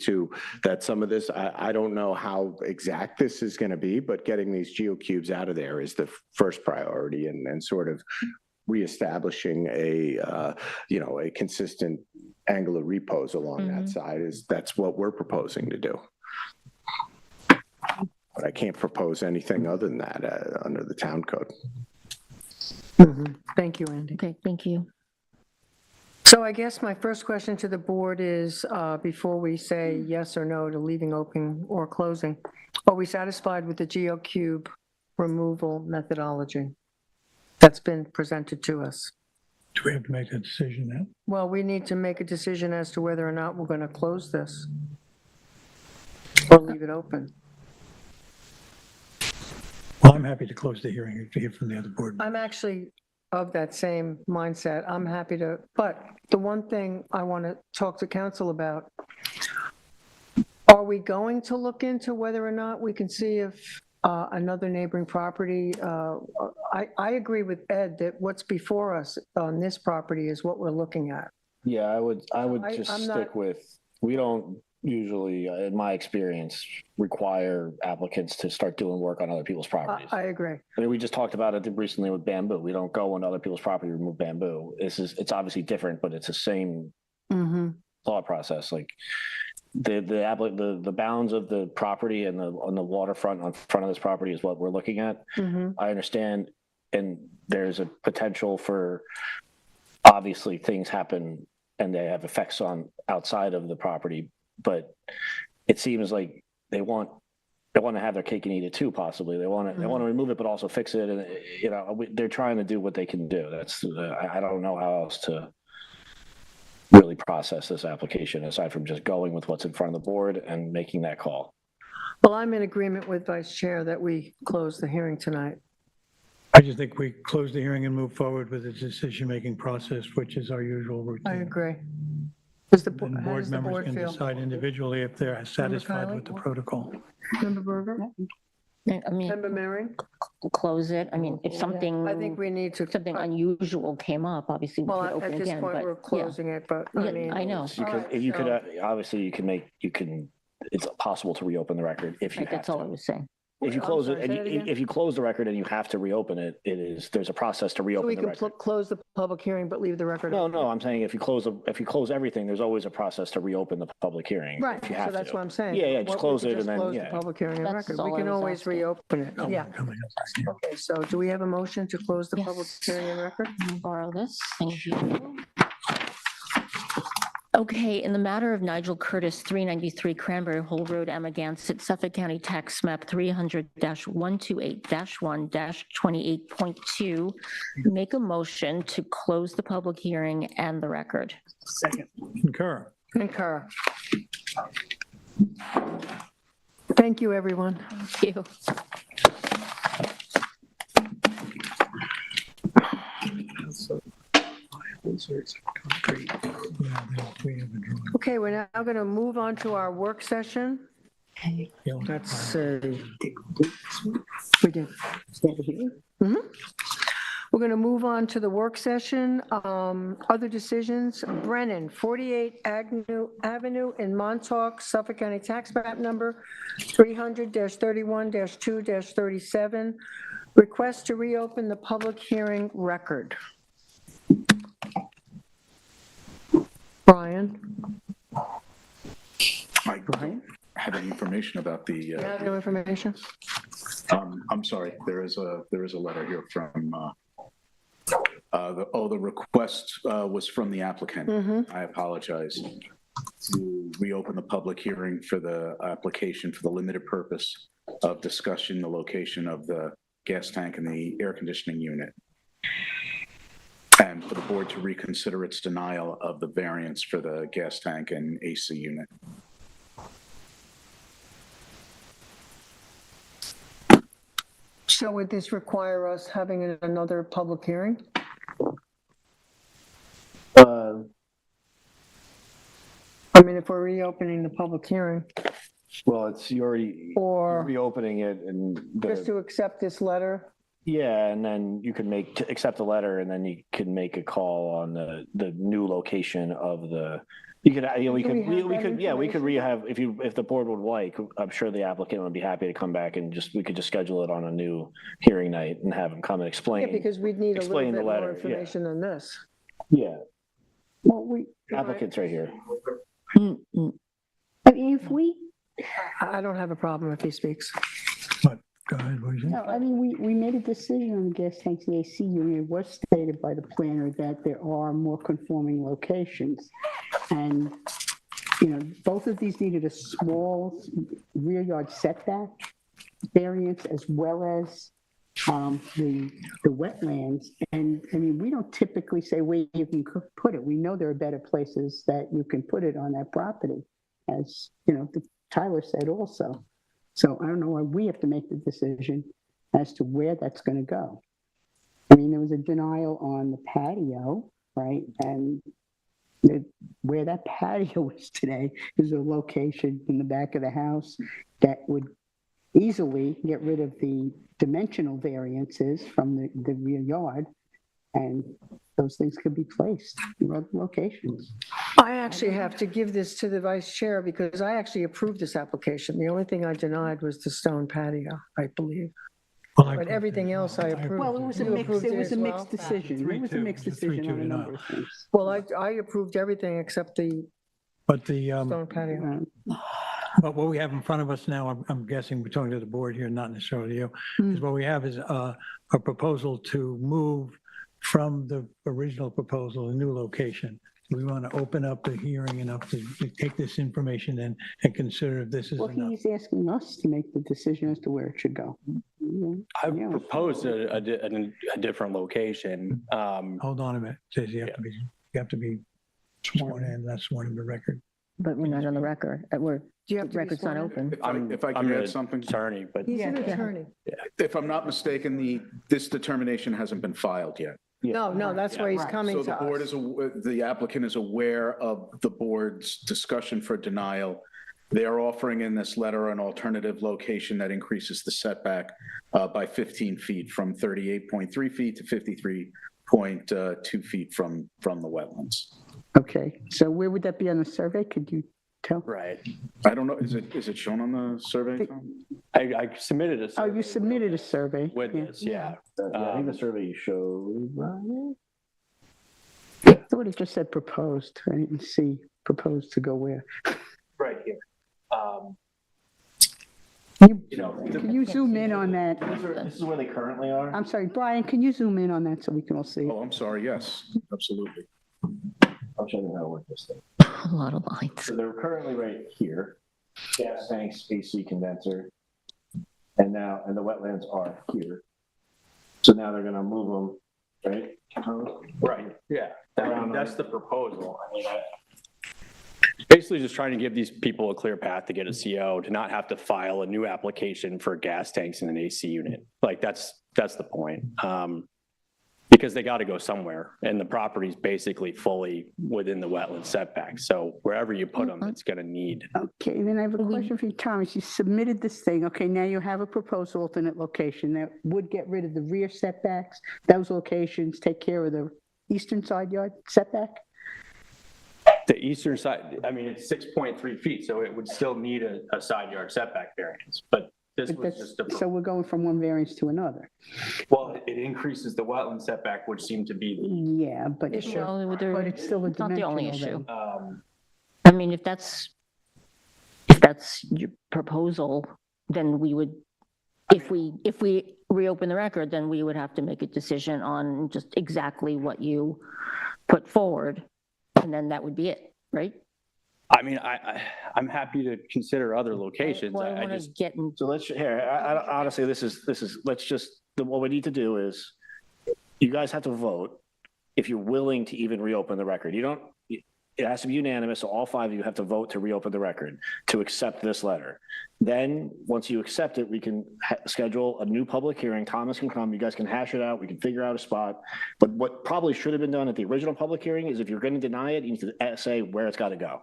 that some of this, I don't know how exact this is going to be, but getting these geocubes out of there is the first priority, and sort of reestablishing a consistent angle of repose along that side that's what we're proposing to do. But I can't propose anything other than that under the town code. Thank you, Andy. Okay, thank you. So I guess my first question to the board is, before we say yes or no to leaving open or closing, are we satisfied with the geocube removal methodology that's been presented to us? Do we have to make a decision now? Well, we need to make a decision as to whether or not we're going to close this or leave it open. Well, I'm happy to close the hearing to hear from the other board. I'm actually of that same mindset. I'm happy to, but the one thing I want to talk to council about, are we going to look into whether or not we can see if another neighboring property, I agree with Ed that what's before us on this property is what we're looking at. Yeah, I would just I'm stick not- with, we don't usually, in my experience, require applicants to start doing work on other people's properties. I agree. I mean, we just talked about it recently with bamboo. We don't go on other people's property to remove bamboo. It's obviously different, but it's the same thought process. Like the bounds of the property and on the waterfront on front of this property is what we're looking at. I understand, and there's a potential for, obviously things happen and they have effects on outside of the property, but it seems like they want they want to have their cake and eat it too, possibly. They want to remove it, but also fix it. And, they're trying to do what they can do. That's, I don't know how else to really process this application aside from just going with what's in front of the board and making that call. Well, I'm in agreement with Vice Chair that we close the hearing tonight. I just think we close the hearing and move forward with the decision-making process, which is our usual routine. I agree. Does the, And how board does the members board can feel? decide individually if they're satisfied Kiley? with the protocol. Member Berger? I mean, Member Mary? close it. I mean, if something. I think we need to. Something unusual came up, obviously we Well, could open at this again, point, but we're yeah. closing it, but I Yeah, mean. I know. You could, if you could, obviously it's possible to reopen the record if you Right, have that's all I to. was saying. If you I'm close sorry, it, say that again? if you close the record and you have to reopen it, there's a process to So reopen we the can record. close the public hearing, but leave the record. No, I'm saying if you close everything, there's always a process to reopen the public hearing. Right, if you so have that's to. what I'm saying. Yeah, just What, we close could it just and then, close the yeah. public hearing and That's record. all We I can was always asking. reopen it. Yeah. Okay, so do we have a motion to close the public Yes. hearing and record? I'll borrow this, thank you. Okay, in the matter of Nigel Curtis, 393 Cranberry Hole Road, Amagansett, Suffolk County Tax Map 300-128-1-28.2, make a motion to close the public hearing and the record. Second. Concur. Concur. Thank you, everyone. Thank you. Okay, we're now going to move on to our work session. Let's see. We did. Mhm. We're going to move on to the work session. Other decisions, Brennan, 48 Avenue in Montauk, Suffolk County Tax Map Number 300-31-2-37. Request to reopen the public hearing record. Brian? I don't have any information about the. You have no information? I'm sorry, there is a letter here from, the request was from the applicant. I apologize. To reopen the public hearing for the application for the limited purpose of discussing the location of the gas tank and the air conditioning unit. And for the board to reconsider its denial of the variance for the gas tank and AC unit. So would this require us having another public hearing? I mean, if we're reopening the public hearing, Well, you're already or reopening it and just to accept this letter? yeah, and then you can accept the letter and then you can make a call on the new location of the, we could have that we could information? if the board would like, I'm sure the applicant would be happy to come back and we could just schedule it on a new hearing night and have him come and Yeah, explain. because we'd need a little explain the bit more letter, yeah. information than this. Yeah, Well, applicant's right here. I mean, if we, I don't have a problem if he speaks. Go ahead, what do you think? no, I mean, we made a decision on the gas tanks, the AC unit. It was stated by the planner that there are more conforming locations. And, both of these needed a small rear yard setback variance as well as the wetlands. And, I mean, we don't typically say where you can put it. We know there are better places that you can put it on that property, as, Tyler said also. So I don't know why we have to make the decision as to where that's going to go. I mean, there was a denial on the patio, right? And where that patio is today is a location in the back of the house that would easily get rid of the dimensional variances from the rear yard. And those things could be placed in other locations. I actually have to give this to the vice chair because I actually approved this application. The only thing I denied was the stone patio, I believe. But everything else I approved. Well, it was a You mixed, approved it it was as a well? mixed decision. It was a mixed decision on a number of things. Well, I approved everything except the But the, stone patio. but what we have in front of us now, I'm guessing we're talking to the board here, not necessarily you, is what we have is a proposal to move from the original proposal, a new location, we want to open up the hearing enough to take this information in and consider if this is Well, enough. he's asking us to make the decision as to where it should go. I proposed a different location. Hold on a minute. Says you have to be sworn in, not sworn in the record. But we're not on the record. The record's not open. If I I'm can an add something. attorney, but He's an attorney. If I'm not mistaken, this determination hasn't been filed yet. No, that's why he's coming So to the board us. the applicant is aware of the board's discussion for denial. They are offering in this letter an alternative location that increases the setback by 15 feet from 38.3 feet to 53.2 feet from the wetlands. Okay, so where would that be on the survey? Could you tell? right. I don't know, is it shown on the survey? Tom? I submitted a Oh, you submitted a survey. with Yeah. this, yeah. I think the survey showed, right? I thought it just said proposed. I didn't see proposed to go where. Right here. Can you zoom in on that? This is where they currently are. I'm sorry, Brian, can you zoom in on that so we can all see? Oh, I'm sorry, yes, absolutely. I'll show you how to work this thing. A lot of lines. So they're currently right here, gas tanks, AC condenser, and the wetlands are here. So now they're gonna move them, right? Right, yeah. Around That's there. the proposal. I mean, basically just trying to give these people a clear path to get a CO, to not have to file a new application for gas tanks and an AC unit. Like, that's the point. Because they got to go somewhere, and the property's basically fully within the wetland setback. So wherever you put them, it's going to need. Okay, then I have a question for you, Thomas. You submitted this thing. Okay, now you have a proposed alternate location that would get rid of the rear setbacks. Those locations take care of the eastern side yard setback? The eastern side, I mean, it's 6.3 feet, so it would still need a side yard setback variance, but this was just a. So we're going from one variance to another. Well, it increases the wetland setback, which seemed to be. Yeah, but it's still a It's not the only dimensional issue. then. I mean, if that's your proposal, then we would, if we reopen the record, then we would have to make a decision on just exactly what you put forward, and then that would be it, right? I mean, I'm happy to consider other locations. Well, I I wanna just. get in. So honestly, this is, let's just, what we need to do is, you guys have to vote if you're willing to even reopen the record. It has to be unanimous, so all five of you have to vote to reopen the record, to accept this letter. Then, once you accept it, we can schedule a new public hearing. Thomas can come, you guys can hash it out, we can figure out a spot. But what probably should have been done at the original public hearing is, if you're going to deny it, you need to say where it's got to go.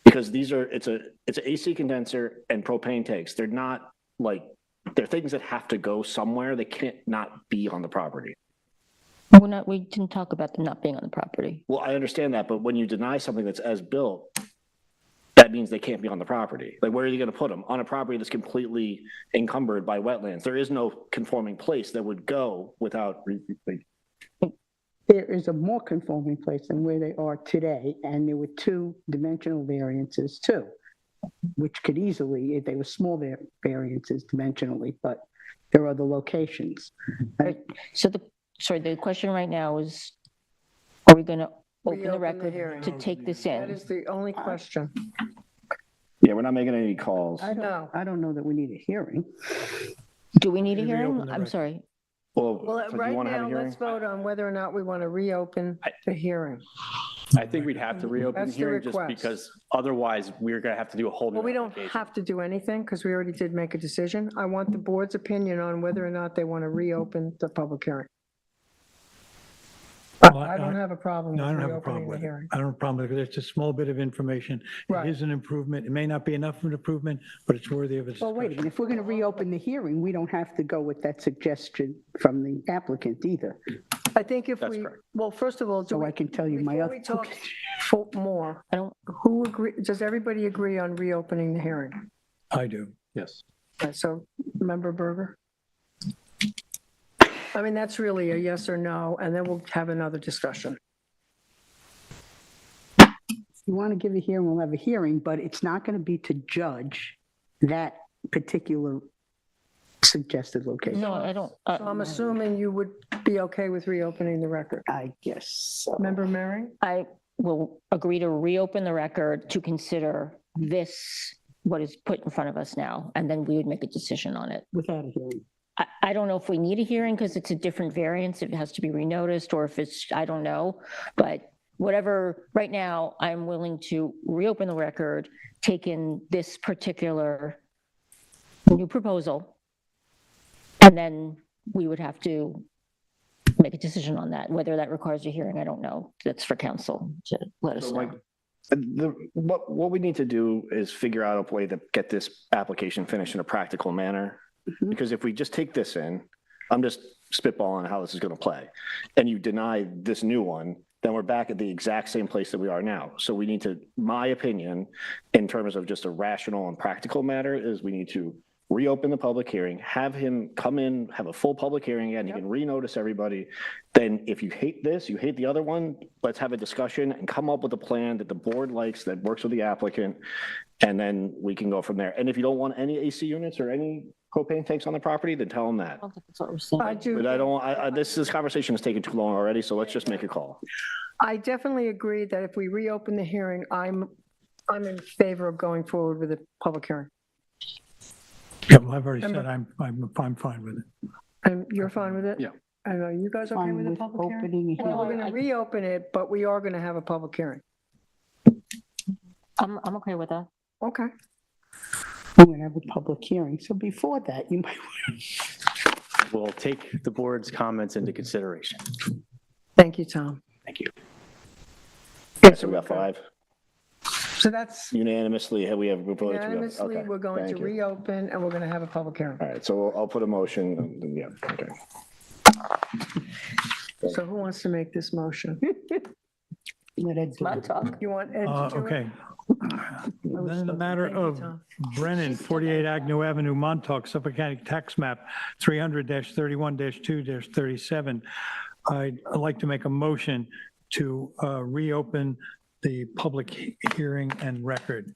Because it's an AC condenser and propane tanks. They're not they're things that have to go somewhere. They can't not be on the property. We didn't talk about them not being on the property. Well, I understand that, but when you deny something that's as built, that means they can't be on the property. Like, where are you going to put them? On a property that's completely encumbered by wetlands. There is no conforming place that would go without. There is a more conforming place than where they are today, and there were two dimensional variances too, which could easily, if they were small variances dimensionally, but there are other locations. So the question right now is, are we going to open the Reopen the record hearing. to take this That in? is the only question. Yeah, we're not making any calls. I don't know that we need a hearing. Do we need a Reopen hearing? the I'm record. sorry. Well, Well, so do you right want to have a now, hearing? let's vote on whether or not we want to reopen the hearing. I think we'd have to reopen the That's the hearing just request. because otherwise we're going to have to do a whole new Well, we don't application. have to do anything because we already did make a decision. I want the board's opinion on whether or not they want to reopen the public hearing. Well, I don't have a problem No, I with don't have a problem reopening the with it. hearing. I don't have a problem with it. It's a small bit of information. Right. It is an improvement. It may not be enough of an improvement, but it's worthy of a Well, wait a discussion. minute, if we're going to reopen the hearing, we don't have to go with that suggestion from the applicant either. I think if That's we, correct. well, first of all, So I can tell you my before other. we talk more, who agree, does everybody agree on reopening the hearing? I do. Yes. So, Member Berger? I mean, that's really a yes or no, and then we'll have another discussion. If you want to give a hearing, we'll have a hearing, but it's not going to be to judge that particular suggested location. No, I don't. So I'm assuming you would be okay with reopening the record. I guess so. Member Mary? will agree to reopen the record to consider this, what is put in front of us now, and then we would make a decision on it. Without a hearing. I don't know if we need a hearing because it's a different variance, if it has to be renoticed, or if it's, I don't know. But whatever, right now, I'm willing to reopen the record, take in this particular new proposal, and then we would have to make a decision on that. Whether that requires a hearing, I don't know. That's for council to let us know. What we need to do is figure out a way to get this application finished in a practical manner. Because if we just take this in, I'm just spitballing how this is going to play, and you deny this new one, then we're back at the exact same place that we are now. So we need to, my opinion, in terms of just a rational and practical matter, is we need to reopen the public hearing, have him come in, have a full public hearing, and you can renotice everybody. Then if you hate this, you hate the other one, let's have a discussion and come up with a plan that the board likes, that works with the applicant, and then we can go from there. And if you don't want any AC units or any propane tanks on the property, then tell them that. I don't think that's what we're saying. I do. But I don't, this conversation has taken too long already, so let's just make a call. I definitely agree that if we reopen the hearing, I'm in favor of going forward with a public hearing. Yeah, well, I've already said I'm fine with it. And you're fine with it? Yeah. I know, you guys okay Fine with the with public hearing? opening a Well, we're hearing. going to reopen it, but we are going to have a public hearing. I'm okay with that. Okay. We're going to have a public hearing. So before that, you might, We'll take the board's comments into consideration. Thank you, Tom. Thank you. So we got 5. So that's Unanimously, we voted to reopen. unanimously, Okay, we're going thank to you. reopen and we're going to have a public hearing. All right, so I'll put a motion, and yeah, okay. So who wants to make this motion? let Ed do it. You want Ed to do it? Okay. Then in the matter of Brennan, 48 Agnew Avenue, Montauk, Suffolk County Tax Map 300-31-2-37, I'd like to make a motion to reopen the public hearing and record.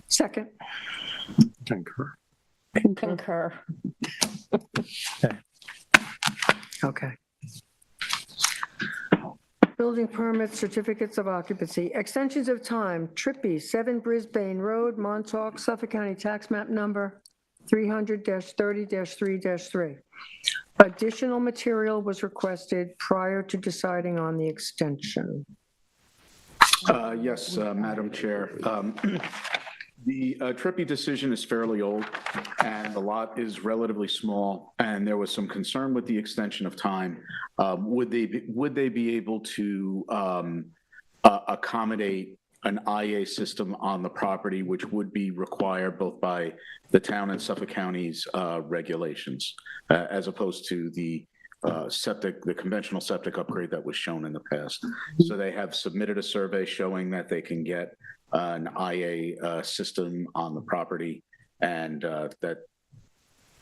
Second. Concur. Concur. Okay. Building permits, certificates of occupancy, extensions of time, Trippy, 7 Brisbane Road, Montauk, Suffolk County Tax Map Number 300-30-3-3. Additional material was requested prior to deciding on the extension. Yes, Madam Chair. The Trippy decision is fairly old, and the lot is relatively small, and there was some concern with the extension of time. Would they be able to accommodate an IA system on the property, which would be required both by the town and Suffolk County's regulations, as opposed to the conventional septic upgrade that was shown in the past. So they have submitted a survey showing that they can get an IA system on the property, and that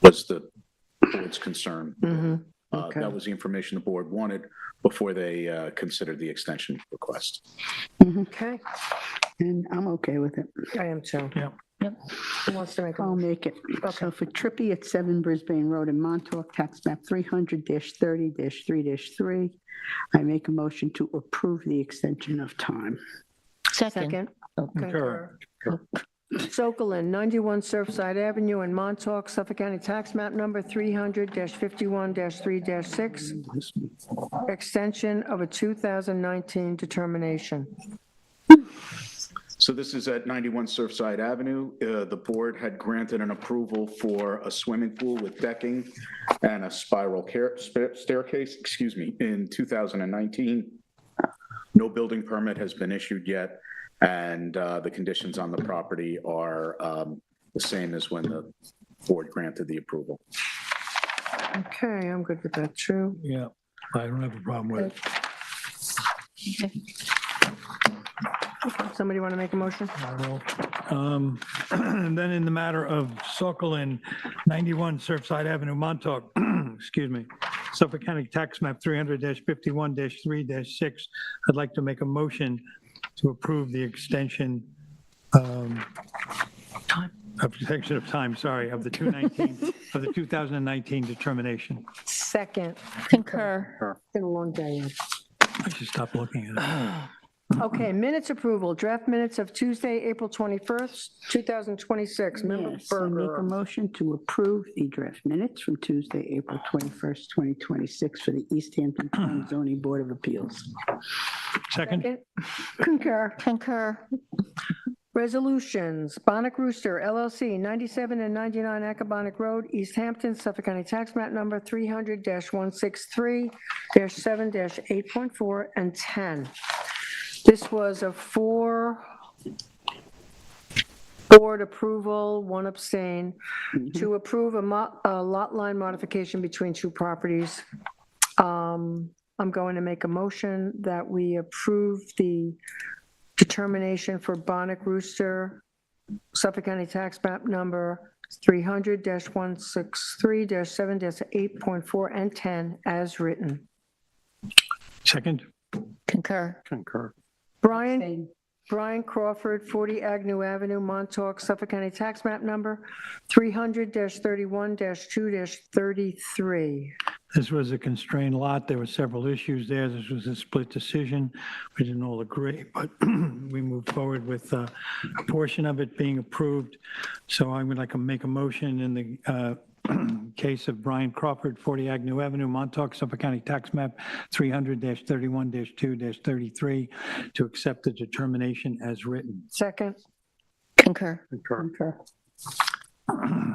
was the board's concern. Okay. That was the information the board wanted before they considered the extension request. Okay, And I'm okay with it. I am too. Yeah. Yep. Who wants to make a I'll motion? make it. So for Trippy at 7 Brisbane Road in Montauk, tax map 300-30-3-3, I make a motion to approve the extension of time. Second. Concur. Sokolin, 91 Surfside Avenue in Montauk, Suffolk County Tax Map Number 300-51-3-6, extension of a 2019 determination. So this is at 91 Surfside Avenue. The board had granted an approval for a swimming pool with decking and a spiral staircase, in 2019. No building permit has been issued yet, and the conditions on the property are the same as when the board granted the approval. Okay, I'm good with that, too. Yeah, I don't have a problem with it. Somebody want to make a motion? I will. And then in the matter of Sokolin, 91 Surfside Avenue, Montauk, excuse me, Suffolk County Tax Map 300-51-3-6, I'd like to make a motion to approve the extension of the 2019 determination. Second. Concur. Been a long day. I should stop looking at it. Okay, minutes approval, draft minutes of Tuesday, April 21st, 2026. Member Yes, I make a Berger. motion to approve the draft minutes from Tuesday, April 21st, 2026 for the East Hampton Town Zoning Board of Appeals. Second? Concur. Concur. Resolutions, Bonnet Rooster LLC, 97 and 99 Accabonac Road, East Hampton, Suffolk County Tax Map Number 300-163-7-8.4 and 10. This was a 4-board approval, 1 abstain, to approve a lot line modification between 2 properties. I'm going to make a motion that we approve the determination for Bonnet Rooster, Suffolk County Tax Map Number 300-163-7-8.4 and 10 as written. Second? Concur. Concur. Brian Crawford, 40 Agnew Avenue, Montauk, Suffolk County Tax Map Number 300-31-2-33. This was a constrained lot. There were several issues there. This was a split decision. We didn't all agree, but we moved forward with a portion of it being approved. So I would like to make a motion in the case of Brian Crawford, 40 Agnew Avenue, Montauk, Suffolk County Tax Map 300-31-2-33, to accept the determination as written. Second. Concur. Concur.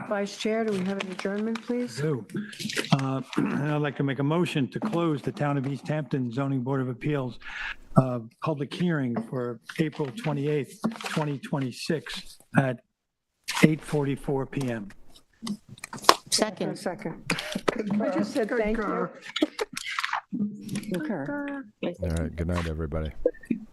Vice Chair, do we have an adjournment, please? I'd like to make a motion to close the Town of East Hampton Zoning Board of Appeals public hearing for April 28th, 2026 at 8:44 PM. Second. I just said thank you. Concur. All right, good night, everybody.